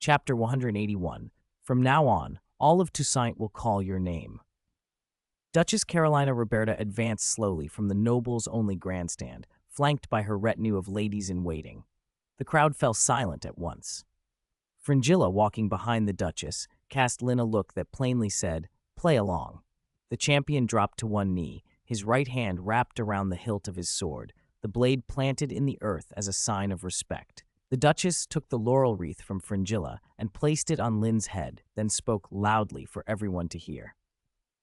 Chapter 181. From now on, all of Toussaint will call your name. Duchess Carolina Roberta advanced slowly from the nobles-only grandstand, flanked by her retinue of ladies-in-waiting. The crowd fell silent at once. Fringilla, walking behind the Duchess, cast Linn a look that plainly said, "Play along." The champion dropped to one knee, his right hand wrapped around the hilt of his sword, the blade planted in the earth as a sign of respect. The Duchess took the laurel wreath from Fringilla and placed it on Linn's head, then spoke loudly for everyone to hear.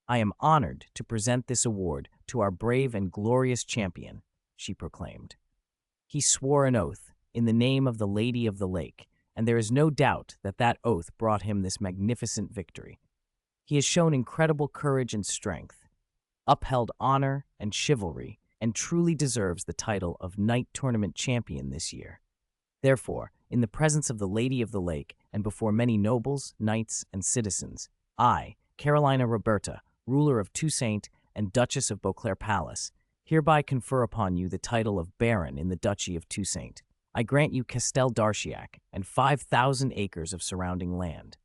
"I am honored to present this award to our brave and glorious champion," she proclaimed. He swore an oath in the name of the Lady of the Lake, and there is no doubt that that oath brought him this magnificent victory. He has shown incredible courage and strength, upheld honor and chivalry, and truly deserves the title of Knight Tournament Champion this year. Therefore, in the presence of the Lady of the Lake and before many nobles, knights, and citizens, I, Carolina Roberta, ruler of Toussaint and Duchess of Beauclair Palace, hereby confer upon you the title of Baron in the Duchy of Toussaint. I grant you Castel d'Archiac and 5,000 acres of surrounding land.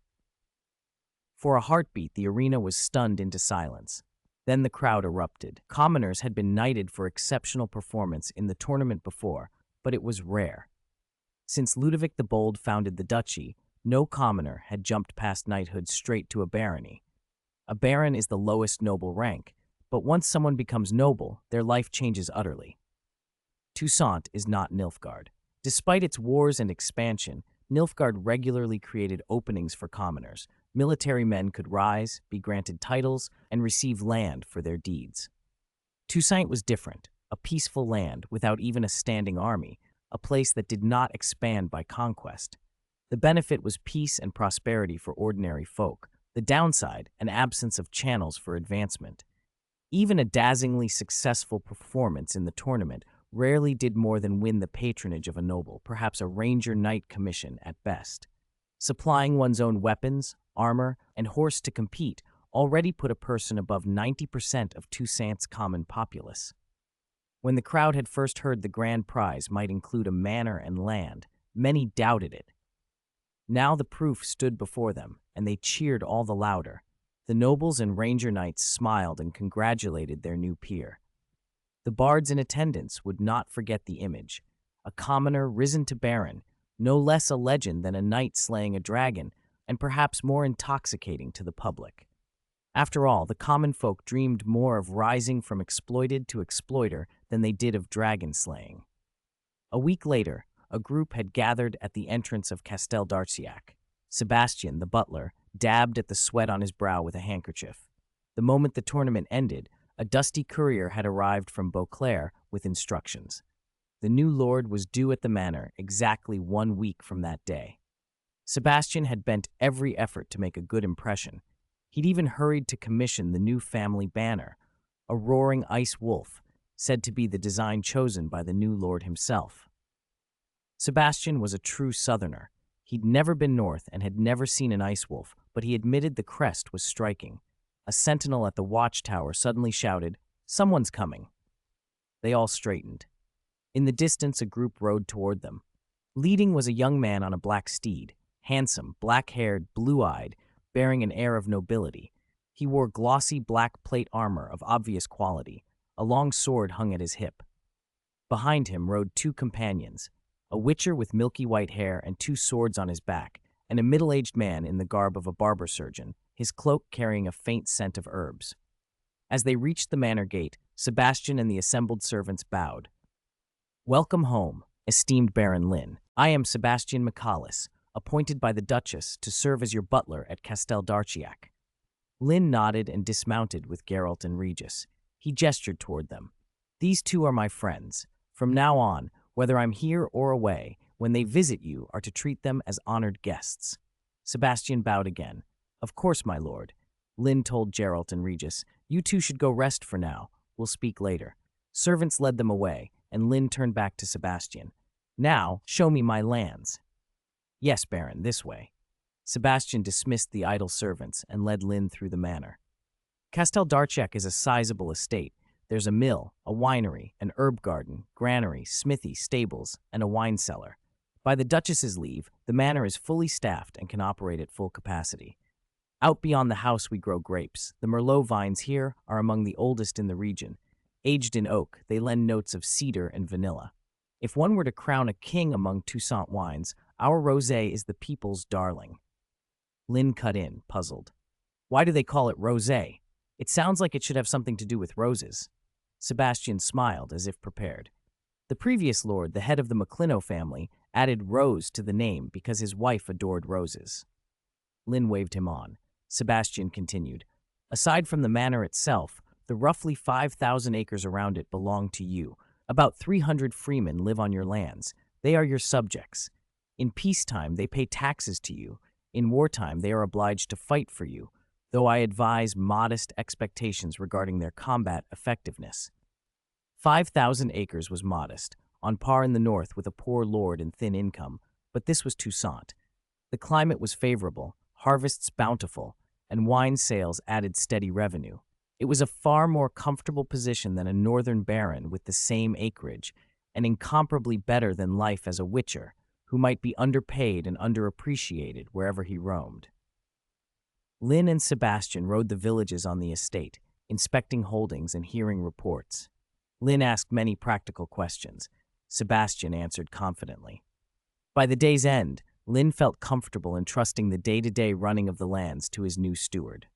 For a heartbeat, the arena was stunned into silence. Then the crowd erupted. Commoners had been knighted for exceptional performance in the tournament before, but it was rare. Since Ludovic the Bold founded the duchy, no commoner had jumped past knighthood straight to a barony. A baron is the lowest noble rank, but once someone becomes noble, their life changes utterly. Toussaint is not Nilfgaard. Despite its wars and expansion, Nilfgaard regularly created openings for commoners. Military men could rise, be granted titles, and receive land for their deeds. Toussaint was different, a peaceful land without even a standing army, a place that did not expand by conquest. The benefit was peace and prosperity for ordinary folk. The downside, an absence of channels for advancement. Even a dazzlingly successful performance in the tournament rarely did more than win the patronage of a noble, perhaps a ranger knight commission at best. Supplying one's own weapons, armor, and horse to compete already put a person above 90% of Toussaint's common populace. When the crowd had first heard the grand prize might include a manor and land, many doubted it. Now the proof stood before them, and they cheered all the louder. The nobles and ranger knights smiled and congratulated their new peer. The bards in attendance would not forget the image. A commoner risen to baron, no less a legend than a knight slaying a dragon, and perhaps more intoxicating to the public. After all, the common folk dreamed more of rising from exploited to exploiter than they did of dragon slaying. A week later, a group had gathered at the entrance of Castel d'Archiac. Sebastian, the butler, dabbed at the sweat on his brow with a handkerchief. The moment the tournament ended, a dusty courier had arrived from Beauclair with instructions. The new lord was due at the manor exactly 1 week from that day. Sebastian had bent every effort to make a good impression. He'd even hurried to commission the new family banner, a roaring ice wolf, said to be the design chosen by the new lord himself. Sebastian was a true southerner. He'd never been north and had never seen an ice wolf, but he admitted the crest was striking. A sentinel at the watchtower suddenly shouted, "Someone's coming." They all straightened. In the distance, a group rode toward them. Leading was a young man on a black steed, handsome, black-haired, blue-eyed, bearing an air of nobility. He wore glossy black plate armor of obvious quality. A long sword hung at his hip. Behind him rode 2 companions, a witcher with milky white hair and 2 swords on his back, and a middle-aged man in the garb of a barber surgeon, his cloak carrying a faint scent of herbs. As they reached the manor gate, Sebastian and the assembled servants bowed. "Welcome home, esteemed Baron Linn. I am Sebastian Michalis, appointed by the Duchess to serve as your butler at Castel d'Archiac." Linn nodded and dismounted with Geralt and Regis. He gestured toward them. "These 2 are my friends. From now on, whether I'm here or away, when they visit you are to treat them as honored guests." Sebastian bowed again. "Of course, my lord." Linn told Geralt and Regis, "You 2 should go rest for now. We'll speak later." Servants led them away, and Linn turned back to Sebastian. "Now, show me my lands." "Yes, Baron, this way." Sebastian dismissed the idle servants and led Linn through the manor. Castel d'Archiac is a sizable estate. There's a mill, a winery, an herb garden, granary, smithy, stables, and a wine cellar. By the Duchess's leave, the manor is fully staffed and can operate at full capacity. Out beyond the house we grow grapes. The Merlot vines here are among the oldest in the region. Aged in oak, they lend notes of cedar and vanilla. If one were to crown a king among Toussaint wines, our rosé is the people's darling. Linn cut in, puzzled. Why do they call it rosé? It sounds like it should have something to do with roses. Sebastian smiled, as if prepared. The previous lord, the head of the Maclino family, added rose to the name because his wife adored roses. Linn waved him on. Sebastian continued. Aside from the manor itself, the roughly 5,000 acres around it belong to you. About 300 freemen live on your lands. They are your subjects. In peacetime, they pay taxes to you. In wartime, they are obliged to fight for you, though I advise modest expectations regarding their combat effectiveness. 5,000 acres was modest, on par in the north with a poor lord and thin income, but this was Toussaint. The climate was favorable, harvests bountiful, and wine sales added steady revenue. It was a far more comfortable position than a northern baron with the same acreage, and incomparably better than life as a witcher, who might be underpaid and underappreciated wherever he roamed. Linn and Sebastian rode the villages on the estate, inspecting holdings and hearing reports. Linn asked many practical questions. Sebastian answered confidently. By the day's end, Linn felt comfortable entrusting the day-to-day running of the lands to his new steward.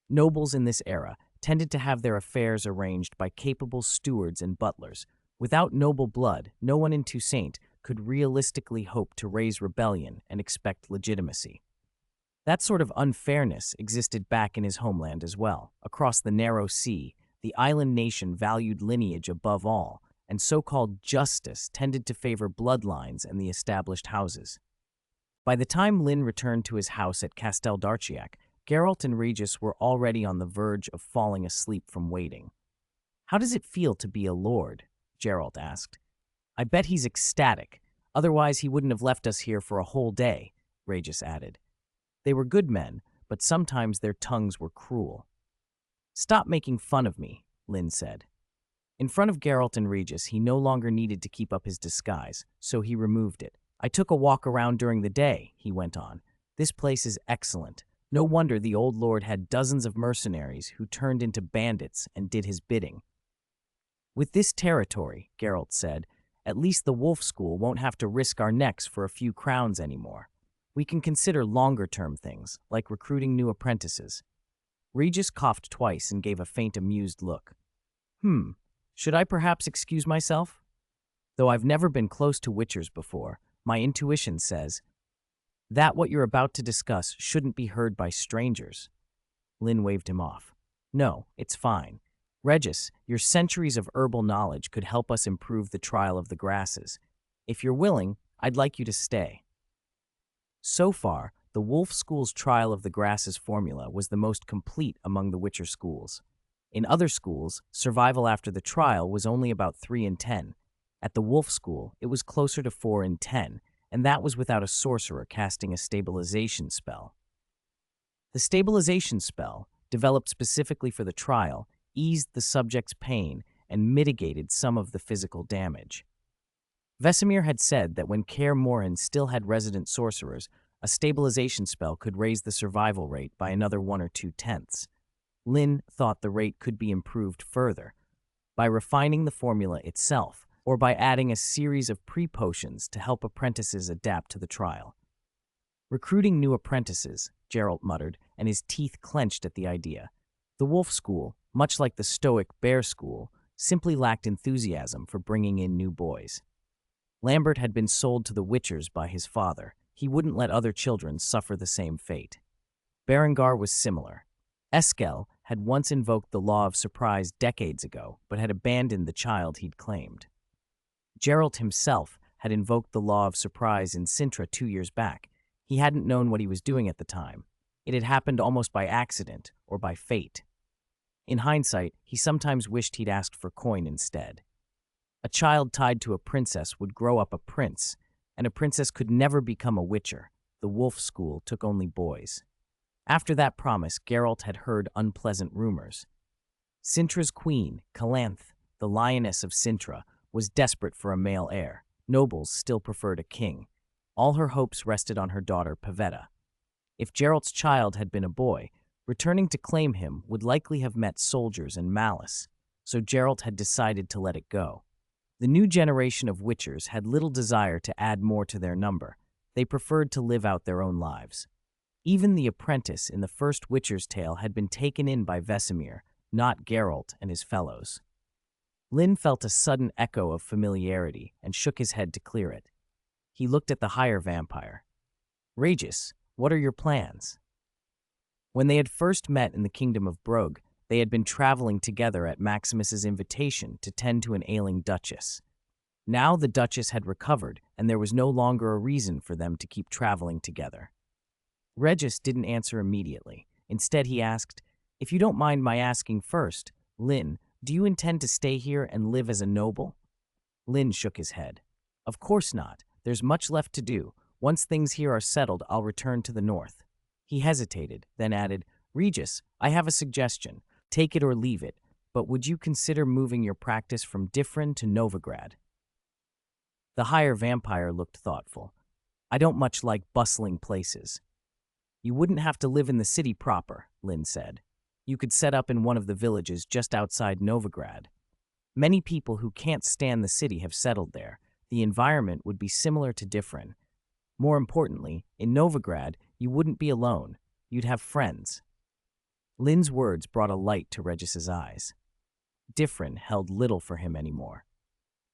Nobles in this era tended to have their affairs arranged by capable stewards and butlers. Without noble blood, no one in Toussaint could realistically hope to raise rebellion and expect legitimacy. That sort of unfairness existed back in his homeland as well. Across the narrow sea, the island nation valued lineage above all, and so-called justice tended to favor bloodlines and the established houses. By the time Linn returned to his house at Castel d'Archiac, Geralt and Regis were already on the verge of falling asleep from waiting. "How does it feel to be a lord?" Geralt asked. "I bet he's ecstatic. Otherwise he wouldn't have left us here for a whole day," Regis added. They were good men, but sometimes their tongues were cruel. "Stop making fun of me," Linn said. In front of Geralt and Regis, he no longer needed to keep up his disguise, so he removed it. "I took a walk around during the day," he went on. "This place is excellent. No wonder the old lord had dozens of mercenaries who turned into bandits and did his bidding." "With this territory," Geralt said, "at least the wolf school won't have to risk our necks for a few crowns anymore. We can consider longer-term things, like recruiting new apprentices." Regis coughed twice and gave a faint amused look. Should I perhaps excuse myself? Though I've never been close to witchers before, my intuition says that what you're about to discuss shouldn't be heard by strangers." Linn waved him off. "No, it's fine. Regis, your centuries of herbal knowledge could help us improve the trial of the grasses. If you're willing, I'd like you to stay." So far, the Wolf School's trial of the grasses formula was the most complete among the Witcher schools. In other schools, survival after the trial was only about 3 in 10. At the Wolf School, it was closer to 4 in 10, and that was without a sorcerer casting a stabilization spell. The stabilization spell, developed specifically for the trial, eased the subject's pain and mitigated some of the physical damage. Vesemir had said that when Kaer Morhen still had resident sorcerers, a stabilization spell could raise the survival rate by another 1 or 2/10. Linn thought the rate could be improved further, by refining the formula itself, or by adding a series of pre-potions to help apprentices adapt to the trial. "Recruiting new apprentices," Geralt muttered, and his teeth clenched at the idea. The Wolf School, much like the Stoic Bear School, simply lacked enthusiasm for bringing in new boys. Lambert had been sold to the Witchers by his father. He wouldn't let other children suffer the same fate. Berengar was similar. Eskel had once invoked the law of surprise decades ago, but had abandoned the child he'd claimed. Geralt himself had invoked the law of surprise in Sintra 2 years back. He hadn't known what he was doing at the time. It had happened almost by accident or by fate. In hindsight, he sometimes wished he'd asked for coin instead. A child tied to a princess would grow up a prince, and a princess could never become a witcher. The Wolf School took only boys. After that promise, Geralt had heard unpleasant rumors. Sintra's queen, Calanth, the lioness of Sintra, was desperate for a male heir, Nobles still preferred a king. All her hopes rested on her daughter, Pavetta. If Geralt's child had been a boy, returning to claim him would likely have met soldiers and malice, so Geralt had decided to let it go. The new generation of Witchers had little desire to add more to their number. They preferred to live out their own lives. Even the apprentice in the first Witcher's tale had been taken in by Vesemir, not Geralt and his fellows. Linn felt a sudden echo of familiarity and shook his head to clear it. He looked at the higher vampire. "Regis, what are your plans?" When they had first met in the kingdom of Brugge, they had been traveling together at Maximus's invitation to tend to an ailing duchess. Now the duchess had recovered, and there was no longer a reason for them to keep traveling together. Regis didn't answer immediately. Instead, he asked, "If you don't mind my asking first, Linn, do you intend to stay here and live as a noble?" Linn shook his head. "Of course not. There's much left to do. Once things here are settled, I'll return to the north." He hesitated, then added, "Regis, I have a suggestion. Take it or leave it, but would you consider moving your practice from Diffrin to Novigrad?" The higher vampire looked thoughtful. "I don't much like bustling places." "You wouldn't have to live in the city proper," Linn said. "You could set up in one of the villages just outside Novigrad. Many people who can't stand the city have settled there. The environment would be similar to Diffrin. More importantly, in Novigrad, you wouldn't be alone. You'd have friends." Linn's words brought a light to Regis's eyes. Diffrin held little for him anymore.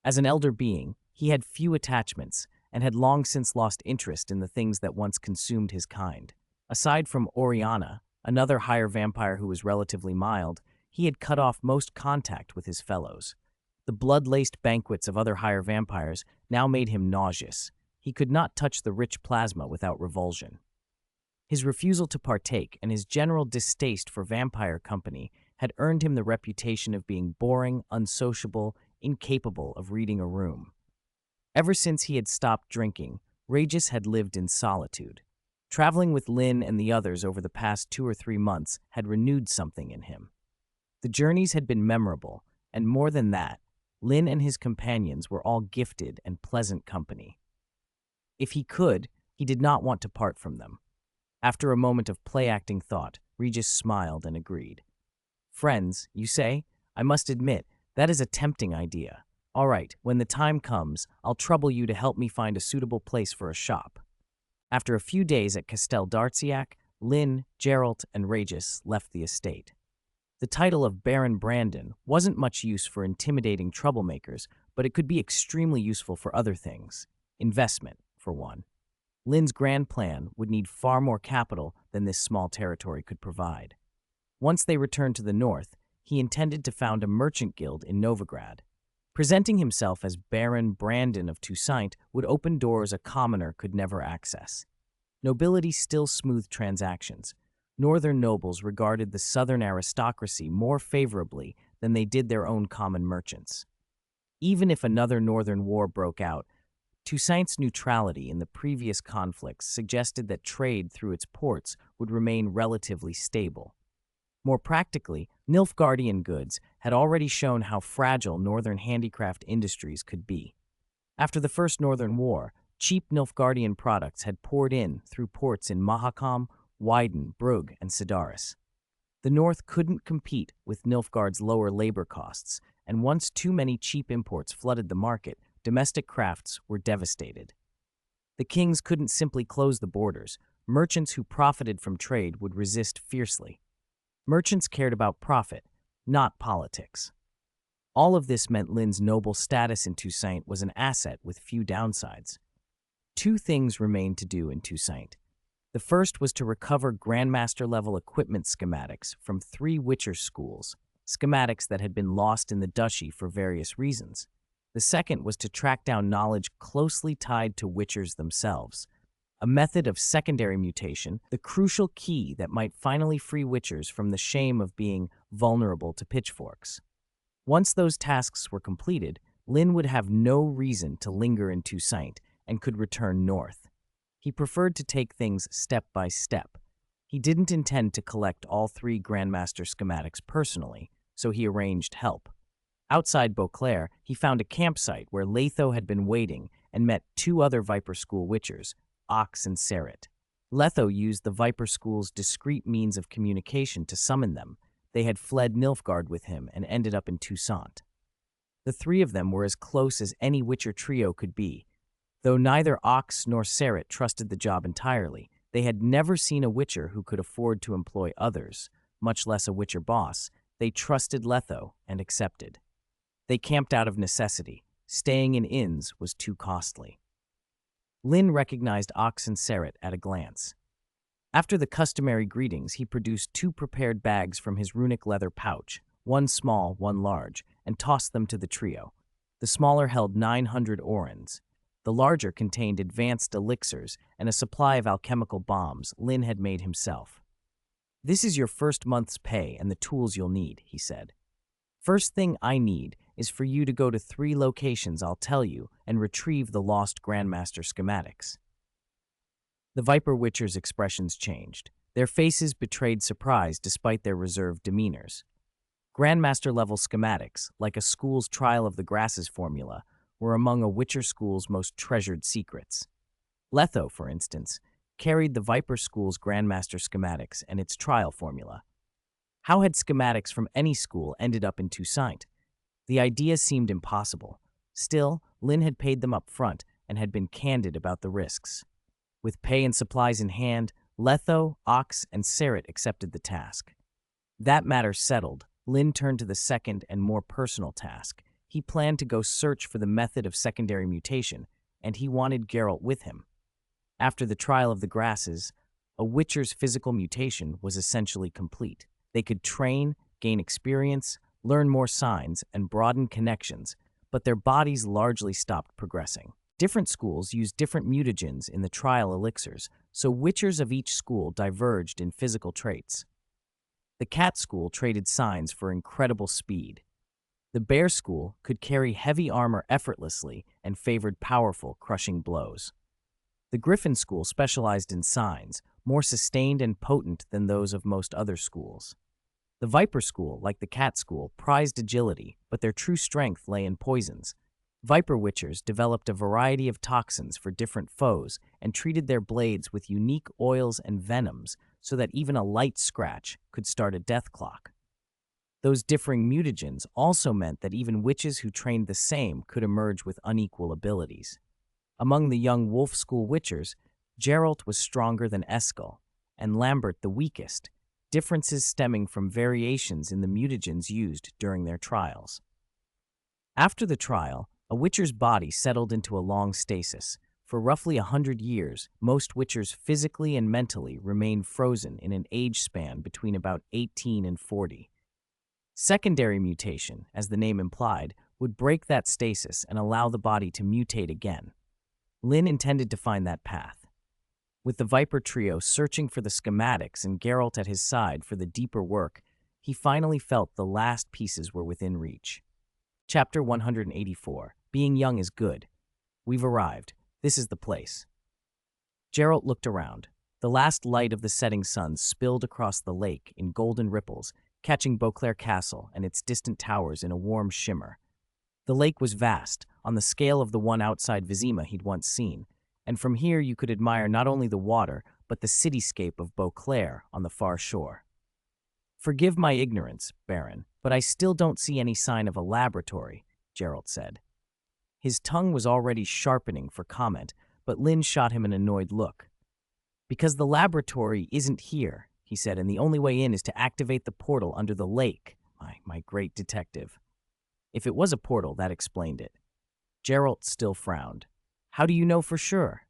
As an elder being, he had few attachments and had long since lost interest in the things that once consumed his kind. Aside from Oriana, another higher vampire who was relatively mild, he had cut off most contact with his fellows. The blood-laced banquets of other higher vampires now made him nauseous. He could not touch the rich plasma without revulsion. His refusal to partake and his general distaste for vampire company had earned him the reputation of being boring, unsociable, incapable of reading a room. Ever since he had stopped drinking, Regis had lived in solitude. Traveling with Linn and the others over the past 2 or 3 months had renewed something in him. The journeys had been memorable, and more than that, Linn and his companions were all gifted and pleasant company. If he could, he did not want to part from them. After a moment of play-acting thought, Regis smiled and agreed. "Friends, you say? I must admit, that is a tempting idea. All right, when the time comes, I'll trouble you to help me find a suitable place for a shop." After a few days at Castel d'Artsiac, Linn, Geralt, and Regis left the estate. The title of Baron Brandon wasn't much use for intimidating troublemakers, but it could be extremely useful for other things. Investment, for one. Linn's grand plan would need far more capital than this small territory could provide. Once they returned to the north, he intended to found a merchant guild in Novigrad. Presenting himself as Baron Brandon of Toussaint would open doors a commoner could never access. Nobility still smoothed transactions. Northern nobles regarded the southern aristocracy more favorably than they did their own common merchants. Even if another northern war broke out, Toussaint's neutrality in the previous conflicts suggested that trade through its ports would remain relatively stable. More practically, Nilfgaardian goods had already shown how fragile northern handicraft industries could be. After the First Northern War, cheap Nilfgaardian products had poured in through ports in Mahakam, Weiden, Brugge, and Sidaris. The North couldn't compete with Nilfgaard's lower labor costs, and once too many cheap imports flooded the market, domestic crafts were devastated. The kings couldn't simply close the borders. Merchants who profited from trade would resist fiercely. Merchants cared about profit, not politics. All of this meant Linn's noble status in Toussaint was an asset with few downsides. 2 things remained to do in Toussaint. The first was to recover Grandmaster-level equipment schematics from 3 Witcher schools, schematics that had been lost in the duchy for various reasons. The second was to track down knowledge closely tied to Witchers themselves, a method of secondary mutation, the crucial key that might finally free Witchers from the shame of being vulnerable to pitchforks. Once those tasks were completed, Linn would have no reason to linger in Toussaint and could return north. He preferred to take things step by step. He didn't intend to collect all 3 Grandmaster schematics personally, so he arranged help. Outside Beauclair, he found a campsite where Letho had been waiting and met two other Viper School witchers, Ox and Seret. Letho used the Viper School's discreet means of communication to summon them. They had fled Nilfgaard with him and ended up in Toussaint. The three of them were as close as any witcher trio could be. Though neither Ox nor Seret trusted the job entirely, they had never seen a witcher who could afford to employ others, much less a witcher boss. They trusted Letho and accepted. They camped out of necessity. Staying in inns was too costly. Linn recognized Ox and Seret at a glance. After the customary greetings, he produced two prepared bags from his runic leather pouch, one small, one large, and tossed them to the trio. The smaller held 900 orens. The larger contained advanced elixirs and a supply of alchemical bombs Linn had made himself. "This is your first month's pay and the tools you'll need," he said. "First thing I need is for you to go to 3 locations I'll tell you and retrieve the lost Grandmaster schematics." The Viper Witcher's expressions changed. Their faces betrayed surprise despite their reserved demeanors. Grandmaster-level schematics, like a school's trial of the grasses formula, were among a Witcher school's most treasured secrets. Letho, for instance, carried the Viper School's Grandmaster schematics and its trial formula. How had schematics from any school ended up in Toussaint? The idea seemed impossible. Still, Linn had paid them up front and had been candid about the risks. With pay and supplies in hand, Letho, Ox, and Seret accepted the task. That matter settled, Linn turned to the second and more personal task. He planned to go search for the method of secondary mutation, and he wanted Geralt with him. After the trial of the grasses, a Witcher's physical mutation was essentially complete. They could train, gain experience, learn more signs, and broaden connections, but their bodies largely stopped progressing. Different schools used different mutagens in the trial elixirs, so Witchers of each school diverged in physical traits. The Cat School traded signs for incredible speed. The Bear School could carry heavy armor effortlessly and favored powerful, crushing blows. The Griffin School specialized in signs, more sustained and potent than those of most other schools. The Viper School, like the Cat School, prized agility, but their true strength lay in poisons. Viper Witchers developed a variety of toxins for different foes and treated their blades with unique oils and venoms so that even a light scratch could start a death clock. Those differing mutagens also meant that even witches who trained the same could emerge with unequal abilities. Among the young Wolf School Witchers, Geralt was stronger than Eskel, and Lambert the weakest, differences stemming from variations in the mutagens used during their trials. After the trial, a Witcher's body settled into a long stasis. For roughly 100 years, most Witchers physically and mentally remained frozen in an age span between about 18 and 40. Secondary mutation, as the name implied, would break that stasis and allow the body to mutate again. Linn intended to find that path. With the Viper trio searching for the schematics and Geralt at his side for the deeper work, he finally felt the last pieces were within reach. Chapter 184. Being young is good. We've arrived. This is the place. Geralt looked around. The last light of the setting sun spilled across the lake in golden ripples, catching Beauclair Castle and its distant towers in a warm shimmer. The lake was vast, on the scale of the one outside Vizima he'd once seen, and from here you could admire not only the water, but the cityscape of Beauclair on the far shore. "Forgive my ignorance, Baron, but I still don't see any sign of a laboratory," Geralt said. His tongue was already sharpening for comment, but Linn shot him an annoyed look. "Because the laboratory isn't here," he said, "and the only way in is to activate the portal under the lake, my great detective." If it was a portal, that explained it. Geralt still frowned. "How do you know for sure?"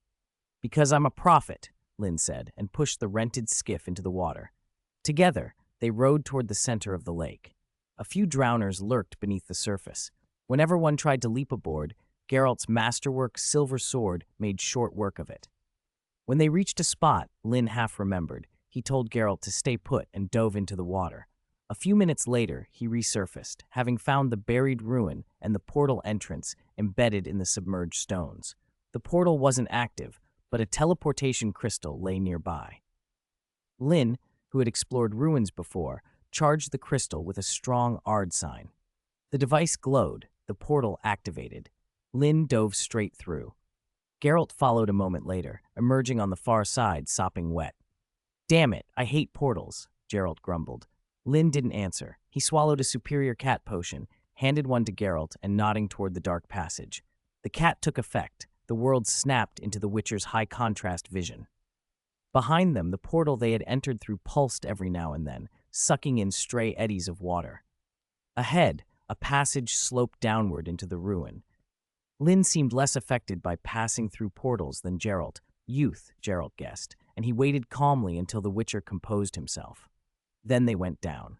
"Because I'm a prophet," Linn said, and pushed the rented skiff into the water. Together, they rowed toward the center of the lake. A few drowners lurked beneath the surface. Whenever one tried to leap aboard, Geralt's masterwork silver sword made short work of it. When they reached a spot Linn half remembered, he told Geralt to stay put and dove into the water. A few minutes later, he resurfaced, having found the buried ruin and the portal entrance embedded in the submerged stones. The portal wasn't active, but a teleportation crystal lay nearby. Linn, who had explored ruins before, charged the crystal with a strong Ard sign. The device glowed, the portal activated. Linn dove straight through. Geralt followed a moment later, emerging on the far side, sopping wet. "Damn it, I hate portals," Geralt grumbled. Linn didn't answer. He swallowed a superior cat potion, handed one to Geralt, and nodding toward the dark passage. The cat took effect. The world snapped into the Witcher's high-contrast vision. Behind them, the portal they had entered through pulsed every now and then, sucking in stray eddies of water. Ahead, a passage sloped downward into the ruin. Linn seemed less affected by passing through portals than Geralt. Youth, Geralt guessed, and he waited calmly until the Witcher composed himself. Then they went down.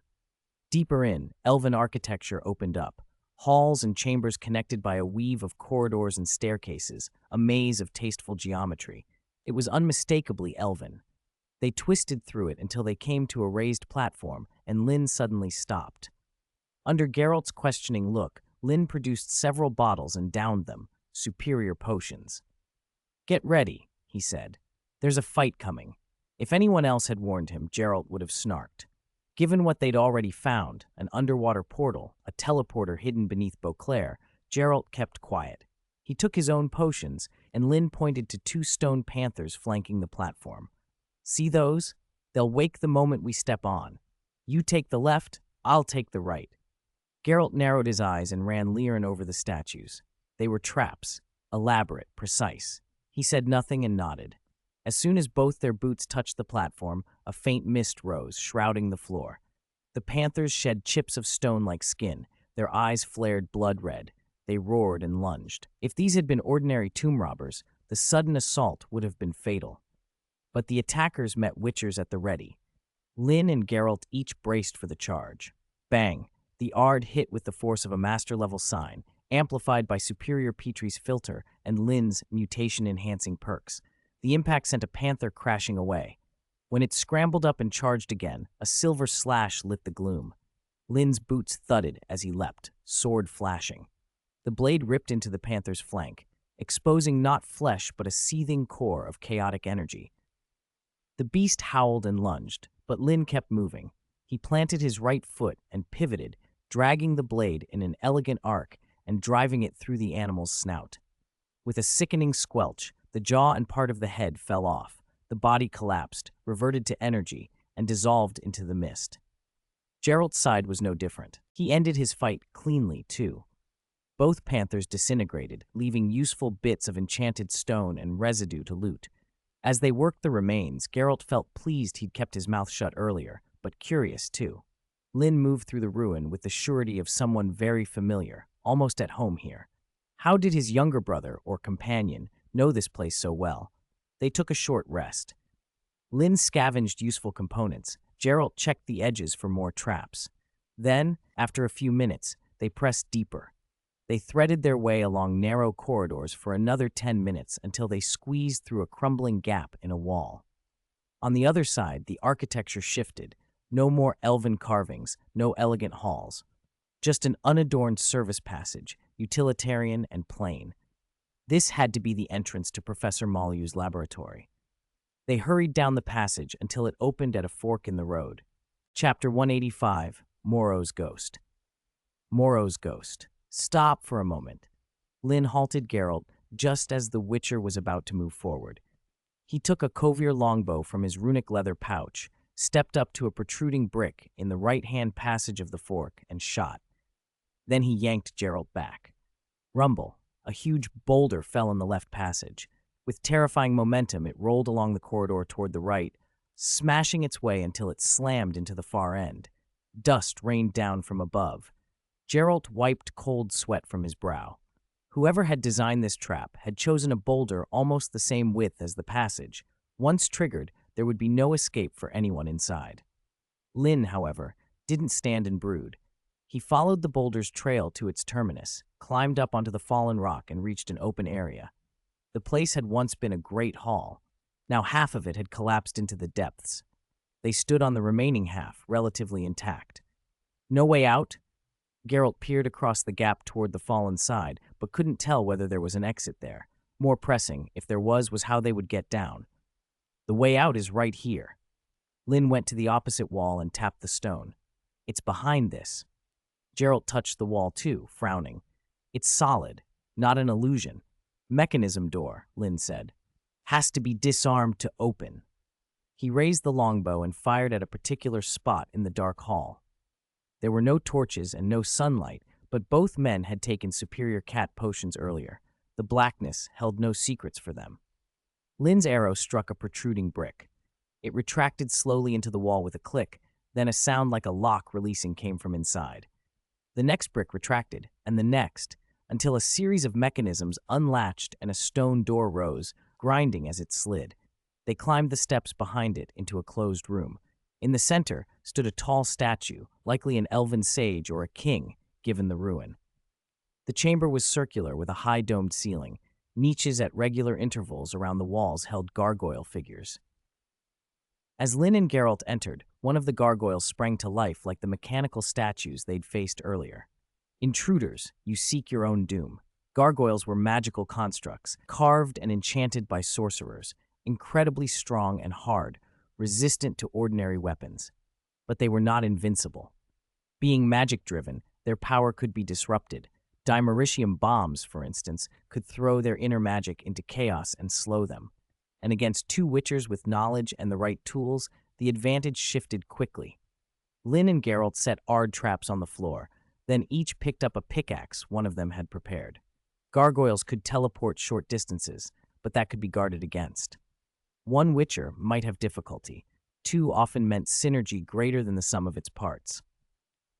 Deeper in, elven architecture opened up. Halls and chambers connected by a weave of corridors and staircases, a maze of tasteful geometry. It was unmistakably elven. They twisted through it until they came to a raised platform, and Linn suddenly stopped. Under Geralt's questioning look, Linn produced several bottles and downed them, superior potions. "Get ready," he said. "There's a fight coming." If anyone else had warned him, Geralt would have snarked. Given what they'd already found, an underwater portal, a teleporter hidden beneath Beauclair, Geralt kept quiet. He took his own potions, and Linn pointed to 2 stone panthers flanking the platform. "See those? They'll wake the moment we step on. You take the left, I'll take the right." Geralt narrowed his eyes and ran Lirin over the statues. They were traps, elaborate, precise. He said nothing and nodded. As soon as both their boots touched the platform, a faint mist rose, shrouding the floor. The panthers shed chips of stone like skin. Their eyes flared blood red. They roared and lunged. If these had been ordinary tomb robbers, the sudden assault would have been fatal. But the attackers met Witchers at the ready. Linn and Geralt each braced for the charge. Bang! The Ard hit with the force of a master-level sign, amplified by superior Petrie's filter and Linn's mutation-enhancing perks. The impact sent a panther crashing away. When it scrambled up and charged again, a silver slash lit the gloom. Linn's boots thudded as he leapt, sword flashing. The blade ripped into the panther's flank, exposing not flesh but a seething core of chaotic energy. The beast howled and lunged, but Linn kept moving. He planted his right foot and pivoted, dragging the blade in an elegant arc and driving it through the animal's snout. With a sickening squelch, the jaw and part of the head fell off. The body collapsed, reverted to energy, and dissolved into the mist. Geralt's side was no different. He ended his fight cleanly, too. Both panthers disintegrated, leaving useful bits of enchanted stone and residue to loot. As they worked the remains, Geralt felt pleased he'd kept his mouth shut earlier, but curious, too. Linn moved through the ruin with the surety of someone very familiar, almost at home here. How did his younger brother, or companion, know this place so well? They took a short rest. Linn scavenged useful components. Geralt checked the edges for more traps. Then, after a few minutes, they pressed deeper. They threaded their way along narrow corridors for another 10 minutes until they squeezed through a crumbling gap in a wall. On the other side, the architecture shifted. No more elven carvings, no elegant halls. Just an unadorned service passage, utilitarian and plain. This had to be the entrance to Professor Molyu's laboratory. They hurried down the passage until it opened at a fork in the road. Chapter 185, Morrow's Ghost. Morrow's Ghost. Stop for a moment. Linn halted Geralt just as the Witcher was about to move forward. He took a Kovir longbow from his runic leather pouch, stepped up to a protruding brick in the right-hand passage of the fork, and shot. Then he yanked Geralt back. Rumble. A huge boulder fell in the left passage. With terrifying momentum, it rolled along the corridor toward the right, smashing its way until it slammed into the far end. Dust rained down from above. Geralt wiped cold sweat from his brow. Whoever had designed this trap had chosen a boulder almost the same width as the passage. Once triggered, there would be no escape for anyone inside. Linn, however, didn't stand and brood. He followed the boulder's trail to its terminus, climbed up onto the fallen rock, and reached an open area. The place had once been a great hall. Now half of it had collapsed into the depths. They stood on the remaining half, relatively intact. No way out? Geralt peered across the gap toward the fallen side, but couldn't tell whether there was an exit there. More pressing, if there was how they would get down. The way out is right here. Linn went to the opposite wall and tapped the stone. It's behind this. Geralt touched the wall too, frowning. It's solid, not an illusion. Mechanism door, Linn said. Has to be disarmed to open. He raised the longbow and fired at a particular spot in the dark hall. There were no torches and no sunlight, but both men had taken superior cat potions earlier. The blackness held no secrets for them. Linn's arrow struck a protruding brick. It retracted slowly into the wall with a click, then a sound like a lock releasing came from inside. The next brick retracted, and the next, until a series of mechanisms unlatched and a stone door rose, grinding as it slid. They climbed the steps behind it into a closed room. In the center stood a tall statue, likely an elven sage or a king, given the ruin. The chamber was circular with a high domed ceiling. Niches at regular intervals around the walls held gargoyle figures. As Linn and Geralt entered, one of the gargoyles sprang to life like the mechanical statues they'd faced earlier. Intruders, you seek your own doom. Gargoyles were magical constructs, carved and enchanted by sorcerers, incredibly strong and hard, resistant to ordinary weapons. But they were not invincible. Being magic-driven, their power could be disrupted. Dimeritium bombs, for instance, could throw their inner magic into chaos and slow them. And against two witchers with knowledge and the right tools, the advantage shifted quickly. Linn and Geralt set Ard traps on the floor, then each picked up a pickaxe one of them had prepared. Gargoyles could teleport short distances, but that could be guarded against. One witcher might have difficulty. Two often meant synergy greater than the sum of its parts.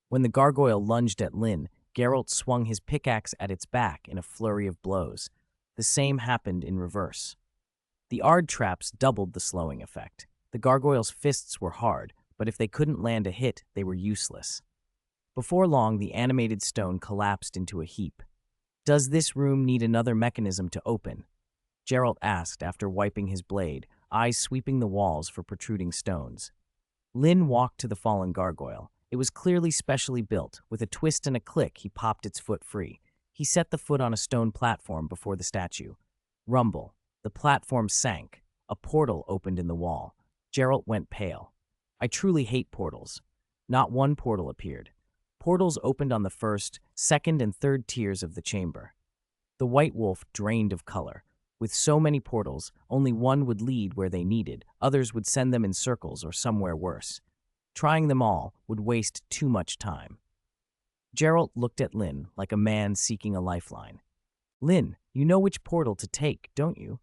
When the gargoyle lunged at Linn, Geralt swung his pickaxe at its back in a flurry of blows. The same happened in reverse. The Ard traps doubled the slowing effect. The gargoyle's fists were hard, but if they couldn't land a hit, they were useless. Before long, the animated stone collapsed into a heap. "Does this room need another mechanism to open?" Geralt asked after wiping his blade, eyes sweeping the walls for protruding stones. Linn walked to the fallen gargoyle. It was clearly specially built. With a twist and a click, he popped its foot free. He set the foot on a stone platform before the statue. Rumble. The platform sank. A portal opened in the wall. Geralt went pale. "I truly hate portals." Not one portal appeared. Portals opened on the first, second, and third tiers of the chamber. The White Wolf drained of color. With so many portals, only one would lead where they needed, others would send them in circles or somewhere worse. Trying them all would waste too much time. Geralt looked at Linn like a man seeking a lifeline. "Linn, you know which portal to take, don't you?"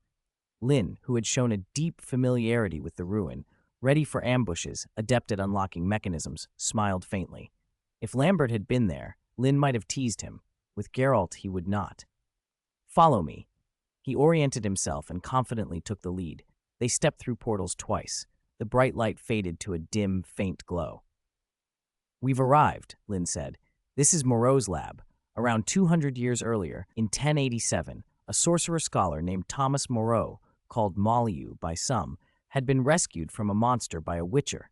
Linn, who had shown a deep familiarity with the ruin, ready for ambushes, adept at unlocking mechanisms, smiled faintly. If Lambert had been there, Linn might have teased him. With Geralt, he would not. "Follow me." He oriented himself and confidently took the lead. They stepped through portals twice. The bright light faded to a dim, faint glow. "We've arrived," Linn said. "This is Moreau's lab. Around 200 years earlier, in 1087, a sorcerer scholar named Thomas Moreau, called Molyneux by some, had been rescued from a monster by a witcher.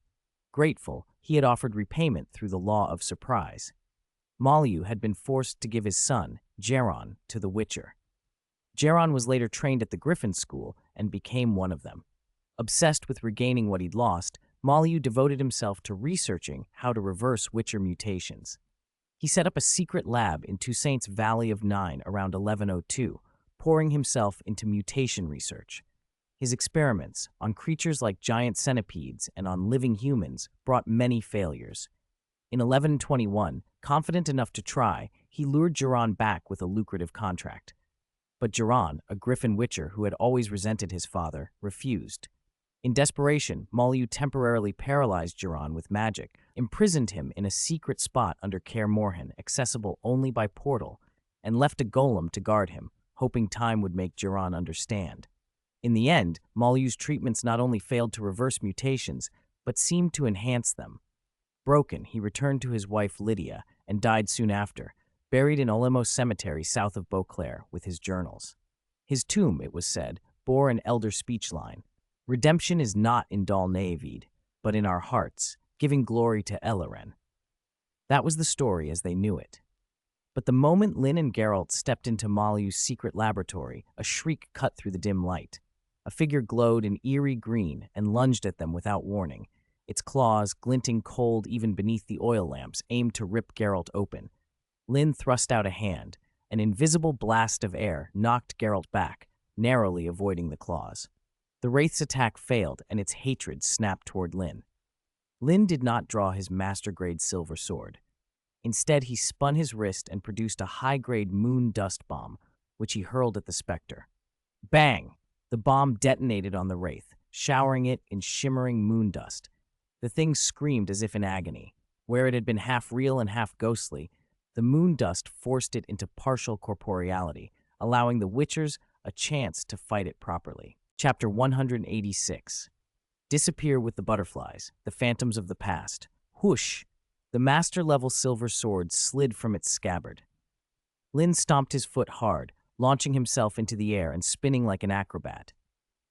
Grateful, he had offered repayment through the law of surprise. Molyneux had been forced to give his son, Geron, to the witcher. Geron was later trained at the Griffin School and became one of them. Obsessed with regaining what he'd lost, Molyneux devoted himself to researching how to reverse witcher mutations. He set up a secret lab in Toussaint's Valley of Nine around 1102, pouring himself into mutation research. His experiments on creatures like giant centipedes and on living humans brought many failures. In 1121, confident enough to try, he lured Geron back with a lucrative contract. But Geron, a Griffin witcher who had always resented his father, refused. In desperation, Molyneux temporarily paralyzed Geron with magic, imprisoned him in a secret spot under Kaer Morhen, accessible only by portal, and left a golem to guard him, hoping time would make Geron understand. In the end, Molyneux's treatments not only failed to reverse mutations, but seemed to enhance them. Broken, he returned to his wife Lydia and died soon after, buried in Olemos Cemetery south of Beauclair with his journals. His tomb, it was said, bore an elder speech line: "Redemption is not in Dal Navid, but in our hearts, giving glory to Eredin." That was the story as they knew it. But the moment Linn and Geralt stepped into Molyneux's secret laboratory, a shriek cut through the dim light. A figure glowed in eerie green and lunged at them without warning, its claws, glinting cold even beneath the oil lamps, aimed to rip Geralt open. Linn thrust out a hand. An invisible blast of air knocked Geralt back, narrowly avoiding the claws. The Wraith's attack failed, and its hatred snapped toward Linn. Linn did not draw his master-grade silver sword. Instead, he spun his wrist and produced a high-grade moon dust bomb, which he hurled at the specter. Bang! The bomb detonated on the Wraith, showering it in shimmering moon dust. The thing screamed as if in agony. Where it had been half real and half ghostly, the moon dust forced it into partial corporeality, allowing the Witchers a chance to fight it properly. Chapter 186. Disappear with the butterflies, the phantoms of the past. Whoosh! The master-level silver sword slid from its scabbard. Linn stomped his foot hard, launching himself into the air and spinning like an acrobat.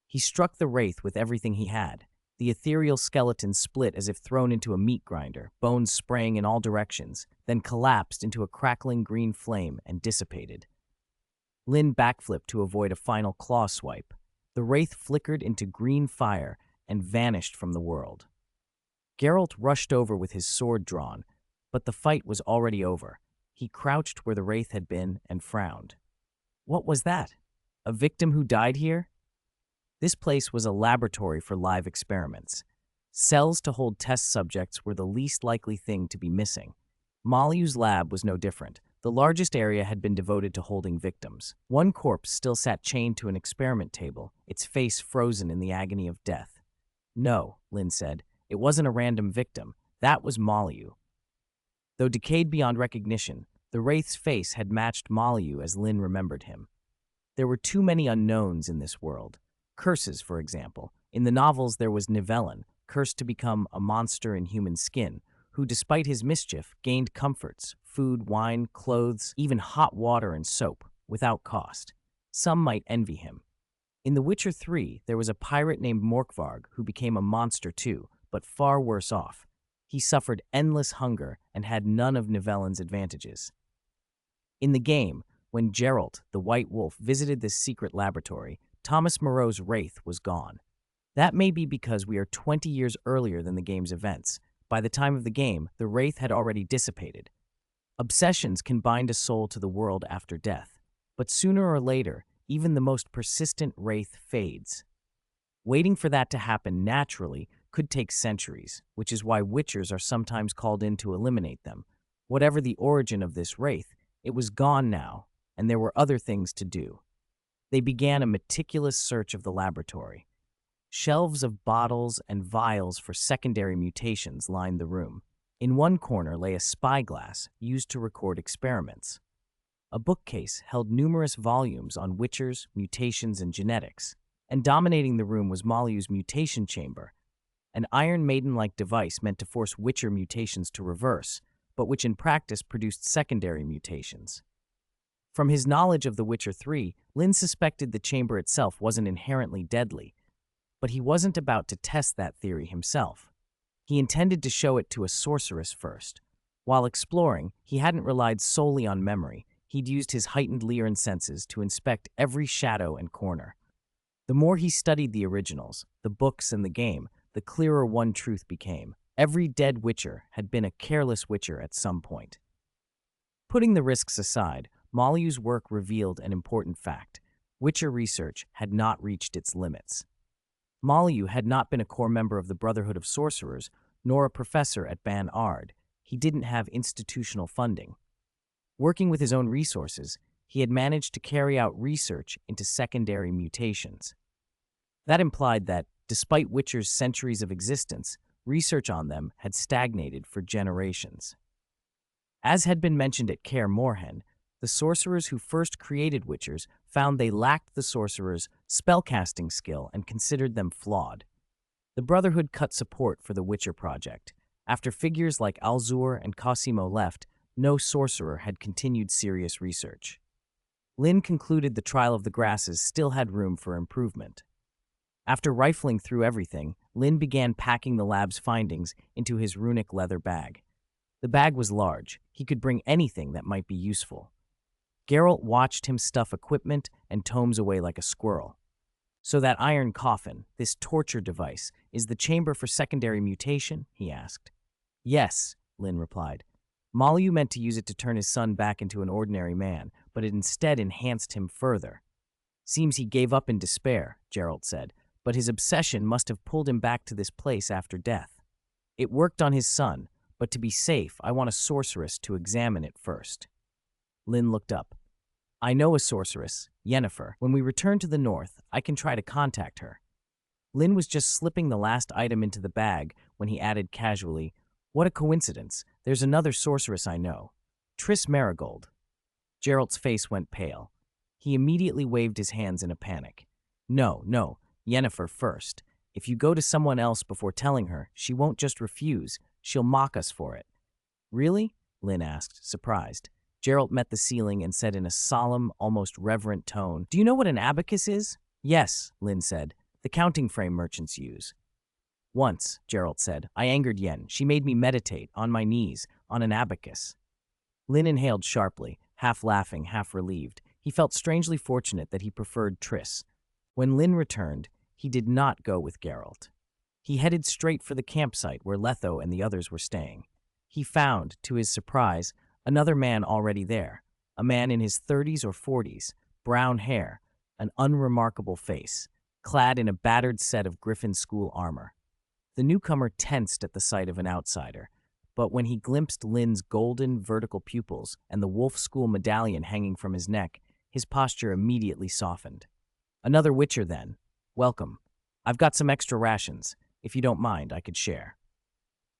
He struck the Wraith with everything he had. The ethereal skeleton split as if thrown into a meat grinder, bones spraying in all directions, then collapsed into a crackling green flame and dissipated. Linn backflipped to avoid a final claw swipe. The Wraith flickered into green fire and vanished from the world. Geralt rushed over with his sword drawn, but the fight was already over. He crouched where the Wraith had been and frowned. What was that? A victim who died here? This place was a laboratory for live experiments. Cells to hold test subjects were the least likely thing to be missing. Maliu's lab was no different. The largest area had been devoted to holding victims. One corpse still sat chained to an experiment table, its face frozen in the agony of death. No, Linn said. It wasn't a random victim. That was Maliu. Though decayed beyond recognition, the Wraith's face had matched Maliu as Linn remembered him. There were too many unknowns in this world. Curses, for example. In the novels, there was Nivellen, cursed to become a monster in human skin, who, despite his mischief, gained comforts, food, wine, clothes, even hot water and soap, without cost. Some might envy him. In The Witcher 3, there was a pirate named Morkvarg who became a monster too, but far worse off. He suffered endless hunger and had none of Nivellen's advantages. In the game, when Geralt, the White Wolf, visited this secret laboratory, Thomas Moreau's Wraith was gone. That may be because we are 20 years earlier than the game's events. By the time of the game, the Wraith had already dissipated. Obsessions can bind a soul to the world after death, but sooner or later, even the most persistent Wraith fades. Waiting for that to happen naturally could take centuries, which is why Witchers are sometimes called in to eliminate them. Whatever the origin of this Wraith, it was gone now, and there were other things to do. They began a meticulous search of the laboratory. Shelves of bottles and vials for secondary mutations lined the room. In one corner lay a spyglass used to record experiments. A bookcase held numerous volumes on Witchers, mutations, and genetics. And dominating the room was Maliu's mutation chamber, an Iron Maiden-like device meant to force Witcher mutations to reverse, but which in practice produced secondary mutations. From his knowledge of The Witcher 3, Linn suspected the chamber itself wasn't inherently deadly, but he wasn't about to test that theory himself. He intended to show it to a sorceress first. While exploring, he hadn't relied solely on memory. He'd used his heightened Lyran senses to inspect every shadow and corner. The more he studied the originals, the books and the game, the clearer one truth became. Every dead Witcher had been a careless Witcher at some point. Putting the risks aside, Maliu's work revealed an important fact. Witcher research had not reached its limits. Maliu had not been a core member of the Brotherhood of Sorcerers, nor a professor at Ban Ard. He didn't have institutional funding. Working with his own resources, he had managed to carry out research into secondary mutations. That implied that, despite Witcher's centuries of existence, research on them had stagnated for generations. As had been mentioned at Kaer Morhen, the sorcerers who first created Witchers found they lacked the sorcerer's spellcasting skill and considered them flawed. The Brotherhood cut support for the Witcher project. After figures like Alzur and Cosimo left, no sorcerer had continued serious research. Linn concluded the Trial of the Grasses still had room for improvement. After rifling through everything, Linn began packing the lab's findings into his runic leather bag. The bag was large. He could bring anything that might be useful. Geralt watched him stuff equipment and tomes away like a squirrel. "So that iron coffin, this torture device, is the chamber for secondary mutation?" he asked. "Yes," Linn replied. Molyu meant to use it to turn his son back into an ordinary man, but it instead enhanced him further. Seems he gave up in despair, Geralt said, but his obsession must have pulled him back to this place after death. It worked on his son, but to be safe, I want a sorceress to examine it first. Linn looked up. I know a sorceress, Yennefer. When we return to the north, I can try to contact her. Linn was just slipping the last item into the bag when he added casually, what a coincidence. There's another sorceress I know. Triss Merigold. Geralt's face went pale. He immediately waved his hands in a panic. No, Yennefer first. If you go to someone else before telling her, she won't just refuse, she'll mock us for it. Really? Linn asked, surprised. Geralt met the ceiling and said in a solemn, almost reverent tone, do you know what an abacus is? Yes, Linn said. The counting frame merchants use. Once, Geralt said, I angered Yen. She made me meditate, on my knees, on an abacus. Linn inhaled sharply, half laughing, half relieved. He felt strangely fortunate that he preferred Triss. When Linn returned, he did not go with Geralt. He headed straight for the campsite where Letho and the others were staying. He found, to his surprise, another man already there, a man in his 30s or 40s, brown hair, an unremarkable face, clad in a battered set of Griffin school armor. The newcomer tensed at the sight of an outsider, but when he glimpsed Linn's golden, vertical pupils and the wolf school medallion hanging from his neck, his posture immediately softened. Another witcher, then. Welcome. I've got some extra rations. If you don't mind, I could share.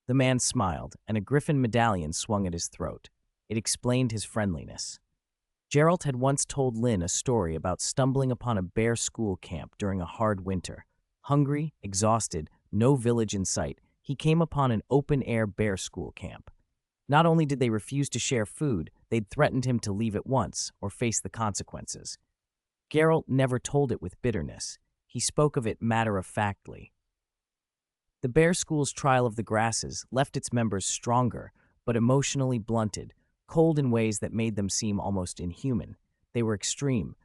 The man smiled, and a griffin medallion swung at his throat. It explained his friendliness. Geralt had once told Linn a story about stumbling upon a bear school camp during a hard winter. Hungry, exhausted, no village in sight, he came upon an open-air bear school camp. Not only did they refuse to share food, they'd threatened him to leave at once or face the consequences. Geralt never told it with bitterness. He spoke of it matter-of-factly. The bear school's trial of the grasses left its members stronger, but emotionally blunted, cold in ways that made them seem almost inhuman. They were extreme.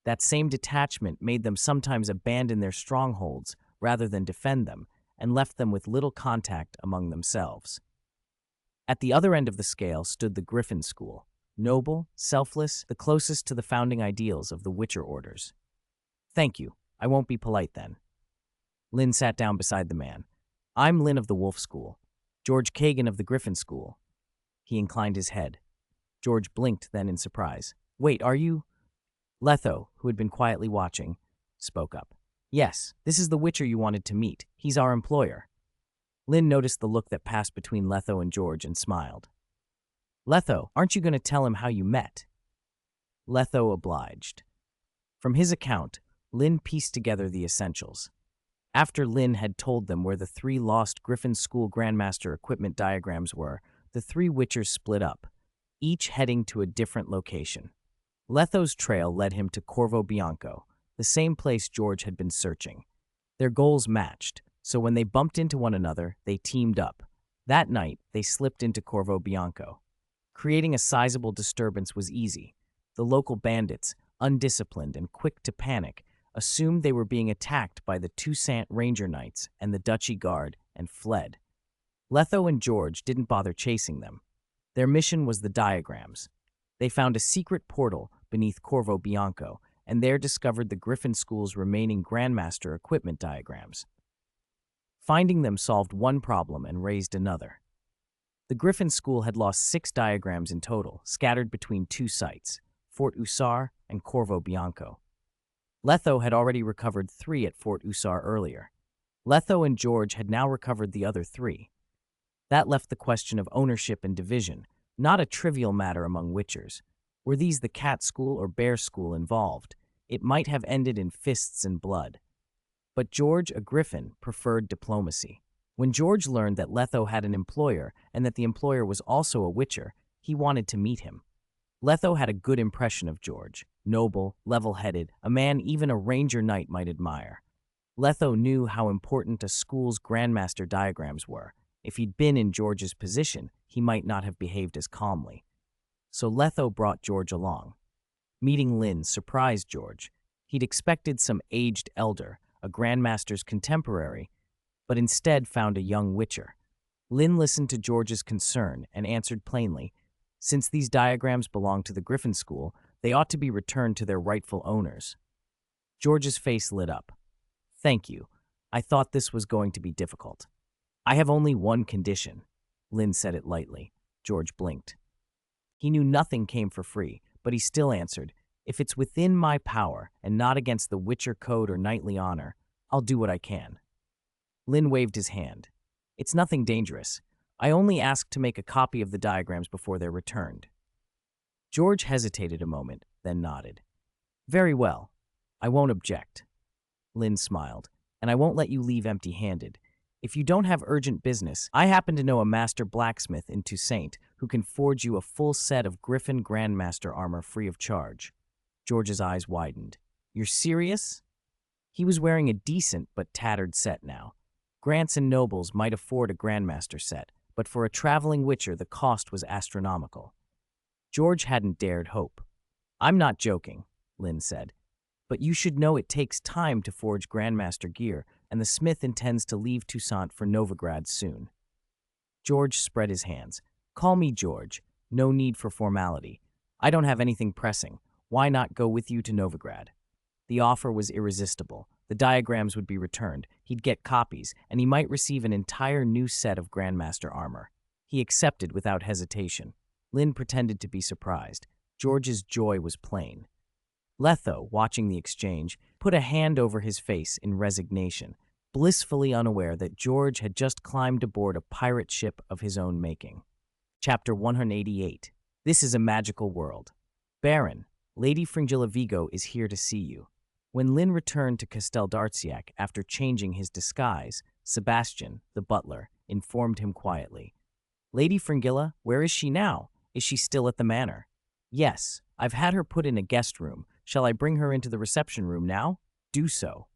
That same detachment made them sometimes abandon their strongholds rather than defend them, and left them with little contact among themselves. At the other end of the scale stood the Griffin School, noble, selfless, the closest to the founding ideals of the Witcher orders. Thank you. I won't be polite then. Linn sat down beside the man. I'm Linn of the Wolf School. George Kagan of the Griffin School. He inclined his head. George blinked then in surprise. Wait, are you? Letho, who had been quietly watching, spoke up. Yes, this is the Witcher you wanted to meet. He's our employer. Linn noticed the look that passed between Letho and George and smiled. Letho, aren't you going to tell him how you met? Letho obliged. From his account, Linn pieced together the essentials. After Linn had told them where the 3 lost Griffin School Grandmaster equipment diagrams were, the 3 Witchers split up, each heading to a different location. Letho's trail led him to Corvo Bianco, the same place George had been searching. Their goals matched, so when they bumped into one another, they teamed up. That night, they slipped into Corvo Bianco. Creating a sizable disturbance was easy. The local bandits, undisciplined and quick to panic, assumed they were being attacked by the Toussaint Ranger Knights and the Duchy Guard and fled. Letho and George didn't bother chasing them. Their mission was the diagrams. They found a secret portal beneath Corvo Bianco and there discovered the Griffin School's remaining Grandmaster equipment diagrams. Finding them solved one problem and raised another. The Griffin School had lost 6 diagrams in total, scattered between 2 sites, Fort Usar and Corvo Bianco. Letho had already recovered 3 at Fort Usar earlier. Letho and George had now recovered the other 3. That left the question of ownership and division, not a trivial matter among Witchers. Were these the Cat School or Bear School involved? It might have ended in fists and blood. But George, a Griffin, preferred diplomacy. When George learned that Letho had an employer and that the employer was also a Witcher, he wanted to meet him. Letho had a good impression of George, noble, level-headed, a man even a Ranger Knight might admire. Letho knew how important a school's Grandmaster diagrams were. If he'd been in George's position, he might not have behaved as calmly. So Letho brought George along. Meeting Linn surprised George. He'd expected some aged elder, a Grandmaster's contemporary, but instead found a young Witcher. Linn listened to George's concern and answered plainly, "Since these diagrams belong to the Griffin School, they ought to be returned to their rightful owners." George's face lit up. "Thank you. I thought this was going to be difficult." "I have only one condition." Linn said it lightly. George blinked. He knew nothing came for free, but he still answered, "If it's within my power and not against the Witcher Code or knightly honor, I'll do what I can." Linn waved his hand. "It's nothing dangerous. I only ask to make a copy of the diagrams before they're returned." George hesitated a moment, then nodded. "Very well. I won't object." Linn smiled. "And I won't let you leave empty-handed. If you don't have urgent business, I happen to know a master blacksmith in Toussaint who can forge you a full set of Griffin Grandmaster armor free of charge." George's eyes widened. "You're serious?" He was wearing a decent but tattered set now. Grants and nobles might afford a Grandmaster set, but for a traveling witcher the cost was astronomical. George hadn't dared hope. "I'm not joking," Linn said. "But you should know it takes time to forge Grandmaster gear, and the smith intends to leave Toussaint for Novigrad soon." George spread his hands. "Call me George. No need for formality. I don't have anything pressing. Why not go with you to Novigrad?" The offer was irresistible. The diagrams would be returned, he'd get copies, and he might receive an entire new set of Grandmaster armor. He accepted without hesitation. Linn pretended to be surprised. George's joy was plain. Letho, watching the exchange, put a hand over his face in resignation, blissfully unaware that George had just climbed aboard a pirate ship of his own making. Chapter 188. This is a magical world. "Baron, Lady Fringilla Vigo is here to see you." When Linn returned to Castel d'Artsiac after changing his disguise, Sebastian, the butler, informed him quietly. "Lady Fringilla, where is she now? Is she still at the manor?" "Yes, I've had her put in a guest room. Shall I bring her into the reception room now?" "Do so."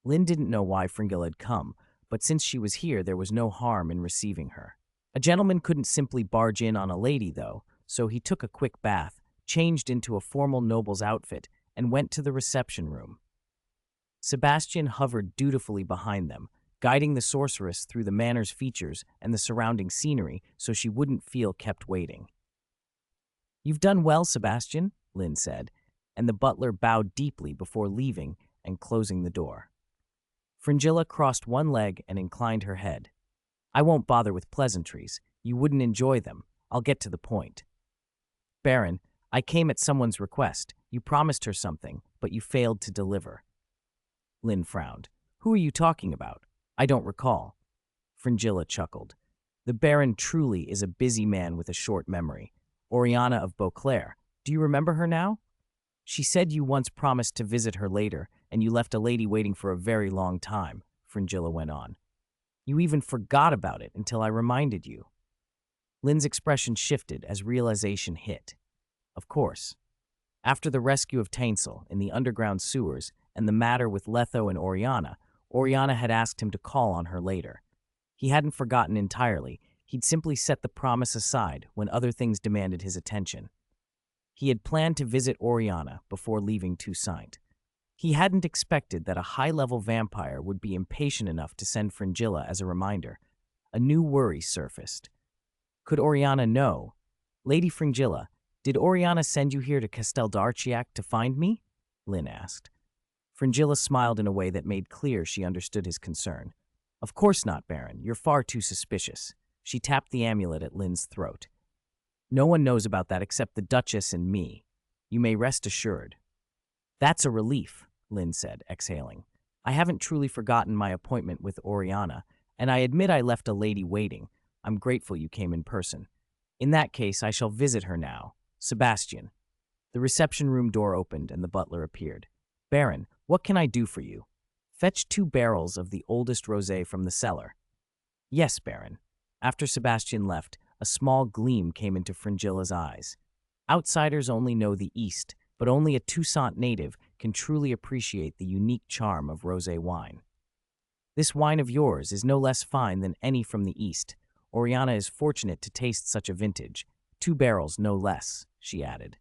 Linn didn't know why Fringilla had come, but since she was here, there was no harm in receiving her. A gentleman couldn't simply barge in on a lady, though, so he took a quick bath, changed into a formal noble's outfit, and went to the reception room. Sebastian hovered dutifully behind them, guiding the sorceress through the manor's features and the surrounding scenery so she wouldn't feel kept waiting. "You've done well, Sebastian," Linn said, and the butler bowed deeply before leaving and closing the door. Fringilla crossed one leg and inclined her head. "I won't bother with pleasantries. You wouldn't enjoy them. I'll get to the point." "Baron, I came at someone's request. You promised her something, but you failed to deliver." Linn frowned. "Who are you talking about? I don't recall." Fringilla chuckled. "The Baron truly is a busy man with a short memory. Oriana of Beauclair. Do you remember her now? She said you once promised to visit her later, and you left a lady waiting for a very long time," Fringilla went on. "You even forgot about it until I reminded you." Linn's expression shifted as realization hit. Of course. After the rescue of Tainsel in the underground sewers and the matter with Letho and Oriana had asked him to call on her later. He hadn't forgotten entirely. He'd simply set the promise aside when other things demanded his attention. He had planned to visit Oriana before leaving Toussaint. He hadn't expected that a high-level vampire would be impatient enough to send Fringilla as a reminder. A new worry surfaced. Could Oriana know? "Lady Fringilla, did Oriana send you here to Castel d'Artsiac to find me?" Linn asked. Fringilla smiled in a way that made clear she understood his concern. "Of course not, Baron. You're far too suspicious." She tapped the amulet at Linn's throat. "No one knows about that except the Duchess and me. You may rest assured." "That's a relief," Linn said, exhaling. "I haven't truly forgotten my appointment with Oriana, and I admit I left a lady waiting. I'm grateful you came in person. In that case, I shall visit her now. Sebastian." The reception room door opened and the butler appeared. "Baron, what can I do for you?" "Fetch 2 barrels of the oldest rosé from the cellar." "Yes, Baron." After Sebastian left, a small gleam came into Fringilla's eyes. Outsiders only know the East, but only a Toussaint native can truly appreciate the unique charm of rosé wine. "This wine of yours is no less fine than any from the East. Oriana is fortunate to taste such a vintage. 2 barrels, no less," she added.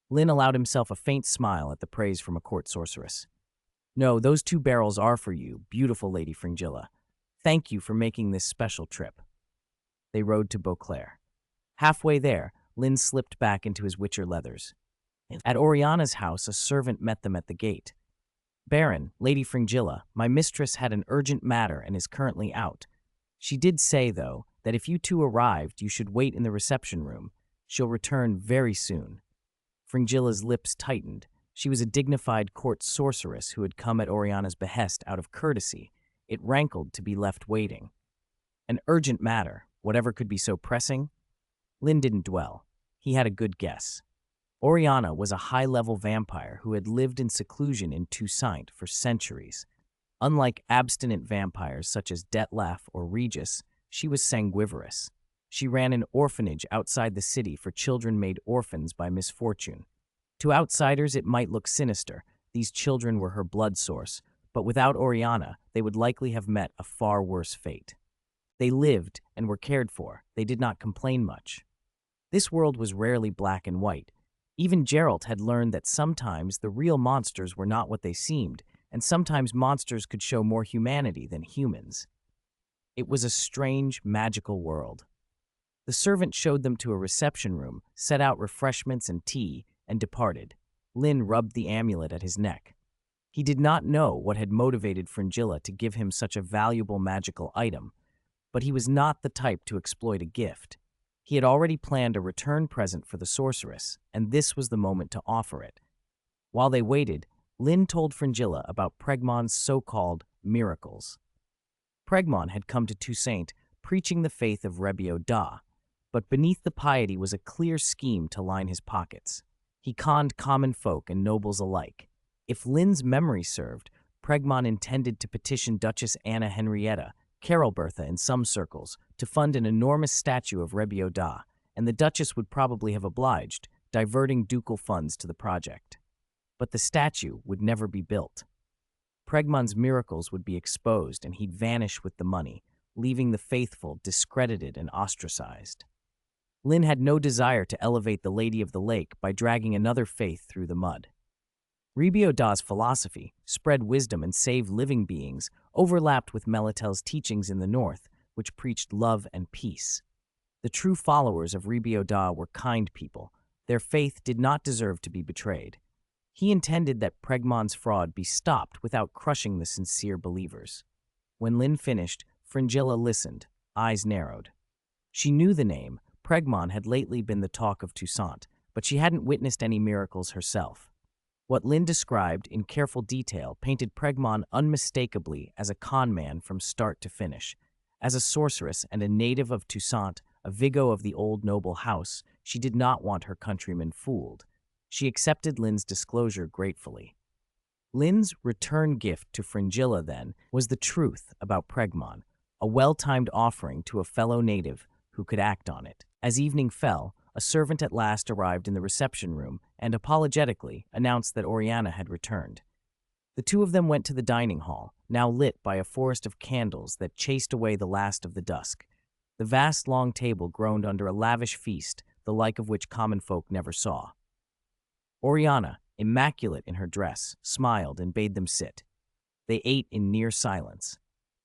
Linn allowed himself a faint smile at the praise from a court sorceress. "No, those 2 barrels are for you, beautiful Lady Fringilla. Thank you for making this special trip." They rode to Beauclair. Halfway there, Linn slipped back into his witcher leathers. At Oriana's house, a servant met them at the gate. "Baron, Lady Fringilla, my mistress had an urgent matter and is currently out. She did say, though, that if you two arrived, you should wait in the reception room. She'll return very soon." Fringilla's lips tightened. She was a dignified court sorceress who had come at Oriana's behest out of courtesy. It rankled to be left waiting. An urgent matter, whatever could be so pressing? Linn didn't dwell. He had a good guess. Oriana was a high-level vampire who had lived in seclusion in Toussaint for centuries. Unlike abstinent vampires such as Detlef or Regis, she was sanguivorous. She ran an orphanage outside the city for children made orphans by misfortune. To outsiders, it might look sinister. These children were her blood source, but without Oriana, they would likely have met a far worse fate. They lived and were cared for. They did not complain much. This world was rarely black and white. Even Geralt had learned that sometimes the real monsters were not what they seemed, and sometimes monsters could show more humanity than humans. It was a strange, magical world. The servant showed them to a reception room, set out refreshments and tea, and departed. Linn rubbed the amulet at his neck. He did not know what had motivated Fringilla to give him such a valuable magical item, but he was not the type to exploit a gift. He had already planned a return present for the sorceress, and this was the moment to offer it. While they waited, Linn told Fringilla about Pregmon's so-called miracles. Pregmon had come to Toussaint preaching the faith of Rebio Da, but beneath the piety was a clear scheme to line his pockets. He conned common folk and nobles alike. If Linn's memory served, Pregmon intended to petition Duchess Anna Henrietta, Carolbertha in some circles, to fund an enormous statue of Rebio Da, and the Duchess would probably have obliged, diverting ducal funds to the project. But the statue would never be built. Pregmon's miracles would be exposed and he'd vanish with the money, leaving the faithful discredited and ostracized. Linn had no desire to elevate the Lady of the Lake by dragging another faith through the mud. Rebio Da's philosophy, spread wisdom and save living beings, overlapped with Melitel's teachings in the north, which preached love and peace. The true followers of Rebio Da were kind people. Their faith did not deserve to be betrayed. He intended that Pregmon's fraud be stopped without crushing the sincere believers. When Linn finished, Fringilla listened, eyes narrowed. She knew the name. Pregmon had lately been the talk of Toussaint, but she hadn't witnessed any miracles herself. What Linn described in careful detail painted Pregmon unmistakably as a con man from start to finish. As a sorceress and a native of Toussaint, a Vigo of the old noble house, she did not want her countrymen fooled. She accepted Linn's disclosure gratefully. Linn's return gift to Fringilla, then, was the truth about Pregmon, a well-timed offering to a fellow native who could act on it. As evening fell, a servant at last arrived in the reception room and apologetically announced that Oriana had returned. The two of them went to the dining hall, now lit by a forest of candles that chased away the last of the dusk. The vast long table groaned under a lavish feast, the like of which common folk never saw. Oriana, immaculate in her dress, smiled and bade them sit. They ate in near silence.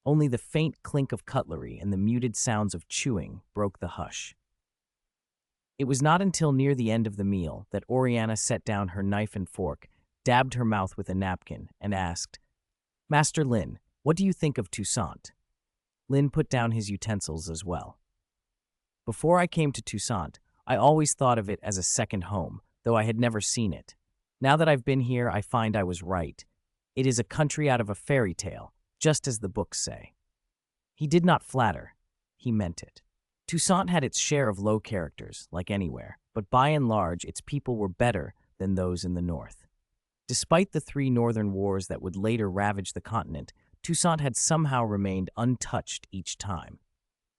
Only the faint clink of cutlery and the muted sounds of chewing broke the hush. It was not until near the end of the meal that Oriana set down her knife and fork, dabbed her mouth with a napkin, and asked, "Master Linn, what do you think of Toussaint?" Linn put down his utensils as well. "Before I came to Toussaint, I always thought of it as a second home, though I had never seen it. Now that I've been here, I find I was right. It is a country out of a fairy tale, just as the books say." He did not flatter. He meant it. Toussaint had its share of low characters, like anywhere, but by and large its people were better than those in the north. Despite the 3 northern wars that would later ravage the continent, Toussaint had somehow remained untouched each time.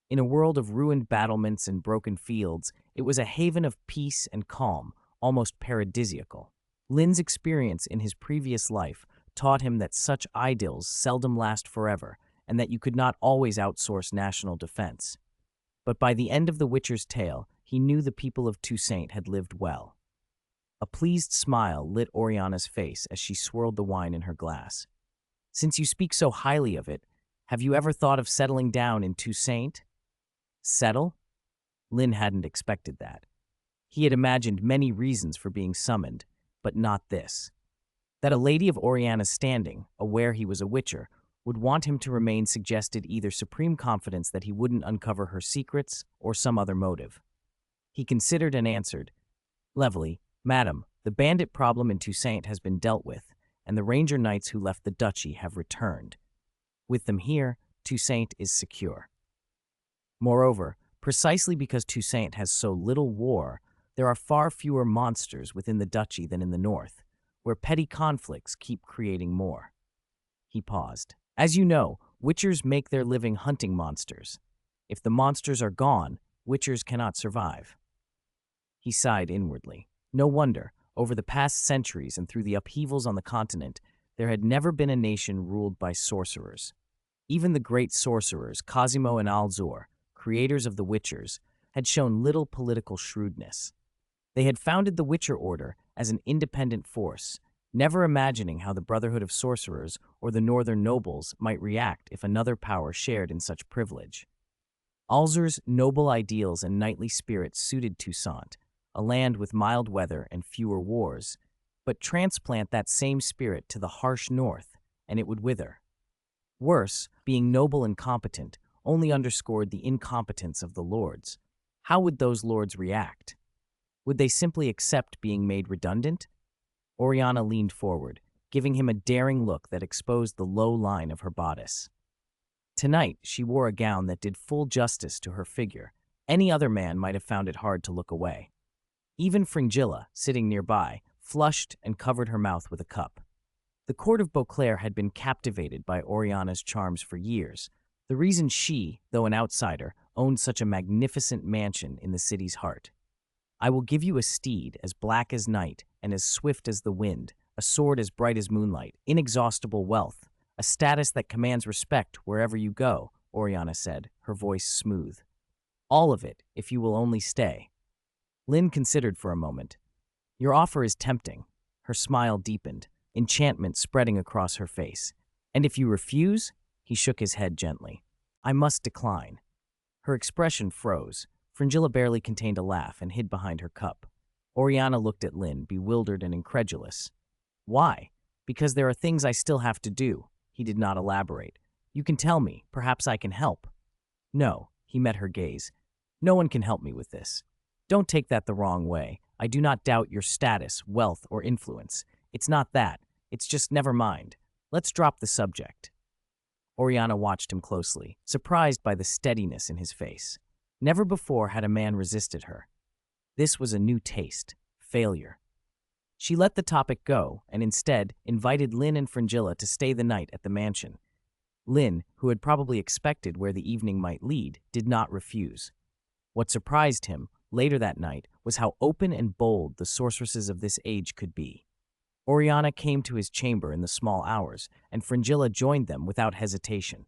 In a world of ruined battlements and broken fields, it was a haven of peace and calm, almost paradisiacal. Linn's experience in his previous life taught him that such idylls seldom last forever, and that you could not always outsource national defense. But by the end of the Witcher's tale, he knew the people of Toussaint had lived well. A pleased smile lit Oriana's face as she swirled the wine in her glass. "Since you speak so highly of it, have you ever thought of settling down in Toussaint?" Settle? Linn hadn't expected that. He had imagined many reasons for being summoned, but not this. That a lady of Oriana's standing, aware he was a witcher, would want him to remain suggested either supreme confidence that he wouldn't uncover her secrets or some other motive. He considered and answered, "Levelly, Madam, the bandit problem in Toussaint has been dealt with, and the ranger knights who left the duchy have returned. With them here, Toussaint is secure. Moreover, precisely because Toussaint has so little war, there are far fewer monsters within the duchy than in the north, where petty conflicts keep creating more." He paused. "As you know, witchers make their living hunting monsters. If the monsters are gone, witchers cannot survive." He sighed inwardly. No wonder, over the past centuries and through the upheavals on the continent, there had never been a nation ruled by sorcerers. Even the great sorcerers, Cosimo and Alzur, creators of the Witchers, had shown little political shrewdness. They had founded the Witcher Order as an independent force, never imagining how the Brotherhood of Sorcerers or the Northern Nobles might react if another power shared in such privilege. Alzur's noble ideals and knightly spirit suited Toussaint, a land with mild weather and fewer wars, but transplant that same spirit to the harsh north, and it would wither. Worse, being noble and competent only underscored the incompetence of the lords. How would those lords react? Would they simply accept being made redundant? Oriana leaned forward, giving him a daring look that exposed the low line of her bodice. Tonight, she wore a gown that did full justice to her figure. Any other man might have found it hard to look away. Even Fringilla, sitting nearby, flushed and covered her mouth with a cup. The court of Beauclair had been captivated by Oriana's charms for years, the reason she, though an outsider, owned such a magnificent mansion in the city's heart. "I will give you a steed as black as night and as swift as the wind, a sword as bright as moonlight, inexhaustible wealth, a status that commands respect wherever you go," Oriana said, her voice smooth. "All of it, if you will only stay." Linn considered for a moment. "Your offer is tempting." Her smile deepened, enchantment spreading across her face. "And if you refuse?" He shook his head gently. "I must decline." Her expression froze. Fringilla barely contained a laugh and hid behind her cup. Oriana looked at Linn, bewildered and incredulous. "Why?" "Because there are things I still have to do." He did not elaborate. "You can tell me. Perhaps I can help." "No," he met her gaze. "No one can help me with this. Don't take that the wrong way. I do not doubt your status, wealth, or influence. It's not that. It's just never mind. Let's drop the subject." Oriana watched him closely, surprised by the steadiness in his face. Never before had a man resisted her. This was a new taste, failure. She let the topic go and instead invited Linn and Fringilla to stay the night at the mansion. Linn, who had probably expected where the evening might lead, did not refuse. What surprised him, later that night, was how open and bold the sorceresses of this age could be. Oriana came to his chamber in the small hours, and Fringilla joined them without hesitation.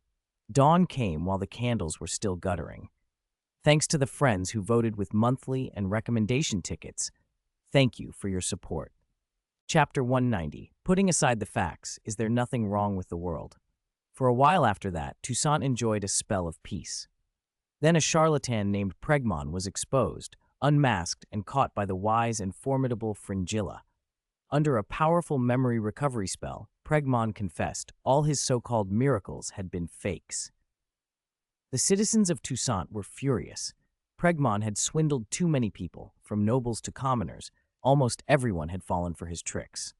Dawn came while the candles were still guttering. Thanks to the friends who voted with monthly and recommendation tickets. Thank you for your support. Chapter 190. Putting aside the facts, is there nothing wrong with the world? For a while after that, Toussaint enjoyed a spell of peace. Then a charlatan named Pregmon was exposed, unmasked, and caught by the wise and formidable Fringilla. Under a powerful memory recovery spell, Pregmon confessed all his so-called miracles had been fakes. The citizens of Toussaint were furious. Pregmon had swindled too many people, from nobles to commoners. Almost everyone had fallen for his tricks.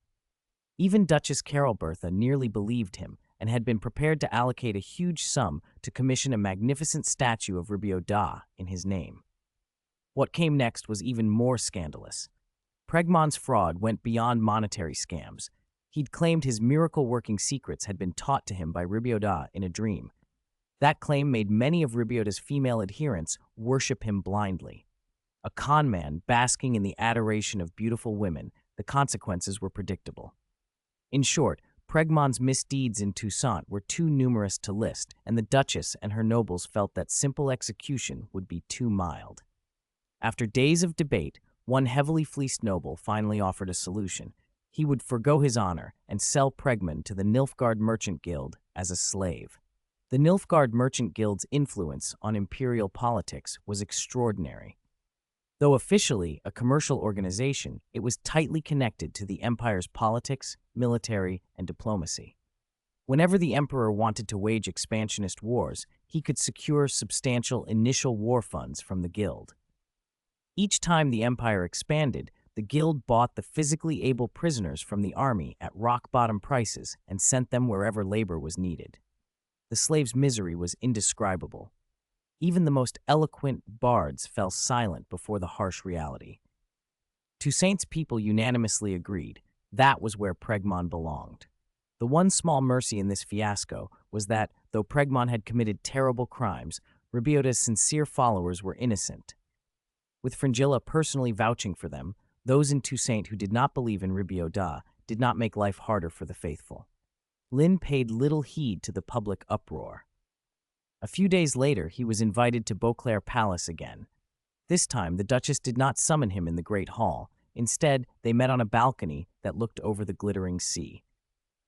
Even Duchess Carolbertha nearly believed him and had been prepared to allocate a huge sum to commission a magnificent statue of Ribioda in his name. What came next was even more scandalous. Pregmon's fraud went beyond monetary scams. He'd claimed his miracle-working secrets had been taught to him by Ribioda in a dream. That claim made many of Ribioda's female adherents worship him blindly. A con man basking in the adoration of beautiful women, the consequences were predictable. In short, Pregmon's misdeeds in Toussaint were too numerous to list, and the Duchess and her nobles felt that simple execution would be too mild. After days of debate, one heavily fleeced noble finally offered a solution. He would forgo his honor and sell Pregmon to the Nilfgaard Merchant Guild as a slave. The Nilfgaard Merchant Guild's influence on imperial politics was extraordinary. Though officially a commercial organization, it was tightly connected to the empire's politics, military, and diplomacy. Whenever the emperor wanted to wage expansionist wars, he could secure substantial initial war funds from the guild. Each time the empire expanded, the guild bought the physically able prisoners from the army at rock-bottom prices and sent them wherever labor was needed. The slaves' misery was indescribable. Even the most eloquent bards fell silent before the harsh reality. Toussaint's people unanimously agreed that was where Pregmon belonged. The one small mercy in this fiasco was that, though Pregmon had committed terrible crimes, Ribioda's sincere followers were innocent. With Fringilla personally vouching for them, those in Toussaint who did not believe in Ribioda did not make life harder for the faithful. Linn paid little heed to the public uproar. A few days later, he was invited to Beauclair Palace again. This time, the Duchess did not summon him in the Great Hall. Instead, they met on a balcony that looked over the glittering sea.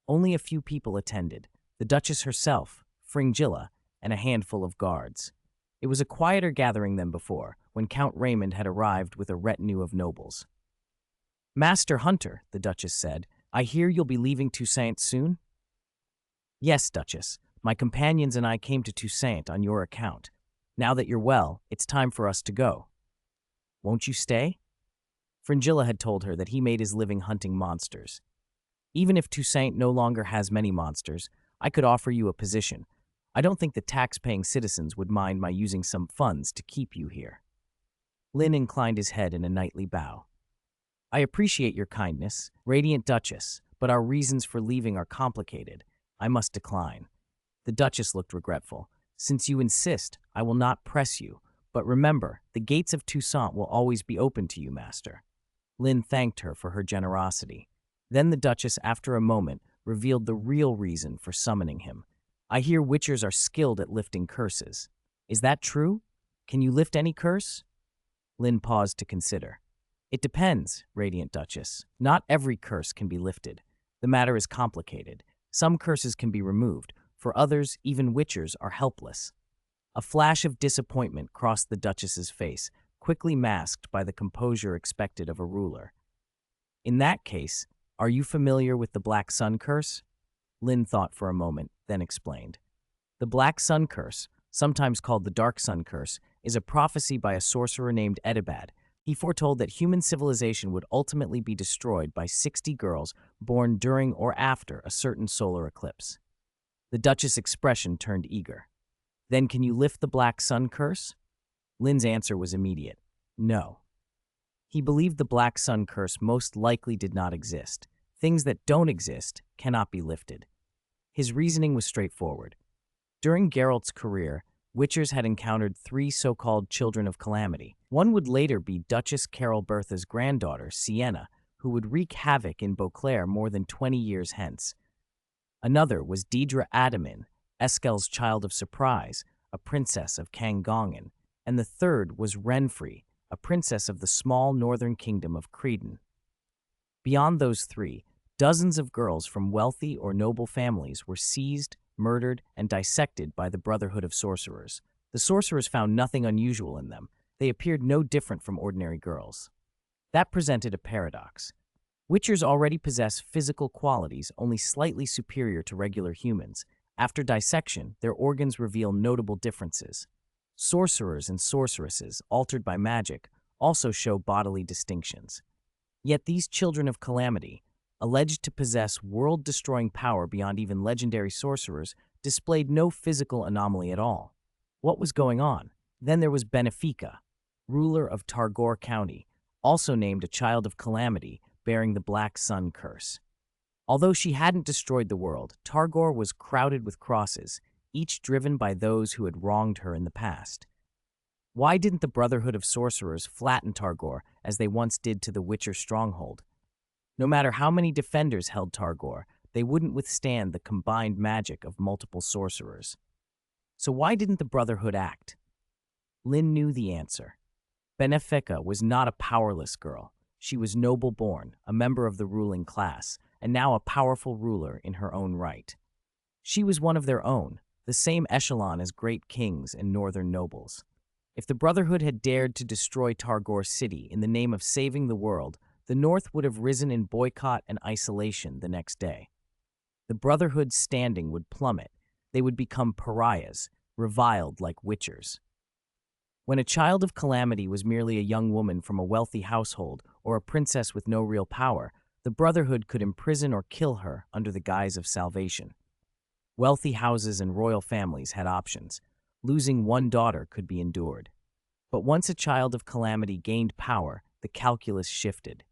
Only a few people attended, the Duchess herself, Fringilla, and a handful of guards. It was a quieter gathering than before, when Count Raymond had arrived with a retinue of nobles. "Master Hunter," the Duchess said, "I hear you'll be leaving Toussaint soon?" "Yes, Duchess. My companions and I came to Toussaint on your account. Now that you're well, it's time for us to go." "Won't you stay?" Fringilla had told her that he made his living hunting monsters. "Even if Toussaint no longer has many monsters, I could offer you a position. I don't think the tax-paying citizens would mind my using some funds to keep you here." Linn inclined his head in a knightly bow. "I appreciate your kindness, Radiant Duchess, but our reasons for leaving are complicated. I must decline." The Duchess looked regretful. "Since you insist, I will not press you, but remember, the gates of Toussaint will always be open to you, Master." Linn thanked her for her generosity. Then the Duchess, after a moment, revealed the real reason for summoning him. "I hear witchers are skilled at lifting curses. Is that true? Can you lift any curse?" Linn paused to consider. "It depends, Radiant Duchess. Not every curse can be lifted. The matter is complicated. Some curses can be removed. For others, even witchers are helpless." A flash of disappointment crossed the Duchess's face, quickly masked by the composure expected of a ruler. "In that case, are you familiar with the Black Sun Curse?" Linn thought for a moment, then explained. The Black Sun Curse, sometimes called the Dark Sun Curse, is a prophecy by a sorcerer named Edibad. He foretold that human civilization would ultimately be destroyed by 60 girls born during or after a certain solar eclipse. The Duchess' expression turned eager. "Then can you lift the Black Sun Curse?" Linn's answer was immediate. No. He believed the Black Sun Curse most likely did not exist. Things that don't exist cannot be lifted. His reasoning was straightforward. During Geralt's career, witchers had encountered 3 so-called Children of Calamity. One would later be Duchess Carol Bertha's granddaughter, Sienna, who would wreak havoc in Beauclair more than 20 years hence. Another was Deidre Adamin, Eskel's child of surprise, a princess of Kangongen, and the third was Renfrey, a princess of the small northern kingdom of Creedon. Beyond those 3, dozens of girls from wealthy or noble families were seized, murdered, and dissected by the Brotherhood of Sorcerers. The sorcerers found nothing unusual in them. They appeared no different from ordinary girls. That presented a paradox. Witchers already possess physical qualities only slightly superior to regular humans. After dissection, their organs reveal notable differences. Sorcerers and sorceresses, altered by magic, also show bodily distinctions. Yet these Children of Calamity, alleged to possess world-destroying power beyond even legendary sorcerers, displayed no physical anomaly at all. What was going on? Then there was Benefica, ruler of Targor County, also named a Child of Calamity, bearing the Black Sun Curse. Although she hadn't destroyed the world, Targor was crowded with crosses, each driven by those who had wronged her in the past. Why didn't the Brotherhood of Sorcerers flatten Targor as they once did to the Witcher stronghold? No matter how many defenders held Targor, they wouldn't withstand the combined magic of multiple sorcerers. So why didn't the Brotherhood act? Linn knew the answer. Benefica was not a powerless girl. She was noble-born, a member of the ruling class, and now a powerful ruler in her own right. She was one of their own, the same echelon as great kings and northern nobles. If the Brotherhood had dared to destroy Targor City in the name of saving the world, the North would have risen in boycott and isolation the next day. The Brotherhood's standing would plummet. They would become pariahs, reviled like witchers. When a child of calamity was merely a young woman from a wealthy household or a princess with no real power, the Brotherhood could imprison or kill her under the guise of salvation. Wealthy houses and royal families had options. Losing one daughter could be endured. But once a child of calamity gained power, the calculus shifted.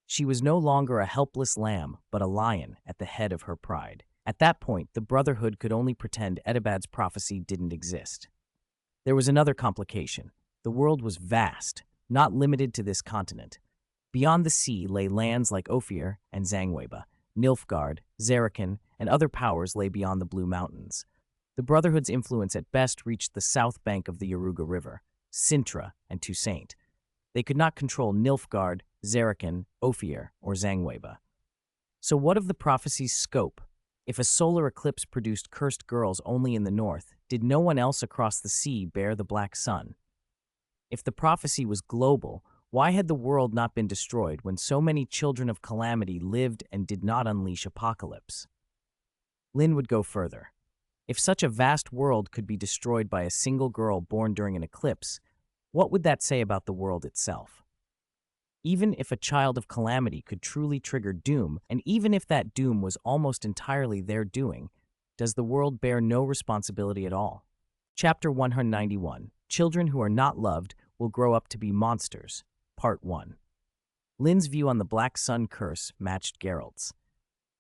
She was no longer a helpless lamb, but a lion at the head of her pride. At that point, the Brotherhood could only pretend Eredin's prophecy didn't exist. There was another complication. The world was vast, not limited to this continent. Beyond the sea lay lands like Ophir and Zangweba. Nilfgaard, Zarakan, and other powers lay beyond the Blue Mountains. The Brotherhood's influence at best reached the south bank of the Yaruga River, Sintra, and Toussaint. They could not control Nilfgaard, Zarakan, Ophir, or Zangweba. So what of the prophecy's scope? If a solar eclipse produced cursed girls only in the north, did no one else across the sea bear the black sun? If the prophecy was global, why had the world not been destroyed when so many children of calamity lived and did not unleash apocalypse? Linn would go further. If such a vast world could be destroyed by a single girl born during an eclipse, what would that say about the world itself? Even if a child of calamity could truly trigger doom, and even if that doom was almost entirely their doing, does the world bear no responsibility at all? Chapter 191, Children Who Are Not Loved Will Grow Up to Be Monsters, Part 1. Linn's view on the Black Sun curse matched Geralt's.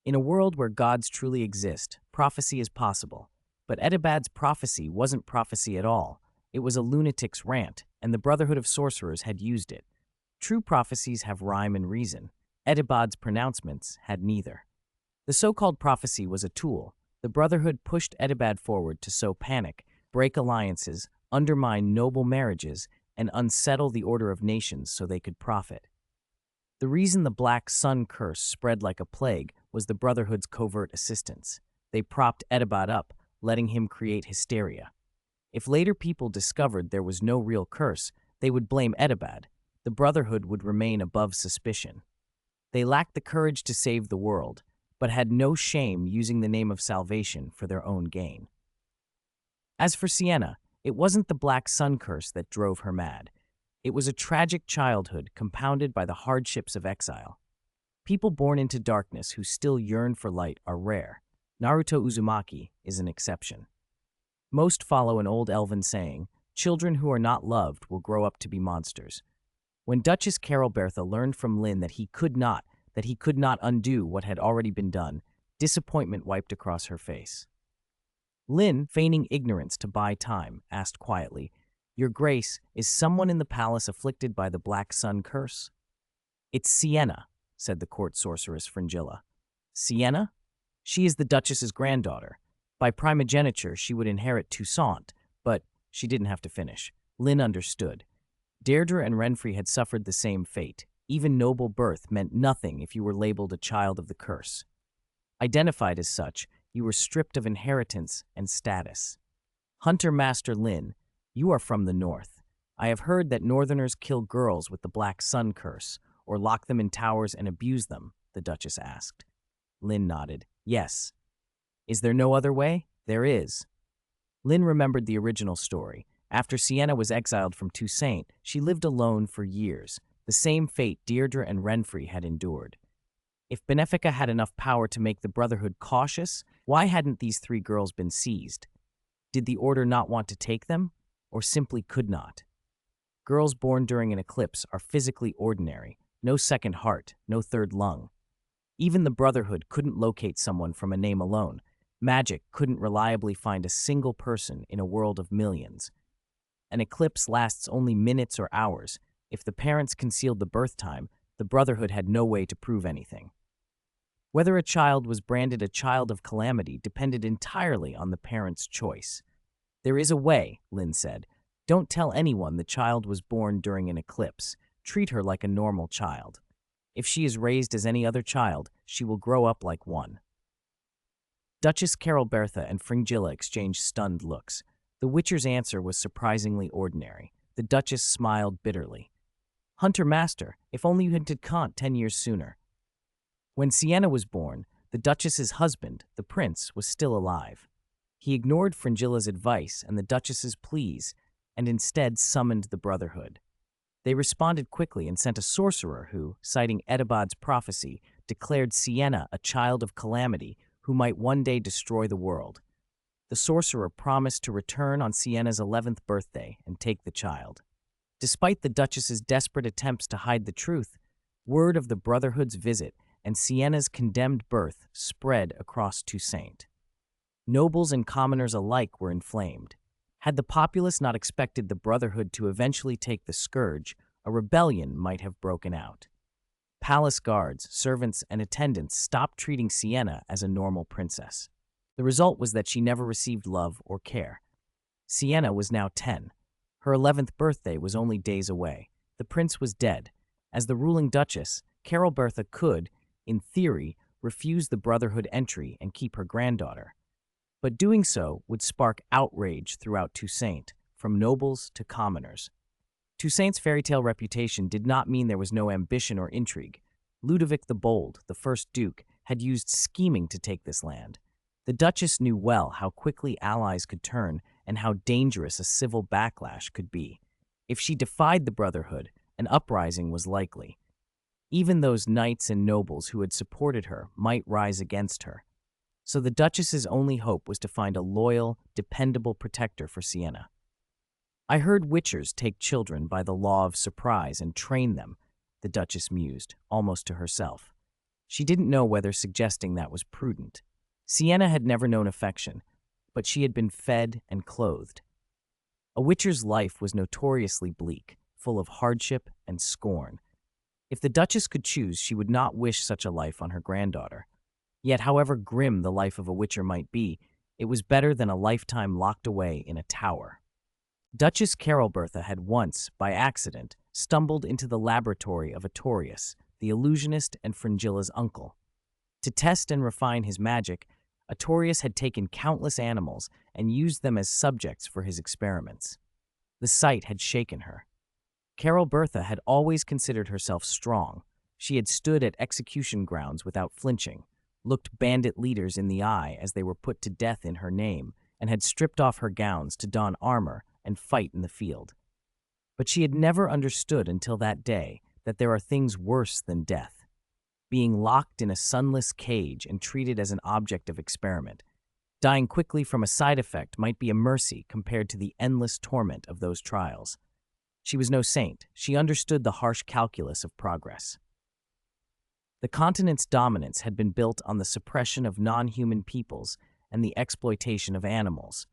In a world where gods truly exist, prophecy is possible. But Eredin's prophecy wasn't prophecy at all. It was a lunatic's rant, and the Brotherhood of Sorcerers had used it. True prophecies have rhyme and reason. Eredin's pronouncements had neither. The so-called prophecy was a tool. The Brotherhood pushed Eredin forward to sow panic, break alliances, undermine noble marriages, and unsettle the order of nations so they could profit. The reason the Black Sun curse spread like a plague was the Brotherhood's covert assistance. They propped Eredin up, letting him create hysteria. If later people discovered there was no real curse, they would blame Eredin. The Brotherhood would remain above suspicion. They lacked the courage to save the world, but had no shame using the name of salvation for their own gain. As for Sienna, it wasn't the Black Sun curse that drove her mad. It was a tragic childhood compounded by the hardships of exile. People born into darkness who still yearn for light are rare. Naruto Uzumaki is an exception. Most follow an old elven saying, "Children who are not loved will grow up to be monsters." When Duchess Carolbertha learned from Linn that he could not undo what had already been done, disappointment wiped across her face. Linn, feigning ignorance to buy time, asked quietly, "Your Grace, is someone in the palace afflicted by the Black Sun curse?" "It's Sienna," said the court sorceress Fringilla. "Sienna? She is the Duchess's granddaughter. By primogeniture, she would inherit Toussaint, but she didn't have to finish." Linn understood. Deirdre and Renfri had suffered the same fate. Even noble birth meant nothing if you were labeled a child of the curse. Identified as such, you were stripped of inheritance and status. "Hunter Master Linn, you are from the north. I have heard that northerners kill girls with the Black Sun curse, or lock them in towers and abuse them," the Duchess asked. Linn nodded. "Yes. Is there no other way?" "There is." Linn remembered the original story. After Sienna was exiled from Toussaint, she lived alone for years, the same fate Deirdre and Renfri had endured. If Benefica had enough power to make the Brotherhood cautious, why hadn't these 3 girls been seized? Did the Order not want to take them, or simply could not? Girls born during an eclipse are physically ordinary, no second heart, no third lung. Even the Brotherhood couldn't locate someone from a name alone. Magic couldn't reliably find a single person in a world of millions. An eclipse lasts only minutes or hours. If the parents concealed the birth time, the Brotherhood had no way to prove anything. Whether a child was branded a child of calamity depended entirely on the parents' choice. "There is a way," Linn said. "Don't tell anyone the child was born during an eclipse. Treat her like a normal child. If she is raised as any other child, she will grow up like one." Duchess Carolbertha and Fringilla exchanged stunned looks. The Witcher's answer was surprisingly ordinary. The Duchess smiled bitterly. "Hunter Master, if only you had decant 10 years sooner." When Sienna was born, the Duchess's husband, the prince, was still alive. He ignored Fringilla's advice and the Duchess's pleas, and instead summoned the Brotherhood. They responded quickly and sent a sorcerer who, citing Edibad's prophecy, declared Sienna a child of calamity who might one day destroy the world. The sorcerer promised to return on Sienna's 11th birthday and take the child. Despite the Duchess's desperate attempts to hide the truth, word of the Brotherhood's visit and Sienna's condemned birth spread across Toussaint. Nobles and commoners alike were inflamed. Had the populace not expected the Brotherhood to eventually take the scourge, a rebellion might have broken out. Palace guards, servants, and attendants stopped treating Sienna as a normal princess. The result was that she never received love or care. Sienna was now 10. Her 11th birthday was only days away. The prince was dead. As the ruling duchess, Carolbertha could, in theory, refuse the Brotherhood entry and keep her granddaughter. But doing so would spark outrage throughout Toussaint, from nobles to commoners. Toussaint's fairy-tale reputation did not mean there was no ambition or intrigue. Ludovic the Bold, the first duke, had used scheming to take this land. The Duchess knew well how quickly allies could turn and how dangerous a civil backlash could be. If she defied the Brotherhood, an uprising was likely. Even those knights and nobles who had supported her might rise against her. So the Duchess's only hope was to find a loyal, dependable protector for Sienna. "I heard witchers take children by the law of surprise and train them," the Duchess mused, almost to herself. She didn't know whether suggesting that was prudent. Sienna had never known affection, but she had been fed and clothed. A witcher's life was notoriously bleak, full of hardship and scorn. If the Duchess could choose, she would not wish such a life on her granddaughter. Yet, however grim the life of a witcher might be, it was better than a lifetime locked away in a tower. Duchess Carolbertha had once, by accident, stumbled into the laboratory of Atorius, the illusionist and Fringilla's uncle. To test and refine his magic, Atorius had taken countless animals and used them as subjects for his experiments. The sight had shaken her. Carolbertha had always considered herself strong. She had stood at execution grounds without flinching, looked bandit leaders in the eye as they were put to death in her name, and had stripped off her gowns to don armor and fight in the field. But she had never understood until that day that there are things worse than death. Being locked in a sunless cage and treated as an object of experiment. Dying quickly from a side effect might be a mercy compared to the endless torment of those trials. She was no saint. She understood the harsh calculus of progress. The continent's dominance had been built on the suppression of non-human peoples and the exploitation of animals.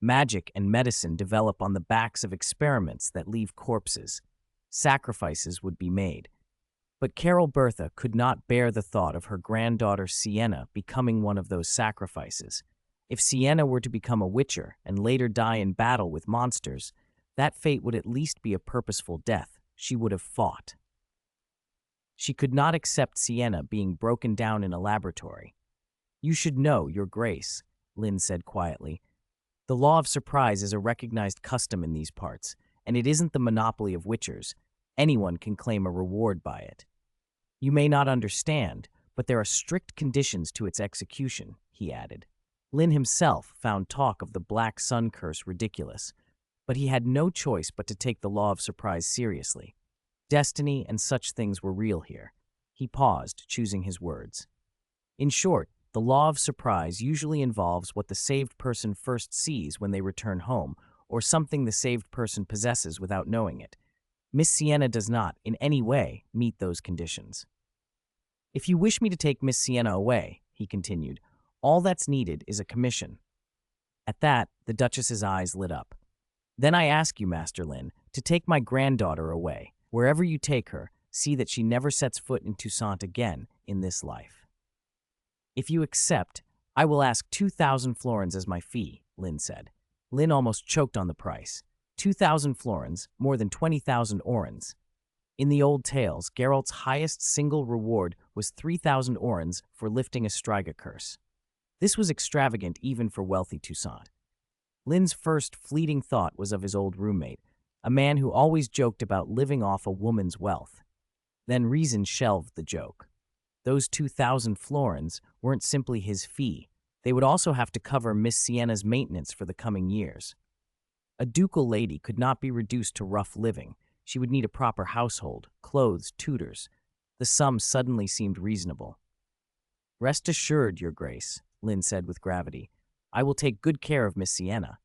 Magic and medicine develop on the backs of experiments that leave corpses. Sacrifices would be made. But Carolbertha could not bear the thought of her granddaughter Sienna becoming one of those sacrifices. If Sienna were to become a witcher and later die in battle with monsters, that fate would at least be a purposeful death. She would have fought. She could not accept Sienna being broken down in a laboratory. "You should know, Your Grace," Linn said quietly. "The law of surprise is a recognized custom in these parts, and it isn't the monopoly of witchers. Anyone can claim a reward by it. You may not understand, but there are strict conditions to its execution," he added. Linn himself found talk of the Black Sun curse ridiculous, but he had no choice but to take the law of surprise seriously. Destiny and such things were real here. He paused, choosing his words. In short, the law of surprise usually involves what the saved person first sees when they return home, or something the saved person possesses without knowing it. Miss Sienna does not, in any way, meet those conditions. "If you wish me to take Miss Sienna away," he continued, "all that's needed is a commission." At that, the Duchess's eyes lit up. "Then I ask you, Master Linn, to take my granddaughter away. Wherever you take her, see that she never sets foot in Toussaint again in this life." "If you accept, I will ask 2,000 florins as my fee," Linn said. Linn almost choked on the price. 2,000 florins, more than 20,000 orens. In the old tales, Geralt's highest single reward was 3,000 orens for lifting a Striga curse. This was extravagant even for wealthy Toussaint. Linn's first fleeting thought was of his old roommate, a man who always joked about living off a woman's wealth. Then reason shelved the joke. Those 2,000 florins weren't simply his fee. They would also have to cover Miss Sienna's maintenance for the coming years. A ducal lady could not be reduced to rough living. She would need a proper household, clothes, tutors. The sum suddenly seemed reasonable. "Rest assured, Your Grace," Linn said with gravity. "I will take good care of Miss Sienna."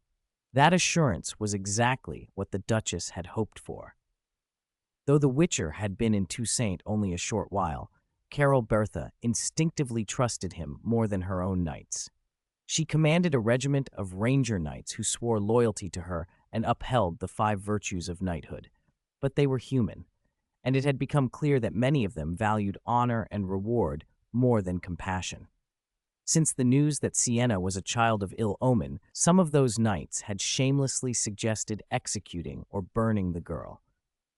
That assurance was exactly what the Duchess had hoped for. Though the Witcher had been in Toussaint only a short while, Carol Bertha instinctively trusted him more than her own knights. She commanded a regiment of ranger knights who swore loyalty to her and upheld the 5 virtues of knighthood. But they were human, and it had become clear that many of them valued honor and reward more than compassion. Since the news that Sienna was a child of ill omen, some of those knights had shamelessly suggested executing or burning the girl.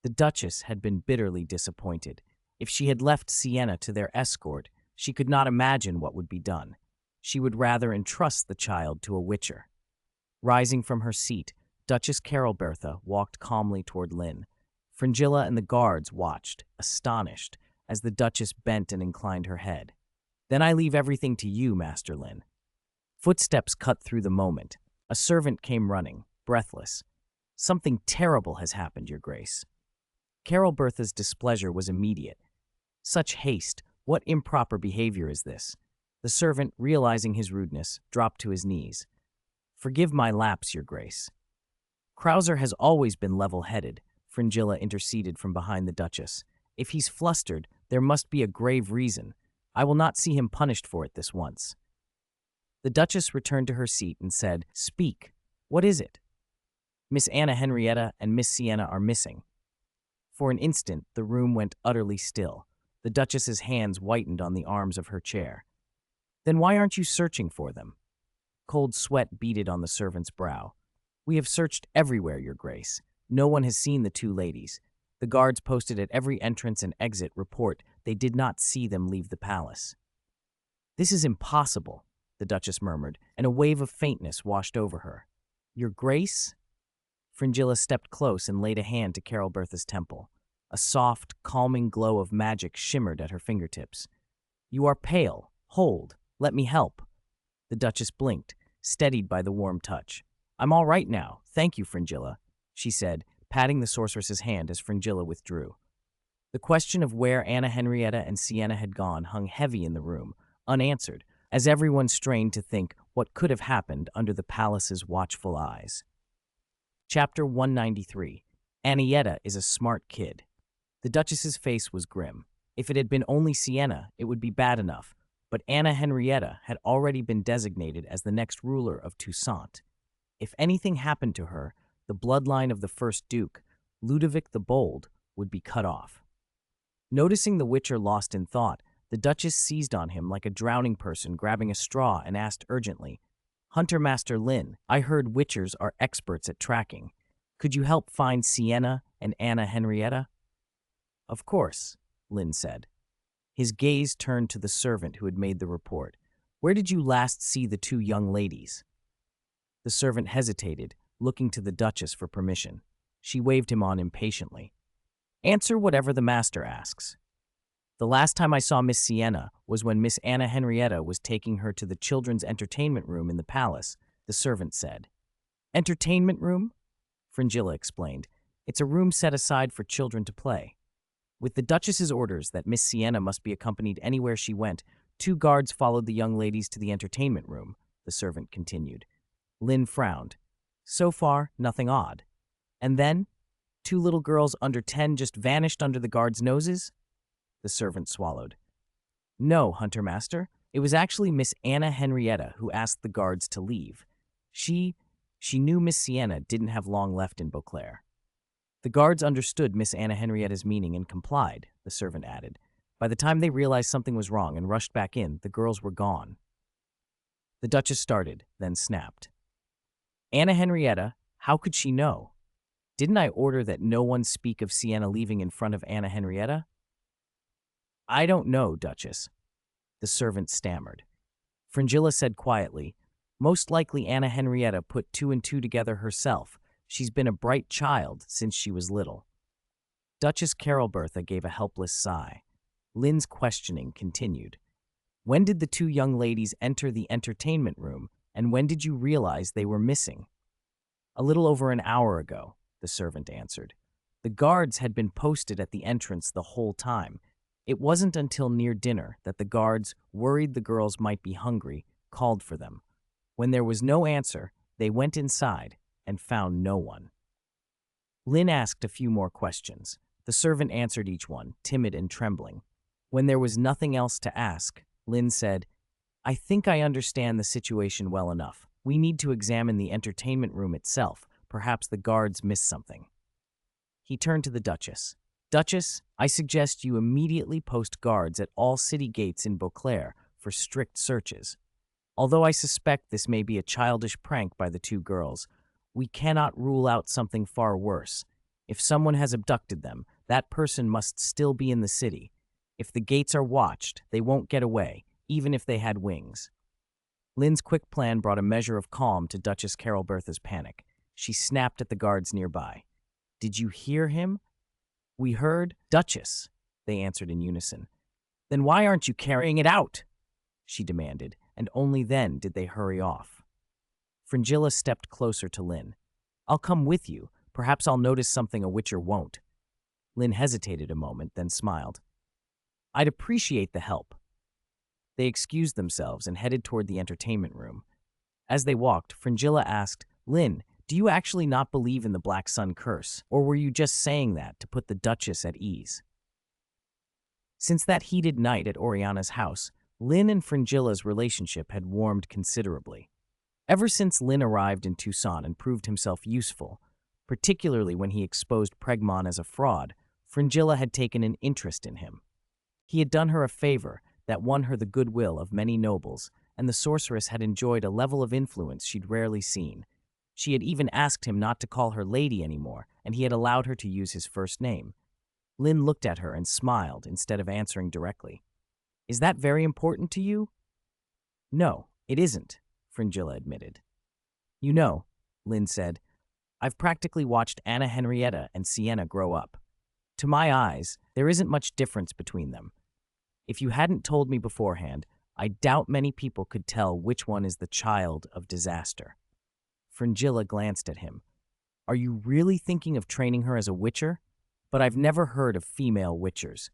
The Duchess had been bitterly disappointed. If she had left Sienna to their escort, she could not imagine what would be done. She would rather entrust the child to a witcher. Rising from her seat, Duchess Carol Bertha walked calmly toward Linn. Fringilla and the guards watched, astonished, as the Duchess bent and inclined her head. "Then I leave everything to you, Master Linn." Footsteps cut through the moment. A servant came running, breathless. "Something terrible has happened, Your Grace." Carol Bertha's displeasure was immediate. Such haste, what improper behavior is this? The servant, realizing his rudeness, dropped to his knees. "Forgive my lapse, Your Grace." "Krauser has always been level-headed," Fringilla interceded from behind the Duchess. "If he's flustered, there must be a grave reason. I will not see him punished for it this once." The Duchess returned to her seat and said, "Speak. What is it?" "Miss Anna Henrietta and Miss Sienna are missing." For an instant, the room went utterly still. The Duchess's hands whitened on the arms of her chair. "Then why aren't you searching for them?" Cold sweat beaded on the servant's brow. "We have searched everywhere, Your Grace. No one has seen the 2 ladies. The guards posted at every entrance and exit report they did not see them leave the palace." "This is impossible," the Duchess murmured, and a wave of faintness washed over her. "Your Grace?" Fringilla stepped close and laid a hand to Carol Bertha's temple. A soft, calming glow of magic shimmered at her fingertips. "You are pale. Hold. Let me help." The Duchess blinked, steadied by the warm touch. "I'm all right now. Thank you, Fringilla," she said, patting the sorceress's hand as Fringilla withdrew. The question of where Anna Henrietta and Sienna had gone hung heavy in the room, unanswered, as everyone strained to think what could have happened under the palace's watchful eyes. Chapter 193. Anietta is a smart kid. The Duchess's face was grim. If it had been only Sienna, it would be bad enough, but Anna Henrietta had already been designated as the next ruler of Toussaint. If anything happened to her, the bloodline of the first Duke, Ludovic the Bold, would be cut off. Noticing the Witcher lost in thought, the Duchess seized on him like a drowning person grabbing a straw and asked urgently, "Hunter Master Linn, I heard Witchers are experts at tracking. Could you help find Sienna and Anna Henrietta?" "Of course," Linn said. His gaze turned to the servant who had made the report. "Where did you last see the 2 young ladies?" The servant hesitated, looking to the Duchess for permission. She waved him on impatiently. "Answer whatever the master asks." "The last time I saw Miss Sienna was when Miss Anna Henrietta was taking her to the children's entertainment room in the palace," the servant said. "Entertainment room?" Fringilla explained. "It's a room set aside for children to play." With the Duchess's orders that Miss Sienna must be accompanied anywhere she went, 2 guards followed the young ladies to the entertainment room, the servant continued. Linn frowned. So far, nothing odd. And then, 2 little girls under 10 just vanished under the guards' noses? The servant swallowed. "No, Hunter Master. It was actually Miss Anna Henrietta who asked the guards to leave. She knew Miss Sienna didn't have long left in Beauclair." "The guards understood Miss Anna Henrietta's meaning and complied," the servant added. "By the time they realized something was wrong and rushed back in, the girls were gone." The Duchess started, then snapped. "Anna Henrietta, how could she know? Didn't I order that no one speak of Sienna leaving in front of Anna Henrietta?" "I don't know, Duchess," the servant stammered. Fringilla said quietly, "Most likely Anna Henrietta put two and two together herself. She's been a bright child since she was little." Duchess Carolbertha gave a helpless sigh. Lynn's questioning continued. "When did the two young ladies enter the entertainment room, and when did you realize they were missing?" "A little over an hour ago," the servant answered. "The guards had been posted at the entrance the whole time. It wasn't until near dinner that the guards, worried the girls might be hungry, called for them. When there was no answer, they went inside and found no one." Linn asked a few more questions. The servant answered each one, timid and trembling. When there was nothing else to ask, Linn said, "I think I understand the situation well enough. We need to examine the entertainment room itself. Perhaps the guards missed something." He turned to the Duchess. "Duchess, I suggest you immediately post guards at all city gates in Beauclair for strict searches. Although I suspect this may be a childish prank by the two girls, we cannot rule out something far worse. If someone has abducted them, that person must still be in the city. If the gates are watched, they won't get away, even if they had wings." Lynn's quick plan brought a measure of calm to Duchess Carolbertha's panic. She snapped at the guards nearby. "Did you hear him?" "We heard, Duchess," they answered in unison. "Then why aren't you carrying it out?" she demanded, and only then did they hurry off. Fringilla stepped closer to Linn. "I'll come with you. Perhaps I'll notice something a witcher won't." Linn hesitated a moment, then smiled. "I'd appreciate the help." They excused themselves and headed toward the entertainment room. As they walked, Fringilla asked, "Linn, do you actually not believe in the Black Sun curse, or were you just saying that to put the Duchess at ease?" Since that heated night at Oriana's house, Linn and Fringilla's relationship had warmed considerably. Ever since Linn arrived in Toussaint and proved himself useful, particularly when he exposed Pregmon as a fraud, Fringilla had taken an interest in him. He had done her a favor that won her the goodwill of many nobles, and the sorceress had enjoyed a level of influence she'd rarely seen. She had even asked him not to call her lady anymore, and he had allowed her to use his first name. Linn looked at her and smiled instead of answering directly. "Is that very important to you?" "No, it isn't," Fringilla admitted. "You know," Linn said, "I've practically watched Anna Henrietta and Sienna grow up. To my eyes, there isn't much difference between them. If you hadn't told me beforehand, I doubt many people could tell which one is the child of disaster." Fringilla glanced at him. "Are you really thinking of training her as a witcher? But I've never heard of female witchers."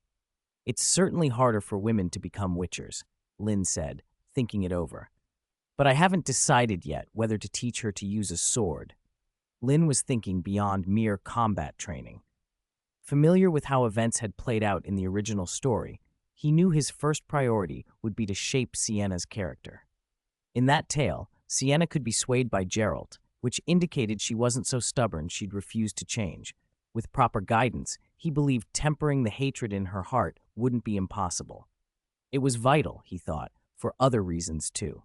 "It's certainly harder for women to become witchers," Linn said, thinking it over. "But I haven't decided yet whether to teach her to use a sword." Linn was thinking beyond mere combat training. Familiar with how events had played out in the original story, he knew his first priority would be to shape Sienna's character. In that tale, Sienna could be swayed by Geralt, which indicated she wasn't so stubborn she'd refuse to change. With proper guidance, he believed tempering the hatred in her heart wouldn't be impossible. It was vital, he thought, for other reasons too.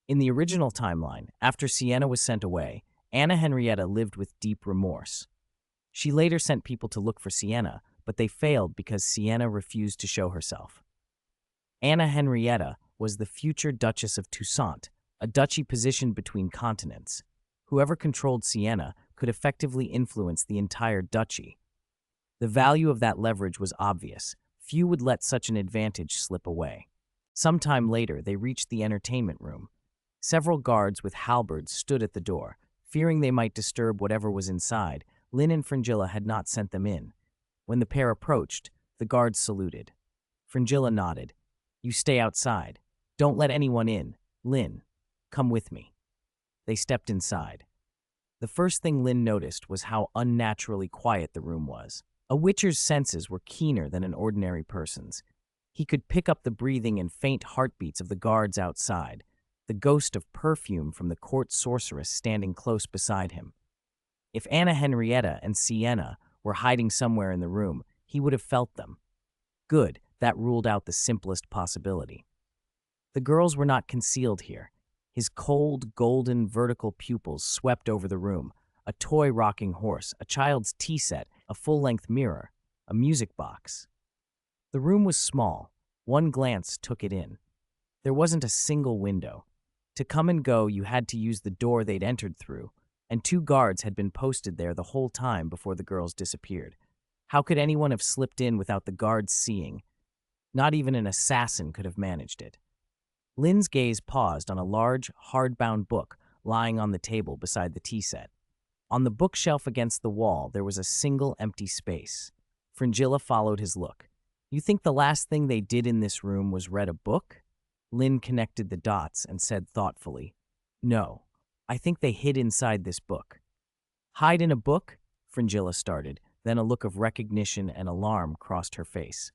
In the original timeline, after Sienna was sent away, Anna Henrietta lived with deep remorse. She later sent people to look for Sienna, but they failed because Sienna refused to show herself. Anna Henrietta was the future Duchess of Toussaint, a duchy positioned between continents. Whoever controlled Sienna could effectively influence the entire duchy. The value of that leverage was obvious. Few would let such an advantage slip away. Sometime later, they reached the entertainment room. Several guards with halberds stood at the door. Fearing they might disturb whatever was inside, Linn and Fringilla had not sent them in. When the pair approached, the guards saluted. Fringilla nodded. "You stay outside. Don't let anyone in. Linn, come with me." They stepped inside. The first thing Linn noticed was how unnaturally quiet the room was. A witcher's senses were keener than an ordinary person's. He could pick up the breathing and faint heartbeats of the guards outside, the ghost of perfume from the court sorceress standing close beside him. If Anna Henrietta and Sienna were hiding somewhere in the room, he would have felt them. Good, that ruled out the simplest possibility. The girls were not concealed here. His cold, golden, vertical pupils swept over the room. A toy rocking horse, a child's tea set, a full-length mirror, a music box. The room was small. One glance took it in. There wasn't a single window. To come and go, you had to use the door they'd entered through, and 2 guards had been posted there the whole time before the girls disappeared. How could anyone have slipped in without the guards seeing? Not even an assassin could have managed it. Lynn's gaze paused on a large, hardbound book lying on the table beside the tea set. On the bookshelf against the wall, there was a single empty space. Fringilla followed his look. You think the last thing they did in this room was read a book? Linn connected the dots and said thoughtfully, No, I think they hid inside this book. Hide in a book? Fringilla started, then a look of recognition and alarm crossed her face.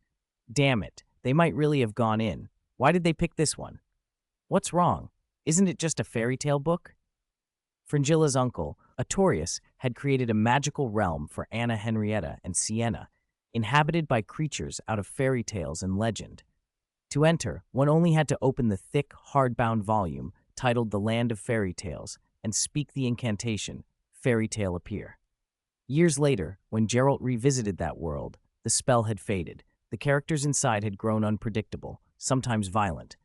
Damn it, they might really have gone in. Why did they pick this one? What's wrong? Isn't it just a fairy tale book? Fringilla's uncle, Artorius, had created a magical realm for Anna Henrietta and Sienna, inhabited by creatures out of fairy tales and legend. To enter, one only had to open the thick, hardbound volume titled The Land of Fairy Tales and speak the incantation, Fairy Tale Appear. Years later, when Geralt revisited that world, the spell had faded. The characters inside had grown unpredictable, sometimes violent.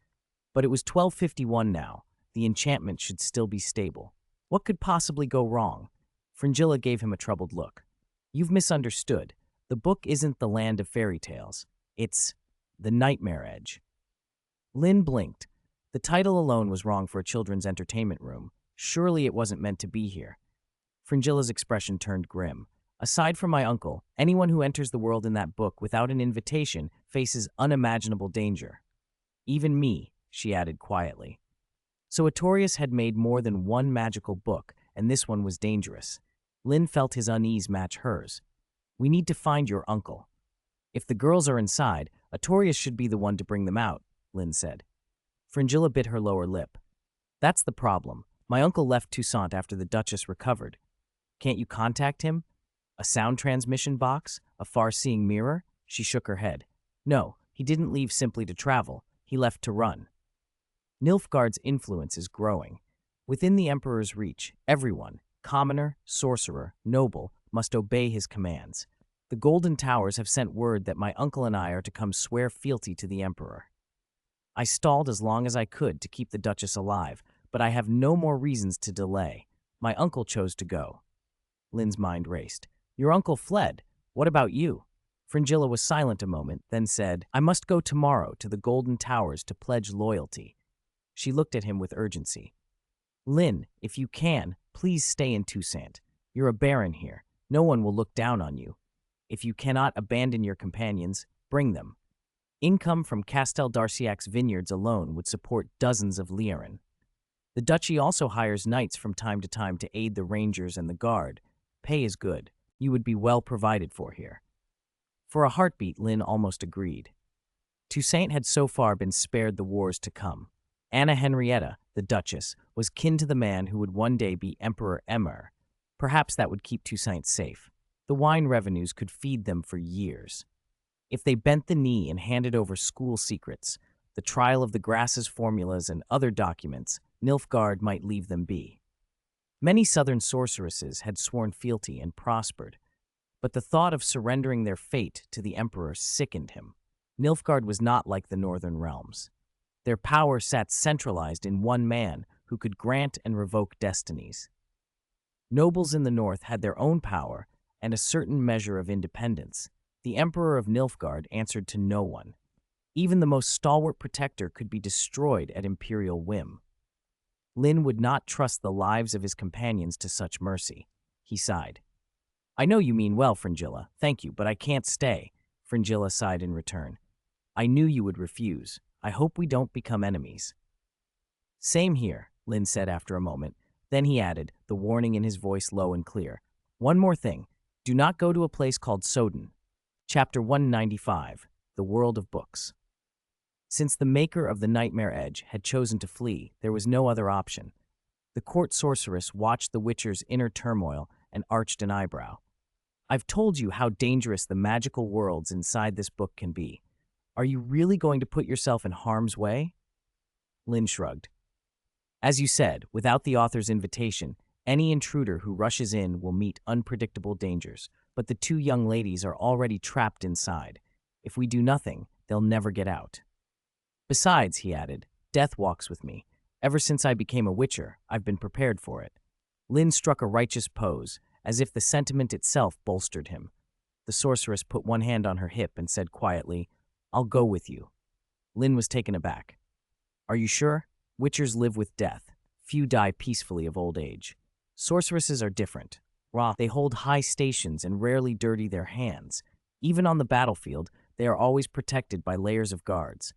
But it was 1251 now. The enchantment should still be stable. What could possibly go wrong? Fringilla gave him a troubled look. You've misunderstood. The book isn't The Land of Fairy Tales. It's The Nightmare Edge. Linn blinked. The title alone was wrong for a children's entertainment room. Surely it wasn't meant to be here. Fringilla's expression turned grim. Aside from my uncle, anyone who enters the world in that book without an invitation faces unimaginable danger. Even me, she added quietly. So Artorius had made more than one magical book, and this one was dangerous. Linn felt his unease match hers. We need to find your uncle. If the girls are inside, Artorius should be the one to bring them out, Linn said. Fringilla bit her lower lip. That's the problem. My uncle left Toussaint after the Duchess recovered. Can't you contact him? A sound transmission box? A far-seeing mirror? She shook her head. No, he didn't leave simply to travel. He left to run. Nilfgaard's influence is growing. Within the Emperor's reach, everyone, commoner, sorcerer, noble, must obey his commands. The Golden Towers have sent word that my uncle and I are to come swear fealty to the Emperor. I stalled as long as I could to keep the Duchess alive, but I have no more reasons to delay. My uncle chose to go. Lynn's mind raced. Your uncle fled. What about you? Fringilla was silent a moment, then said, I must go tomorrow to the Golden Towers to pledge loyalty. She looked at him with urgency. Linn, if you can, please stay in Toussaint. You're a baron here. No one will look down on you. If you cannot abandon your companions, bring them. Income from Castel d'Arciac's vineyards alone would support dozens of Liarin. The duchy also hires knights from time to aid the rangers and the guard. Pay is good. You would be well provided for here. For a heartbeat, Linn almost agreed. Toussaint had so far been spared the wars to come. Anna Henrietta, the Duchess, was kin to the man who would one day be Emperor Emmer. Perhaps that would keep Toussaint safe. The wine revenues could feed them for years. If they bent the knee and handed over school secrets, the trial of the Grasses formulas and other documents, Nilfgaard might leave them be. Many southern sorceresses had sworn fealty and prospered, but the thought of surrendering their fate to the Emperor sickened him. Nilfgaard was not like the northern realms. Their power sat centralized in one man who could grant and revoke destinies. Nobles in the north had their own power and a certain measure of independence. The Emperor of Nilfgaard answered to no one. Even the most stalwart protector could be destroyed at imperial whim. Linn would not trust the lives of his companions to such mercy. He sighed. I know you mean well, Fringilla. Thank you, but I can't stay. Fringilla sighed in return. I knew you would refuse. I hope we don't become enemies. Same here, Linn said after a moment. Then he added, the warning in his voice low and clear. One more thing. Do not go to a place called Soden. Chapter 195, The World of Books. Since the maker of the Nightmare Edge had chosen to flee, there was no other option. The court sorceress watched the Witcher's inner turmoil and arched an eyebrow. I've told you how dangerous the magical worlds inside this book can be. Are you really going to put yourself in harm's way? Linn shrugged. As you said, without the author's invitation, any intruder who rushes in will meet unpredictable dangers, but the 2 young ladies are already trapped inside. If we do nothing, they'll never get out. Besides, he added, Death walks with me. Ever since I became a witcher, I've been prepared for it. Linn struck a righteous pose, as if the sentiment itself bolstered him. The sorceress put one hand on her hip and said quietly, "I'll go with you." Linn was taken aback. "Are you sure? Witchers live with death. Few die peacefully of old age. Sorceresses are different. They hold high stations and rarely dirty their hands. Even on the battlefield, they are always protected by layers of guards."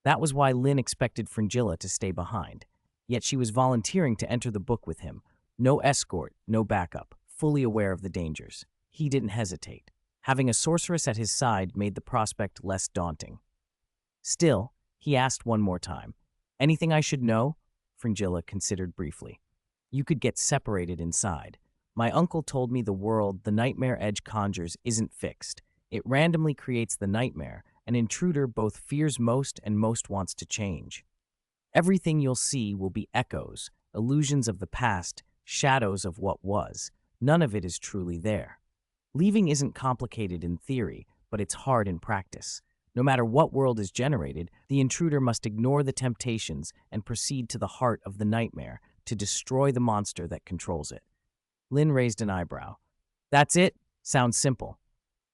That was why Linn expected Fringilla to stay behind. Yet she was volunteering to enter the book with him. No escort, no backup, fully aware of the dangers. He didn't hesitate. Having a sorceress at his side made the prospect less daunting. Still, he asked one more time, "Anything I should know?" Fringilla considered briefly. "You could get separated inside. My uncle told me the world the nightmare edge conjures isn't fixed. It randomly creates the nightmare. An intruder both fears most and most wants to change. Everything you'll see will be echoes, illusions of the past, shadows of what was. None of it is truly there. Leaving isn't complicated in theory, but it's hard in practice. No matter what world is generated, the intruder must ignore the temptations and proceed to the heart of the nightmare to destroy the monster that controls it." Linn raised an eyebrow. "That's it? Sounds simple."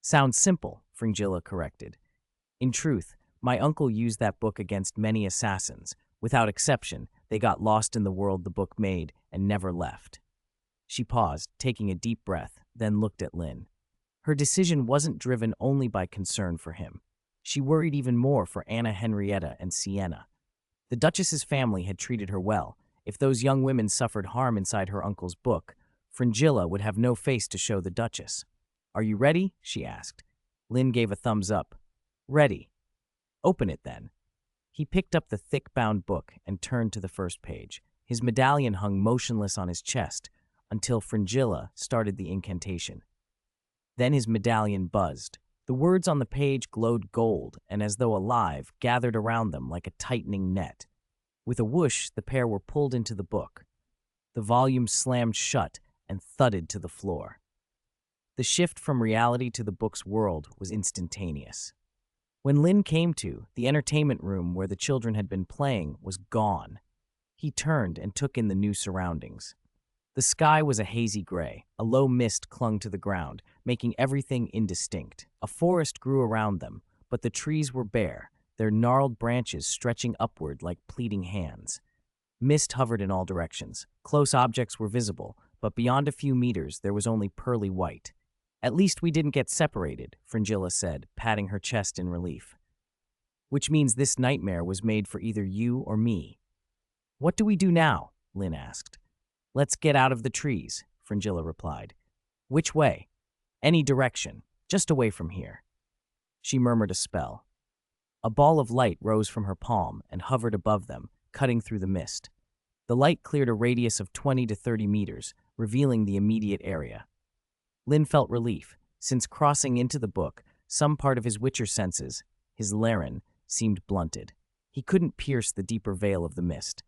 "Sounds simple," Fringilla corrected. "In truth, my uncle used that book against many assassins. Without exception, they got lost in the world the book made and never left." She paused, taking a deep breath, then looked at Linn. Her decision wasn't driven only by concern for him. She worried even more for Anna Henrietta and Sienna. The Duchess's family had treated her well. If those young women suffered harm inside her uncle's book, Fringilla would have no face to show the Duchess. "Are you ready?" she asked. Linn gave a thumbs up. "Ready." "Open it, then." He picked up the thick-bound book and turned to the first page. His medallion hung motionless on his chest until Fringilla started the incantation. Then his medallion buzzed. The words on the page glowed gold and, as though alive, gathered around them like a tightening net. With a whoosh, the pair were pulled into the book. The volume slammed shut and thudded to the floor. The shift from reality to the book's world was instantaneous. When Linn came to, the entertainment room where the children had been playing was gone. He turned and took in the new surroundings. The sky was a hazy gray. A low mist clung to the ground, making everything indistinct. A forest grew around them, but the trees were bare, their gnarled branches stretching upward like pleading hands. Mist hovered in all directions. Close objects were visible, but beyond a few meters there was only pearly white. "At least we didn't get separated," Fringilla said, patting her chest in relief. "Which means this nightmare was made for either you or me." "What do we do now?" Linn asked. "Let's get out of the trees," Fringilla replied. "Which way?" "Any direction, just away from here." She murmured a spell. A ball of light rose from her palm and hovered above them, cutting through the mist. The light cleared a radius of 20 to 30 meters, revealing the immediate area. Linn felt relief, since crossing into the book, some part of his witcher senses, his Laren, seemed blunted. He couldn't pierce the deeper veil of the mist.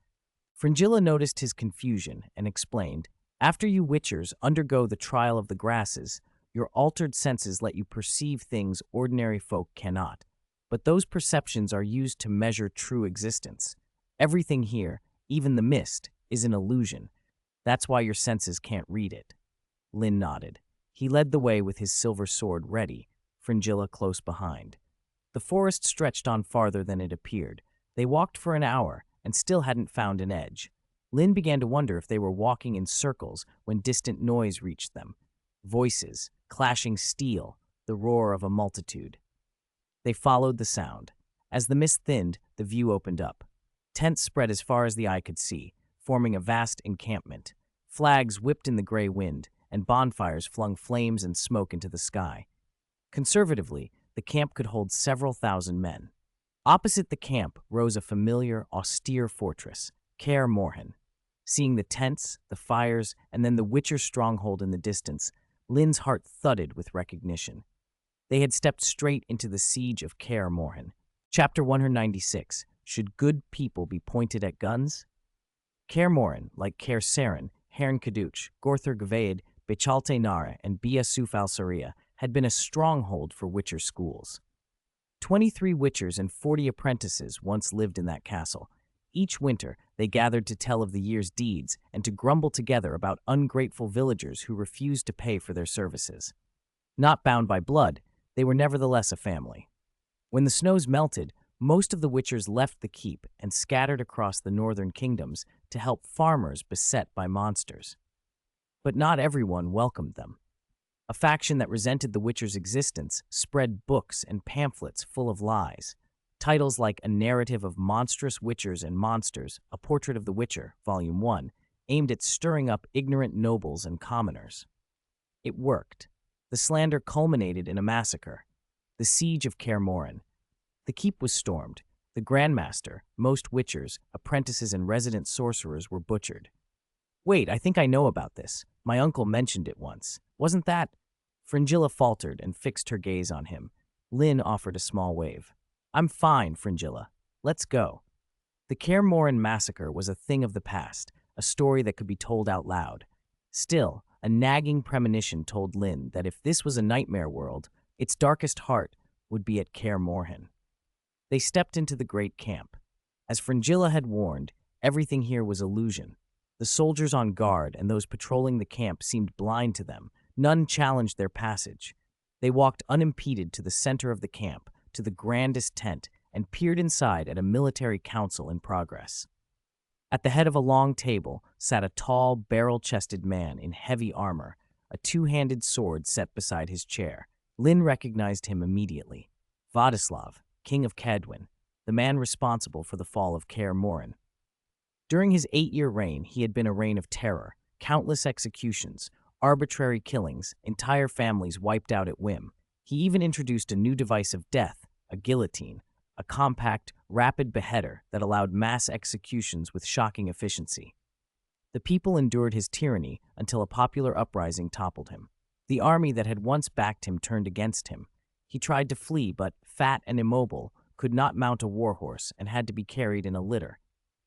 Fringilla noticed his confusion and explained, "After you witchers undergo the trial of the grasses, your altered senses let you perceive things ordinary folk cannot. But those perceptions are used to measure true existence. Everything here, even the mist, is an illusion. That's why your senses can't read it." Linn nodded. He led the way with his silver sword ready, Fringilla close behind. The forest stretched on farther than it appeared. They walked for an hour and still hadn't found an edge. Linn began to wonder if they were walking in circles when distant noise reached them. Voices, clashing steel, the roar of a multitude. They followed the sound. As the mist thinned, the view opened up. Tents spread as far as the eye could see, forming a vast encampment. Flags whipped in the gray wind, and bonfires flung flames and smoke into the sky. Conservatively, the camp could hold several thousand men. Opposite the camp rose a familiar, austere fortress, Kaer Morhen. Seeing the tents, the fires, and then the Witcher stronghold in the distance, Linn's heart thudded with recognition. They had stepped straight into the siege of Kaer Morhen. Chapter 196, Should Good People Be Pointed at Guns? Kaer Morhen, like Kaer Seren, Hern Kaduch, Gorthur Gvaed, Bechalte Nara, and Bia Suf al-Saria, had been a stronghold for Witcher schools. 23 Witchers and 40 apprentices once lived in that castle, Each winter, they gathered to tell of the year's deeds and to grumble together about ungrateful villagers who refused to pay for their services. Not bound by blood, they were nevertheless a family. When the snows melted, most of the witchers left the keep and scattered across the northern kingdoms to help farmers beset by monsters. But not everyone welcomed them. A faction that resented the witchers' existence spread books and pamphlets full of lies. Titles like A Narrative of Monstrous Witchers and Monsters, A Portrait of the Witcher, Volume 1, aimed at stirring up ignorant nobles and commoners. It worked. The slander culminated in a massacre, the Siege of Kaer Morhen. The keep was stormed. The Grandmaster, most witchers, apprentices, and resident sorcerers were butchered. Wait, I think I know about this. My uncle mentioned it once. Wasn't that? Fringilla faltered and fixed her gaze on him. Linn offered a small wave. I'm fine, Fringilla. Let's go. The Kaer Morhen massacre was a thing of the past, a story that could be told out loud. Still, a nagging premonition told Linn that if this was a nightmare world, its darkest heart would be at Kaer Morhen. They stepped into the great camp. As Fringilla had warned, everything here was illusion. The soldiers on guard and those patrolling the camp seemed blind to them. None challenged their passage. They walked unimpeded to the center of the camp, to the grandest tent, and peered inside at a military council in progress. At the head of a long table sat a tall, barrel-chested man in heavy armor, a two-handed sword set beside his chair. Linn recognized him immediately. Vladislav, King of Cadwin, the man responsible for the fall of Kaer Morhen. During his 8-year reign, he had been a reign of terror, countless executions, arbitrary killings, entire families wiped out at whim. He even introduced a new device of death, a guillotine, a compact, rapid beheader that allowed mass executions with shocking efficiency. The people endured his tyranny until a popular uprising toppled him. The army that had once backed him turned against him. He tried to flee, but, fat and immobile, could not mount a warhorse and had to be carried in a litter.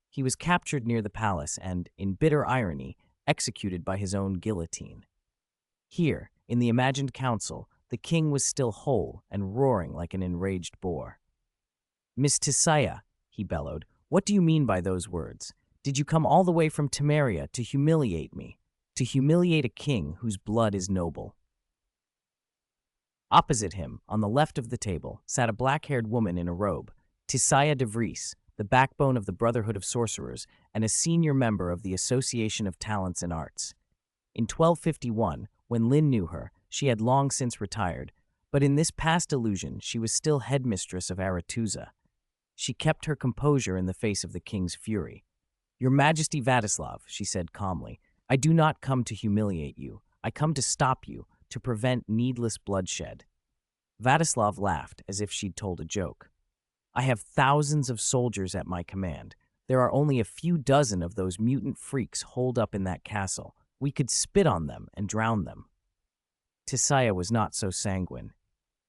He was captured near the palace and, in bitter irony, executed by his own guillotine. Here, in the imagined council, the king was still whole and roaring like an enraged boar. "Miss Tisaya," he bellowed, "what do you mean by those words? Did you come all the way from Temeria to humiliate me, to humiliate a king whose blood is noble?" Opposite him, on the left of the table, sat a black-haired woman in a robe, Tisaya de Vries, the backbone of the Brotherhood of Sorcerers and a senior member of the Association of Talents and Arts. In 1251, when Linn knew her, she had long since retired, but in this past illusion she was still headmistress of Aretuza. She kept her composure in the face of the king's fury. "Your Majesty Vladislav," she said calmly, "I do not come to humiliate you. I come to stop you, to prevent needless bloodshed." Vladislav laughed as if she'd told a joke. "I have thousands of soldiers at my command. There are only a few dozen of those mutant freaks holed up in that castle. We could spit on them and drown them." Tisaya was not so sanguine.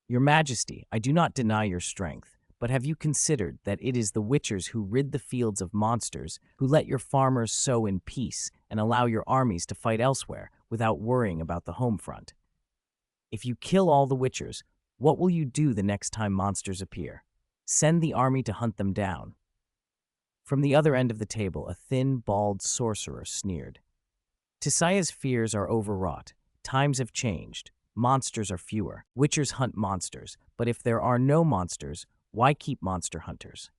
"Your Majesty, I do not deny your strength, but have you considered that it is the witchers who rid the fields of monsters, who let your farmers sow in peace and allow your armies to fight elsewhere without worrying about the home front? If you kill all the witchers, what will you do the next time monsters appear? Send the army to hunt them down." From the other end of the table, a thin, bald sorcerer sneered. "Tisaya's fears are overwrought. Times have changed. Monsters are fewer. Witchers hunt monsters, but if there are no monsters, why keep monster hunters?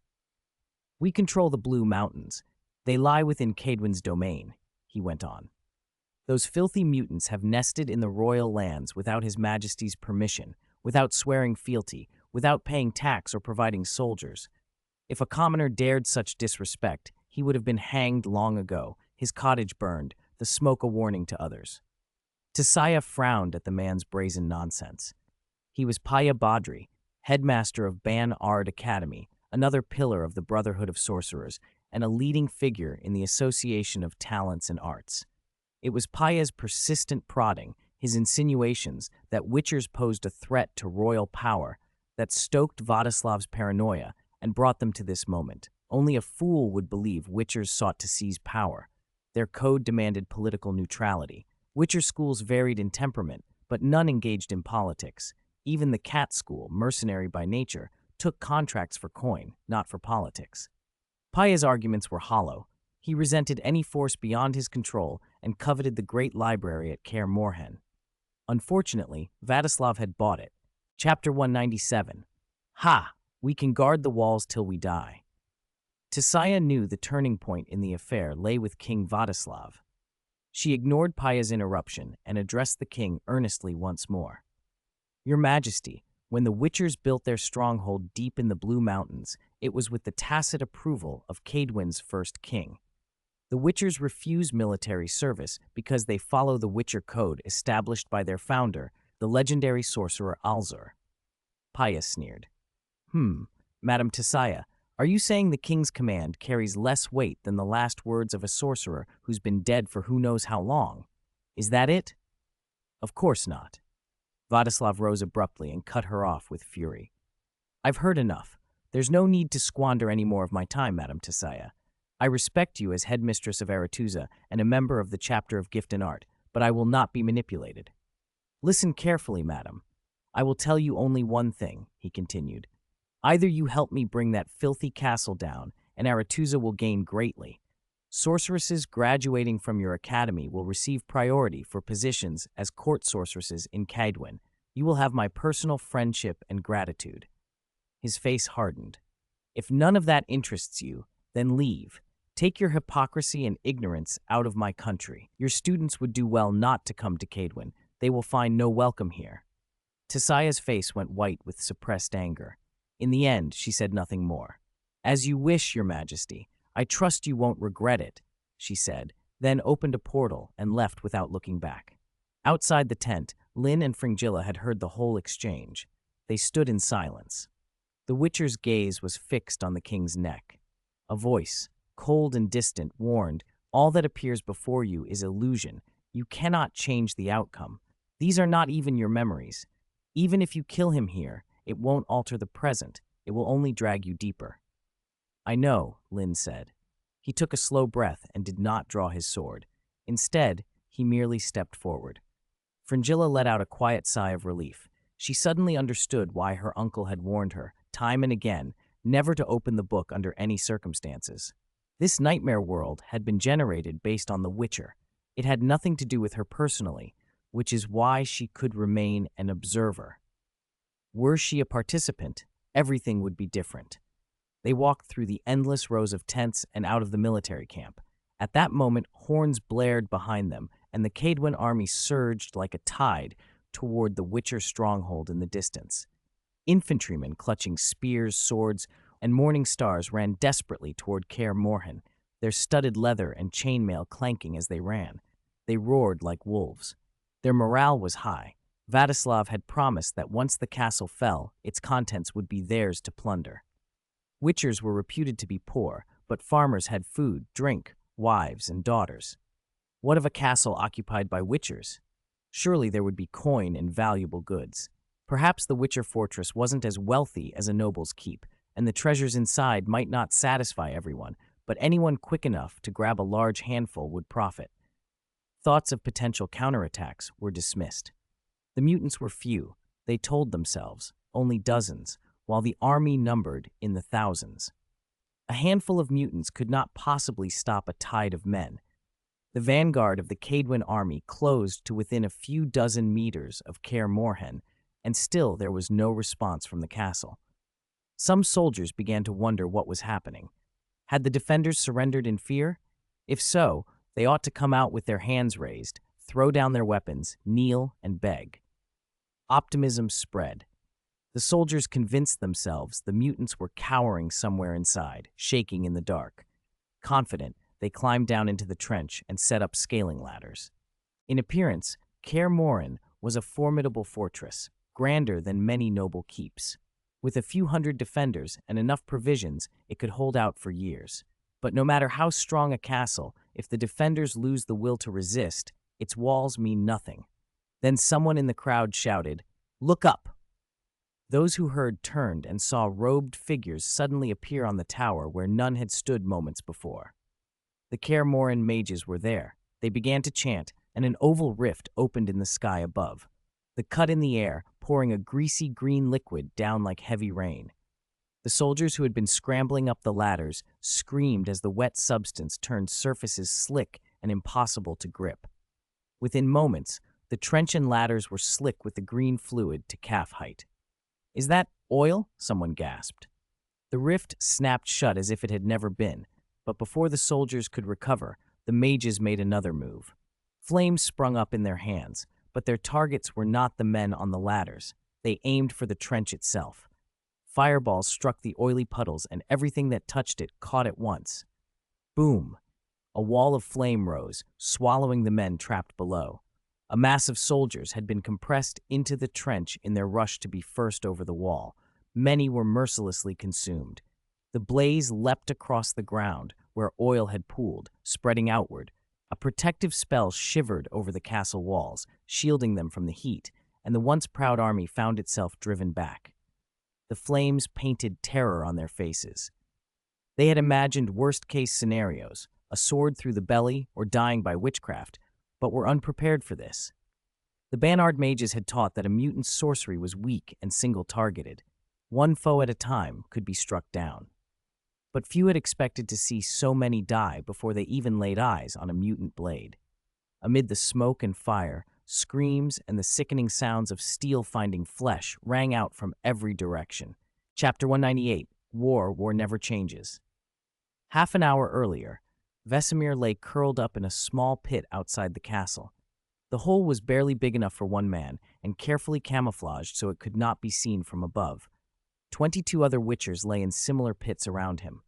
We control the Blue Mountains. They lie within Cadwin's domain," he went on. "Those filthy mutants have nested in the royal lands without His Majesty's permission, without swearing fealty, without paying tax or providing soldiers. If a commoner dared such disrespect, he would have been hanged long ago, his cottage burned, the smoke a warning to others." Tisaya frowned at the man's brazen nonsense. He was Paya Badri, headmaster of Ban Ard Academy, another pillar of the Brotherhood of Sorcerers, and a leading figure in the Association of Talents and Arts. It was Paya's persistent prodding, his insinuations that witchers posed a threat to royal power, that stoked Vladislav's paranoia and brought them to this moment. Only a fool would believe witchers sought to seize power. Their code demanded political neutrality. Witcher schools varied in temperament, but none engaged in politics. Even the cat school, mercenary by nature, took contracts for coin, not for politics. Paya's arguments were hollow. He resented any force beyond his control and coveted the great library at Kaer Morhen. Unfortunately, Vladislav had bought it. Chapter 197. Ha! We can guard the walls till we die. Tisaya knew the turning point in the affair lay with King Vladislav. She ignored Paya's interruption and addressed the king earnestly once more. Your Majesty, when the Witchers built their stronghold deep in the Blue Mountains, it was with the tacit approval of Cadwin's first king. The Witchers refuse military service because they follow the Witcher Code established by their founder, the legendary sorcerer Alzur. Paya sneered. Madam Tisaya, are you saying the king's command carries less weight than the last words of a sorcerer who's been dead for who knows how long? Is that it? Of course not. Vladislav rose abruptly and cut her off with fury. I've heard enough. There's no need to squander any more of my time, Madam Tisaya. I respect you as headmistress of Aretuza and a member of the chapter of Gift and Art, but I will not be manipulated. Listen carefully, madam. I will tell you only one thing, he continued. Either you help me bring that filthy castle down, and Aretuza will gain greatly. Sorceresses graduating from your academy will receive priority for positions as court sorceresses in Cadwin. You will have my personal friendship and gratitude. His face hardened. If none of that interests you, then leave. Take your hypocrisy and ignorance out of my country. Your students would do well not to come to Cadwin. They will find no welcome here. Tisaya's face went white with suppressed anger. In the end, she said nothing more. As you wish, Your Majesty. I trust you won't regret it, she said, then opened a portal and left without looking back. Outside the tent, Linn and Fringilla had heard the whole exchange. They stood in silence. The Witcher's gaze was fixed on the king's neck. A voice, cold and distant, warned, all that appears before you is illusion. You cannot change the outcome. These are not even your memories. Even if you kill him here, it won't alter the present. It will only drag you deeper. I know, Linn said. He took a slow breath and did not draw his sword. Instead, he merely stepped forward. Fringilla let out a quiet sigh of relief. She suddenly understood why her uncle had warned her, time and again, never to open the book under any circumstances. This nightmare world had been generated based on the Witcher. It had nothing to do with her personally, which is why she could remain an observer. Were she a participant, everything would be different. They walked through the endless rows of tents and out of the military camp. At that moment, horns blared behind them, and the Cadwin army surged like a tide toward the Witcher stronghold in the distance. Infantrymen clutching spears, swords, and morning stars ran desperately toward Kaer Morhen, their studded leather and chainmail clanking as they ran. They roared like wolves. Their morale was high. Vladislav had promised that once the castle fell, its contents would be theirs to plunder. Witchers were reputed to be poor, but farmers had food, drink, wives, and daughters. What of a castle occupied by Witchers? Surely there would be coin and valuable goods. Perhaps the Witcher fortress wasn't as wealthy as a noble's keep, and the treasures inside might not satisfy everyone, but anyone quick enough to grab a large handful would profit. Thoughts of potential counterattacks were dismissed. The mutants were few, they told themselves, only dozens, while the army numbered in the thousands. A handful of mutants could not possibly stop a tide of men. The vanguard of the Cadwin army closed to within a few dozen meters of Kaer Morhen, and still there was no response from the castle. Some soldiers began to wonder what was happening. Had the defenders surrendered in fear? If so, they ought to come out with their hands raised, throw down their weapons, kneel, and beg. Optimism spread. The soldiers convinced themselves the mutants were cowering somewhere inside, shaking in the dark. Confident, they climbed down into the trench and set up scaling ladders. In appearance, Kaer Morhen was a formidable fortress, grander than many noble keeps. With a few hundred defenders and enough provisions, it could hold out for years. But no matter how strong a castle, if the defenders lose the will to resist, its walls mean nothing. Then someone in the crowd shouted, "Look up!" Those who heard turned and saw robed figures suddenly appear on the tower where none had stood moments before. The Kaer Morhen mages were there. They began to chant, and an oval rift opened in the sky above. The cut in the air, pouring a greasy green liquid down like heavy rain. The The soldiers who had been scrambling up the ladders screamed as the wet substance turned surfaces slick and impossible to grip. Within moments, the trench and ladders were slick with the green fluid to calf height. "Is that oil?" someone gasped. The rift snapped shut as if it had never been, but before the soldiers could recover, the mages made another move. Flames sprung up in their hands, but their targets were not the men on the ladders. They aimed for the trench itself. Fireballs struck the oily puddles, and everything that touched it caught at once. Boom! A wall of flame rose, swallowing the men trapped below. A mass of soldiers had been compressed into the trench in their rush to be first over the wall. Many were mercilessly consumed. The blaze leapt across the ground, where oil had pooled, spreading outward. A protective spell shivered over the castle walls, shielding them from the heat, and the once proud army found itself driven back. The flames painted terror on their faces. They had imagined worst-case scenarios, a sword through the belly or dying by witchcraft, but were unprepared for this. The Bannard mages had taught that a mutant's sorcery was weak and single-targeted. One foe at a time could be struck down. But few had expected to see so many die before they even laid eyes on a mutant blade. Amid the smoke and fire, screams and the sickening sounds of steel finding flesh rang out from every direction. Chapter 198, War Never Changes. Half an hour earlier, Vesemir lay curled up in a small pit outside the castle. The hole was barely big enough for one man and carefully camouflaged so it could not be seen from above. 22 other witchers lay in similar pits around him.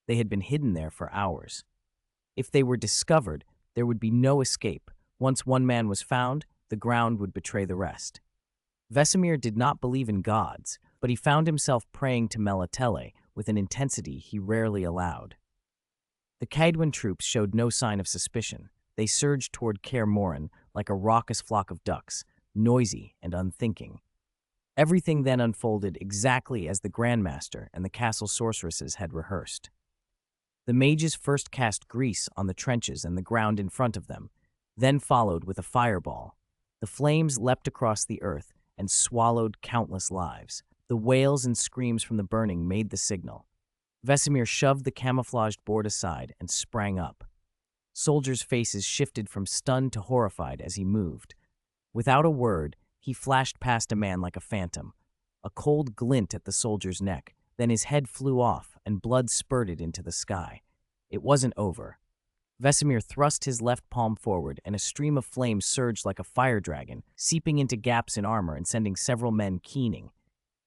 They had been hidden there for hours. If they were discovered, there would be no escape. Once one man was found, the ground would betray the rest. Vesemir did not believe in gods, but he found himself praying to Melatele with an intensity he rarely allowed. The Kaedwen troops showed no sign of suspicion. They surged toward Kaer Morhen like a raucous flock of ducks, noisy and unthinking. Everything then unfolded exactly as the Grandmaster and the castle sorceresses had rehearsed. The mages first cast grease on the trenches and the ground in front of them, then followed with a fireball. The flames leapt across the earth and swallowed countless lives. The wails and screams from the burning made the signal. Vesemir shoved the camouflaged board aside and sprang up. Soldiers' faces shifted from stunned to horrified as he moved. Without a word, he flashed past a man like a phantom. A cold glint at the soldier's neck, then his head flew off and blood spurted into the sky. It wasn't over. Vesemir thrust his left palm forward, and a stream of flame surged like a fire dragon, seeping into gaps in armor and sending several men keening.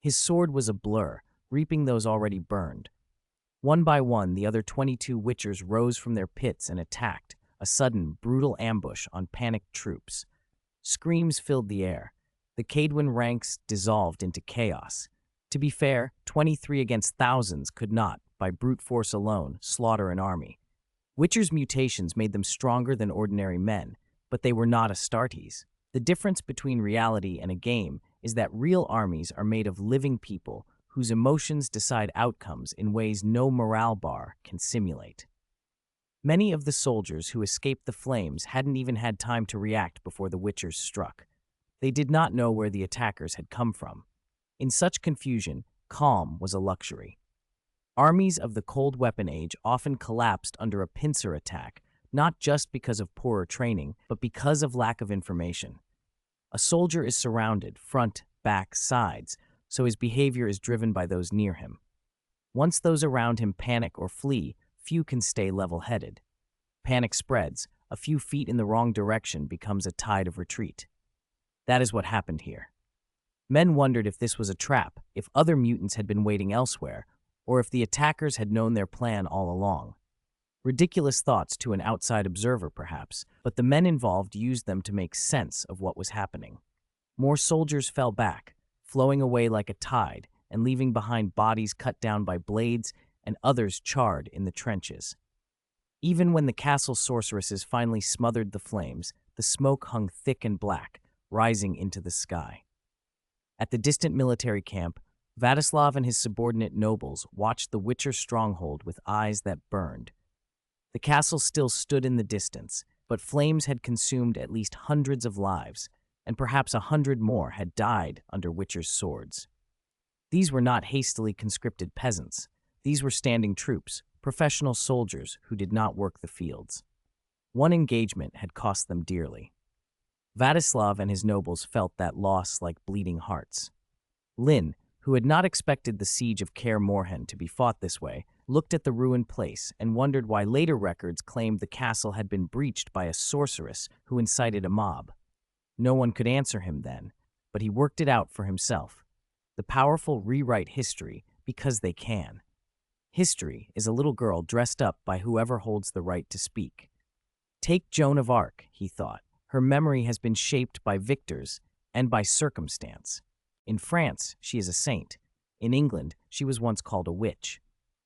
His sword was a blur, reaping those already burned. One by one, the other 22 witchers rose from their pits and attacked, a sudden, brutal ambush on panicked troops. Screams filled the air. The Kaedwen ranks dissolved into chaos. To be fair, 23 against thousands could not, by brute force alone, slaughter an army. Witcher's mutations made them stronger than ordinary men, but they were not Astartes. The difference between reality and a game is that real armies are made of living people whose emotions decide outcomes in ways no morale bar can simulate. Many of the soldiers who escaped the flames hadn't even had time to react before the witchers struck. They did not know where the attackers had come from. In such confusion, calm was a luxury. Armies of the Cold Weapon Age often collapsed under a pincer attack, not just because of poorer training, but because of lack of information. A soldier is surrounded, front, back, sides, so his behavior is driven by those near him. Once those around him panic or flee, few can stay level-headed. Panic spreads, a few feet in the wrong direction becomes a tide of retreat. That is what happened here. Men wondered if this was a trap, if other mutants had been waiting elsewhere, or if the attackers had known their plan all along. Ridiculous thoughts to an outside observer, perhaps, but the men involved used them to make sense of what was happening. More soldiers fell back, flowing away like a tide and leaving behind bodies cut down by blades and others charred in the trenches. Even when the castle sorceresses finally smothered the flames, the smoke hung thick and black, rising into the sky. At the distant military camp, Vladislav and his subordinate nobles watched the Witcher stronghold with eyes that burned. The castle still stood in the distance, but flames had consumed at least hundreds of lives, and perhaps 100 more had died under Witcher's swords. These were not hastily conscripted peasants. These were standing troops, professional soldiers who did not work the fields. One engagement had cost them dearly. Vladislav and his nobles felt that loss like bleeding hearts. Linn, who had not expected the siege of Kaer Morhen to be fought this way, looked at the ruined place and wondered why later records claimed the castle had been breached by a sorceress who incited a mob. No one could answer him then, but he worked it out for himself. The powerful rewrite history because they can. History is a little girl dressed up by whoever holds the right to speak. Take Joan of Arc, he thought. Her memory has been shaped by victors and by circumstance. In France, she is a saint. In England, she was once called a witch.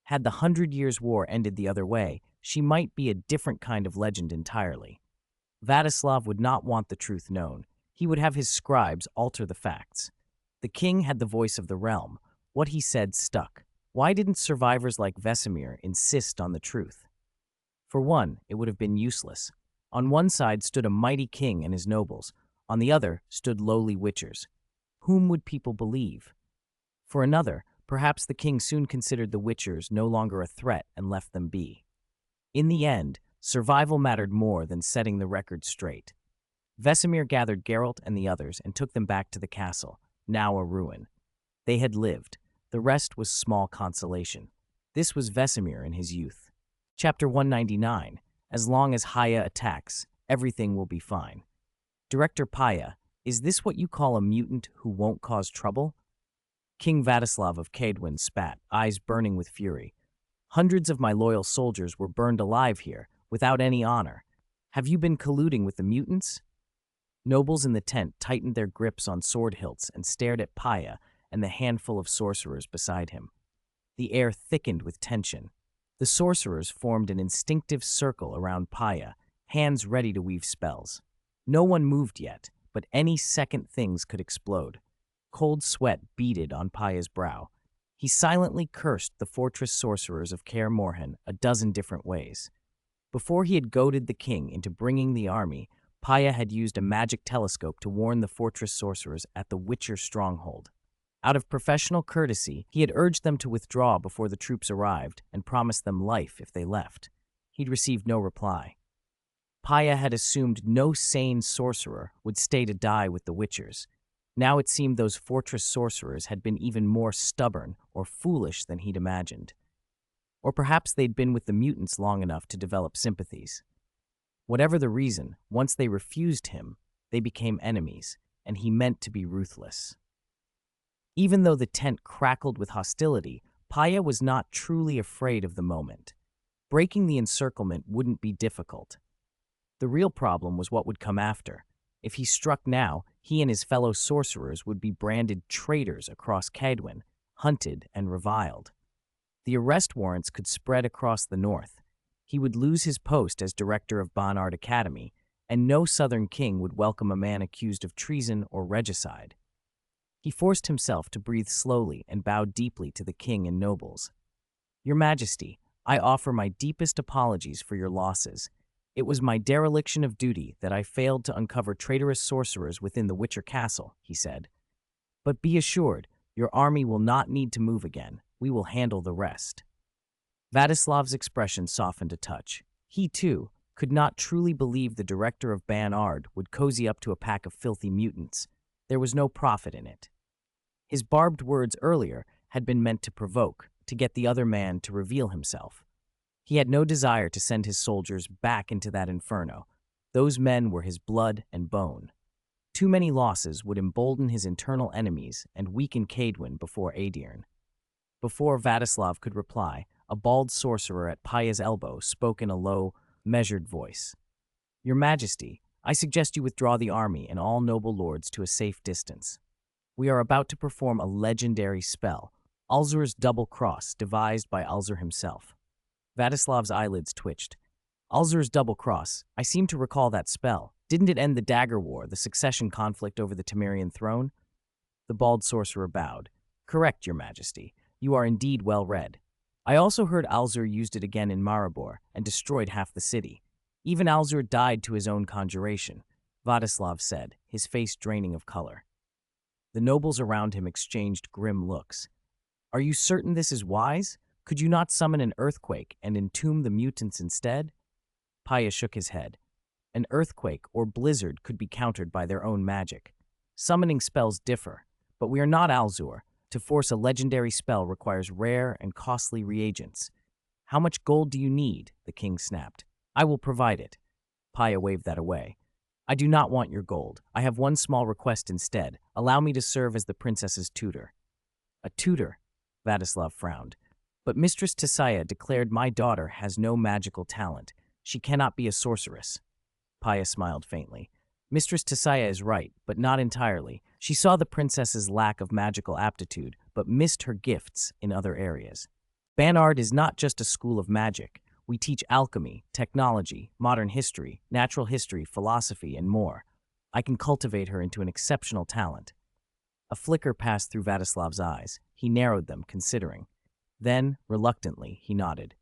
Had the 100 Years' War ended the other way, she might be a different kind of legend entirely. Vladislav would not want the truth known. He would have his scribes alter the facts. The king had the voice of the realm. What he said stuck. Why didn't survivors like Vesemir insist on the truth? For one, it would have been useless. On one side stood a mighty king and his nobles. On the other stood lowly witchers. Whom would people believe? For another, perhaps the king soon considered the witchers no longer a threat and left them be. In the end, survival mattered more than setting the record straight. Vesemir gathered Geralt and the others and took them back to the castle, now a ruin. They had lived. The rest was small consolation. This was Vesemir in his youth. Chapter 199. As long as Haya attacks, everything will be fine. Director Paya, is this what you call a mutant who won't cause trouble? King Vladislav of Kaedwen spat, eyes burning with fury. Hundreds of my loyal soldiers were burned alive here, without any honor. Have you been colluding with the mutants? Nobles in the tent tightened their grips on sword hilts and stared at Paya and the handful of sorcerers beside him. The air thickened with tension. The sorcerers formed an instinctive circle around Paya, hands ready to weave spells. No one moved yet, but any second things could explode. Cold sweat beaded on Paya's brow. He silently cursed the fortress sorcerers of Kaer Morhen a dozen different ways. Before he had goaded the king into bringing the army, Paya had used a magic telescope to warn the fortress sorcerers at the Witcher stronghold. Out of professional courtesy, he had urged them to withdraw before the troops arrived and promised them life if they left. He'd received no reply. Paya had assumed no sane sorcerer would stay to die with the Witchers. Now it seemed those fortress sorcerers had been even more stubborn or foolish than he'd imagined. Or perhaps they'd been with the mutants long enough to develop sympathies. Whatever the reason, once they refused him, they became enemies, and he meant to be ruthless. Even though the tent crackled with hostility, Paya was not truly afraid of the moment. Breaking the encirclement wouldn't be difficult. The real problem was what would come after. If he struck now, he and his fellow sorcerers would be branded traitors across Kaedwen, hunted and reviled. The arrest warrants could spread across the north. He would lose his post as director of Barnard Academy, and no southern king would welcome a man accused of treason or regicide. He forced himself to breathe slowly and bow deeply to the king and nobles. Your Majesty, I offer my deepest apologies for your losses. It was my dereliction of duty that I failed to uncover traitorous sorcerers within the Witcher castle, he said. But be assured, your army will not need to move again. We will handle the rest. Vladislav's expression softened a touch. He, too, could not truly believe the director of Barnard would cozy up to a pack of filthy mutants. There was no profit in it. His barbed words earlier had been meant to provoke, to get the other man to reveal himself. He had no desire to send his soldiers back into that inferno. Those men were his blood and bone. Too many losses would embolden his internal enemies and weaken Kaedwen before Aedirn. Before Vladislav could reply, a bald sorcerer at Paya's elbow spoke in a low, measured voice. Your Majesty, I suggest you withdraw the army and all noble lords to a safe distance. We are about to perform a legendary spell, Alzur's double cross, devised by Alzur himself. Vladislav's eyelids twitched. Alzur's double cross, I seem to recall that spell. Didn't it end the Dagger War, the succession conflict over the Temerian throne? The bald sorcerer bowed. Correct, Your Majesty. You are indeed well read. I also heard Alzur used it again in Maribor and destroyed half the city. Even Alzur died to his own conjuration, Vladislav said, his face draining of color. The nobles around him exchanged grim looks. Are you certain this is wise? Could you not summon an earthquake and entomb the mutants instead? Paya shook his head. An earthquake or blizzard could be countered by their own magic. Summoning spells differ, but we are not Alzur. To force a legendary spell requires rare and costly reagents. How much gold do you need? The king snapped. I will provide it. Paya waved that away. I do not want your gold. I have one small request instead. Allow me to serve as the princess's tutor. A tutor? Vladislav frowned. But Mistress Tisaya declared my daughter has no magical talent. She cannot be a sorceress. Paya smiled faintly. Mistress Tisaya is right, but not entirely. She saw the princess's lack of magical aptitude, but missed her gifts in other areas. Banard is not just a school of magic. We teach alchemy, technology, modern history, natural history, philosophy, and more. I can cultivate her into an exceptional talent. A flicker passed through Vadislav's eyes. He narrowed them, considering. Then, reluctantly, he nodded.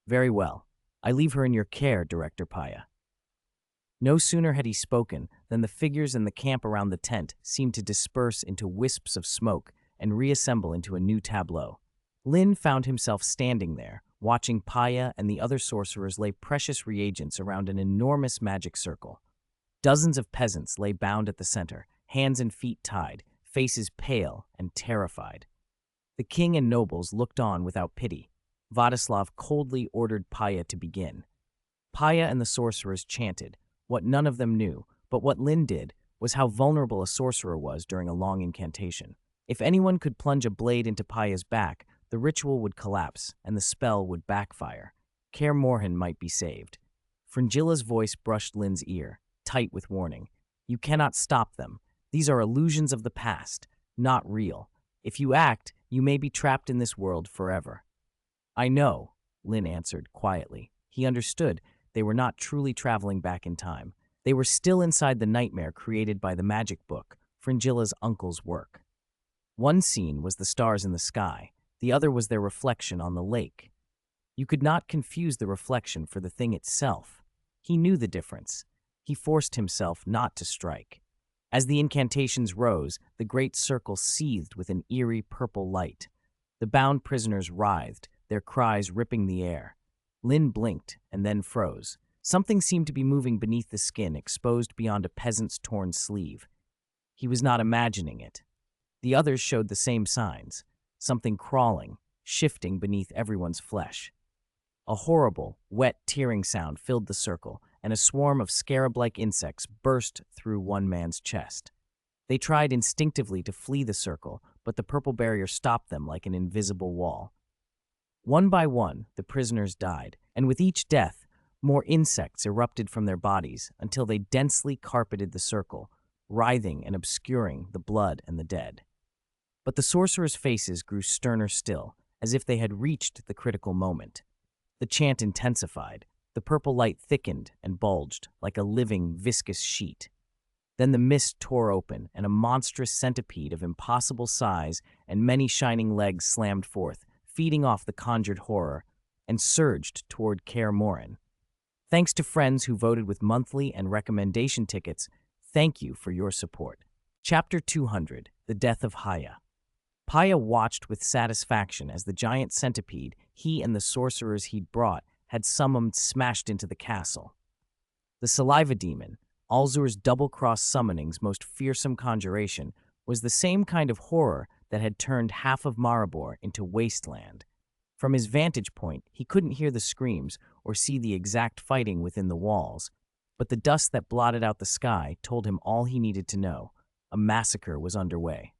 Very well. I leave her in your care, Director Paya. No sooner had he spoken than the figures in the camp around the tent seemed to disperse into wisps of smoke and reassemble into a new tableau. Linn found himself standing there, watching Paya and the other sorcerers lay precious reagents around an enormous magic circle. Dozens of peasants lay bound at the center, hands and feet tied, faces pale and terrified. The king and nobles looked on without pity. Vladislav coldly ordered Paya to begin. Paya and the sorcerers chanted. What none of them knew, but what Linn did, was how vulnerable a sorcerer was during a long incantation. If anyone could plunge a blade into Paya's back, the ritual would collapse and the spell would backfire. Kaer Morhen might be saved. Fringilla's voice brushed Linn's ear, tight with warning. You cannot stop them. These are illusions of the past, not real. If you act, you may be trapped in this world forever. I know, Linn answered quietly. He understood. They were not truly traveling back in time. They were still inside the nightmare created by the magic book, Fringilla's uncle's work. One scene was the stars in the sky, the other was their reflection on the lake. You could not confuse the reflection for the thing itself. He knew the difference. He forced himself not to strike. As the incantations rose, the great circle seethed with an eerie purple light. The bound prisoners writhed, their cries ripping the air. Linn blinked and then froze. Something seemed to be moving beneath the skin, exposed beyond a peasant's torn sleeve. He was not imagining it. The others showed the same signs. Something crawling, shifting beneath everyone's flesh. A horrible, wet, tearing sound filled the circle, and a swarm of scarab-like insects burst through one man's chest. They tried instinctively to flee the circle, but the purple barrier stopped them like an invisible wall. One by one, the prisoners died, and with each death, more insects erupted from their bodies until they densely carpeted the circle, writhing and obscuring the blood and the dead. But the sorcerers' faces grew sterner still, as if they had reached the critical moment. The chant intensified. The purple light thickened and bulged like a living, viscous sheet. Then the mist tore open, and a monstrous centipede of impossible size and many shining legs slammed forth, feeding off the conjured horror, and surged toward Kaer Morhen. Thanks to friends who voted with monthly and recommendation tickets, thank you for your support. Chapter 200, The Death of Haya. Paya watched with satisfaction as the giant centipede he and the sorcerers he'd brought had summoned smashed into the castle. The saliva demon, Alzur's double-cross summoning's most fearsome conjuration, was the same kind of horror that had turned half of Maribor into wasteland. From his vantage point, he couldn't hear the screams or see the exact fighting within the walls, but the dust that blotted out the sky told him all he needed to know. A massacre was underway.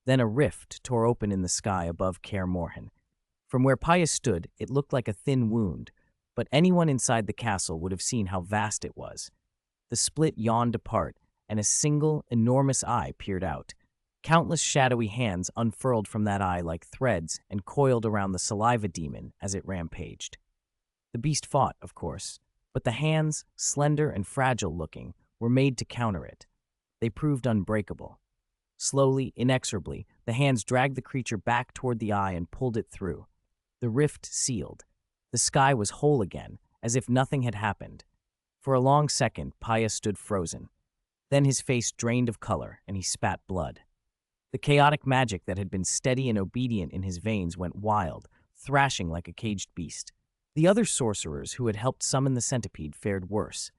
Then a rift tore open in the sky above Kaer Morhen. From where Paya stood, it looked like a thin wound, but anyone inside the castle would have seen how vast it was. The split yawned apart, and a single, enormous eye peered out. Countless shadowy hands unfurled from that eye like threads and coiled around the saliva demon as it rampaged. The beast fought, of course, but the hands, slender and fragile-looking, were made to counter it. They proved unbreakable. Slowly, inexorably, the hands dragged the creature back toward the eye and pulled it through. The rift sealed. The sky was whole again, as if nothing had happened. For a long second, Paya stood frozen. Then his face drained of color, and he spat blood. The chaotic magic that had been steady and obedient in his veins went wild, thrashing like a caged beast. The other sorcerers who had helped summon the centipede fared worse.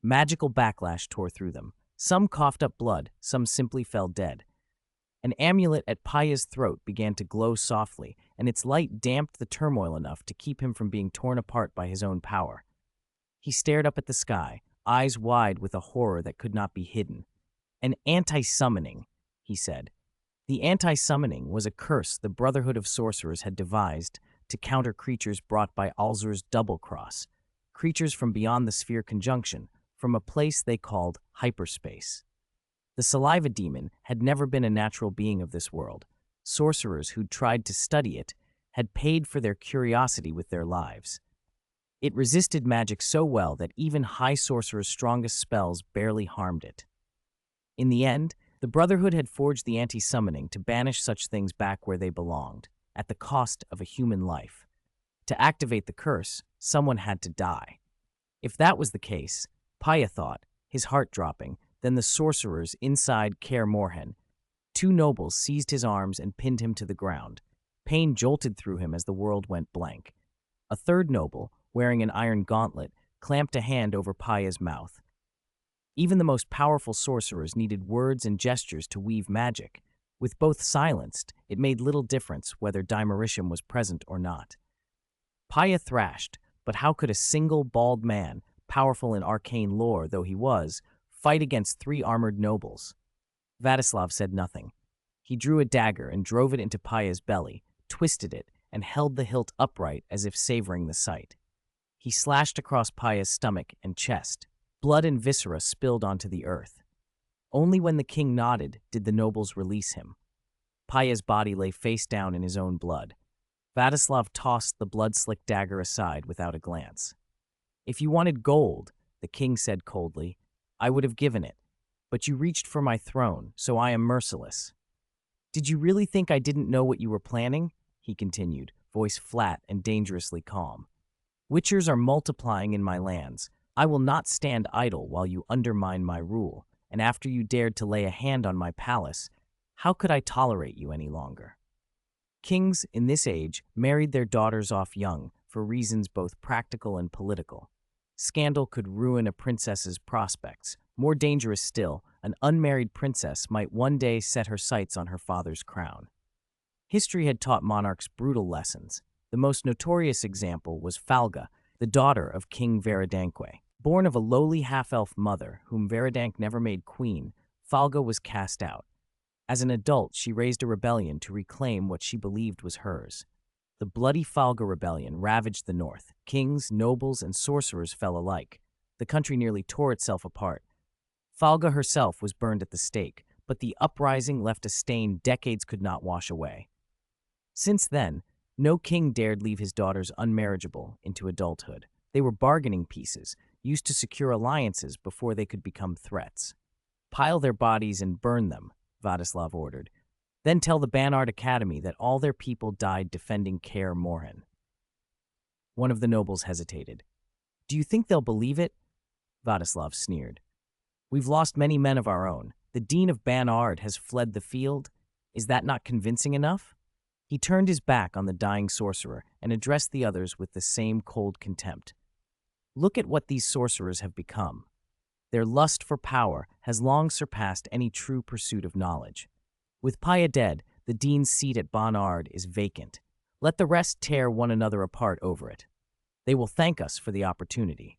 Magical backlash tore through them. Some coughed up blood, some simply fell dead. An amulet at Paya's throat began to glow softly, and its light damped the turmoil enough to keep him from being torn apart by his own power. He stared up at the sky, eyes wide with a horror that could not be hidden. An anti-summoning, he said. The anti-summoning was a curse the Brotherhood of Sorcerers had devised to counter creatures brought by Alzur's double cross, creatures from beyond the sphere conjunction, from a place they called hyperspace. The saliva demon had never been a natural being of this world. Sorcerers who'd tried to study it had paid for their curiosity with their lives. It resisted magic so well that even high sorcerers' strongest spells barely harmed it. In the end, the Brotherhood had forged the anti-summoning to banish such things back where they belonged, at the cost of a human life. To activate the curse, someone had to die. If that was the case, Paya thought, his heart dropping, then the sorcerers inside Kaer Morhen. Two nobles seized his arms and pinned him to the ground. Pain jolted through him as the world went blank. A third noble, wearing an iron gauntlet, clamped a hand over Paya's mouth. Even the most powerful sorcerers needed words and gestures to weave magic. With both silenced, it made little difference whether Dimeritium was present or not. Paya thrashed, but how could a single bald man, powerful in arcane lore though he was, fight against three armored nobles? Vladislav said nothing. He drew a dagger and drove it into Paya's belly, twisted it, and held the hilt upright as if savoring the sight. He slashed across Paya's stomach and chest. Blood and viscera spilled onto the earth. Only when the king nodded did the nobles release him. Paya's body lay face down in his own blood. Vladislav tossed the blood-slicked dagger aside without a glance. "If you wanted gold," the king said coldly, "I would have given it. But you reached for my throne, so I am merciless." "Did you really think I didn't know what you were planning?" he continued, voice flat and dangerously calm. "Witchers are multiplying in my lands. I will not stand idle while you undermine my rule, and after you dared to lay a hand on my palace, how could I tolerate you any longer?" Kings, in this age, married their daughters off young for reasons both practical and political. Scandal could ruin a princess's prospects. More dangerous still, an unmarried princess might one day set her sights on her father's crown. History had taught monarchs brutal lessons. The most notorious example was Falga, the daughter of King Veridanque. Born of a lowly half-elf mother whom Veridanque never made queen, Falga was cast out. As an adult, she raised a rebellion to reclaim what she believed was hers. The bloody Falga rebellion ravaged the north. Kings, nobles, and sorcerers fell alike. The country nearly tore itself apart. Falga herself was burned at the stake, but the uprising left a stain decades could not wash away. Since then, no king dared leave his daughters unmarriageable into adulthood. They were bargaining pieces, used to secure alliances before they could become threats. "Pile their bodies and burn them," Vladislav ordered. "Then tell the Banard Academy that all their people died defending Kaer Morhen." One of the nobles hesitated. "Do you think they'll believe it?" Vladislav sneered. "We've lost many men of our own. The Dean of Banard has fled the field. Is that not convincing enough?" He turned his back on the dying sorcerer and addressed the others with the same cold contempt. "Look at what these sorcerers have become. Their lust for power has long surpassed any true pursuit of knowledge. With Paya dead, the dean's seat at Banard is vacant. Let the rest tear one another apart over it. They will thank us for the opportunity."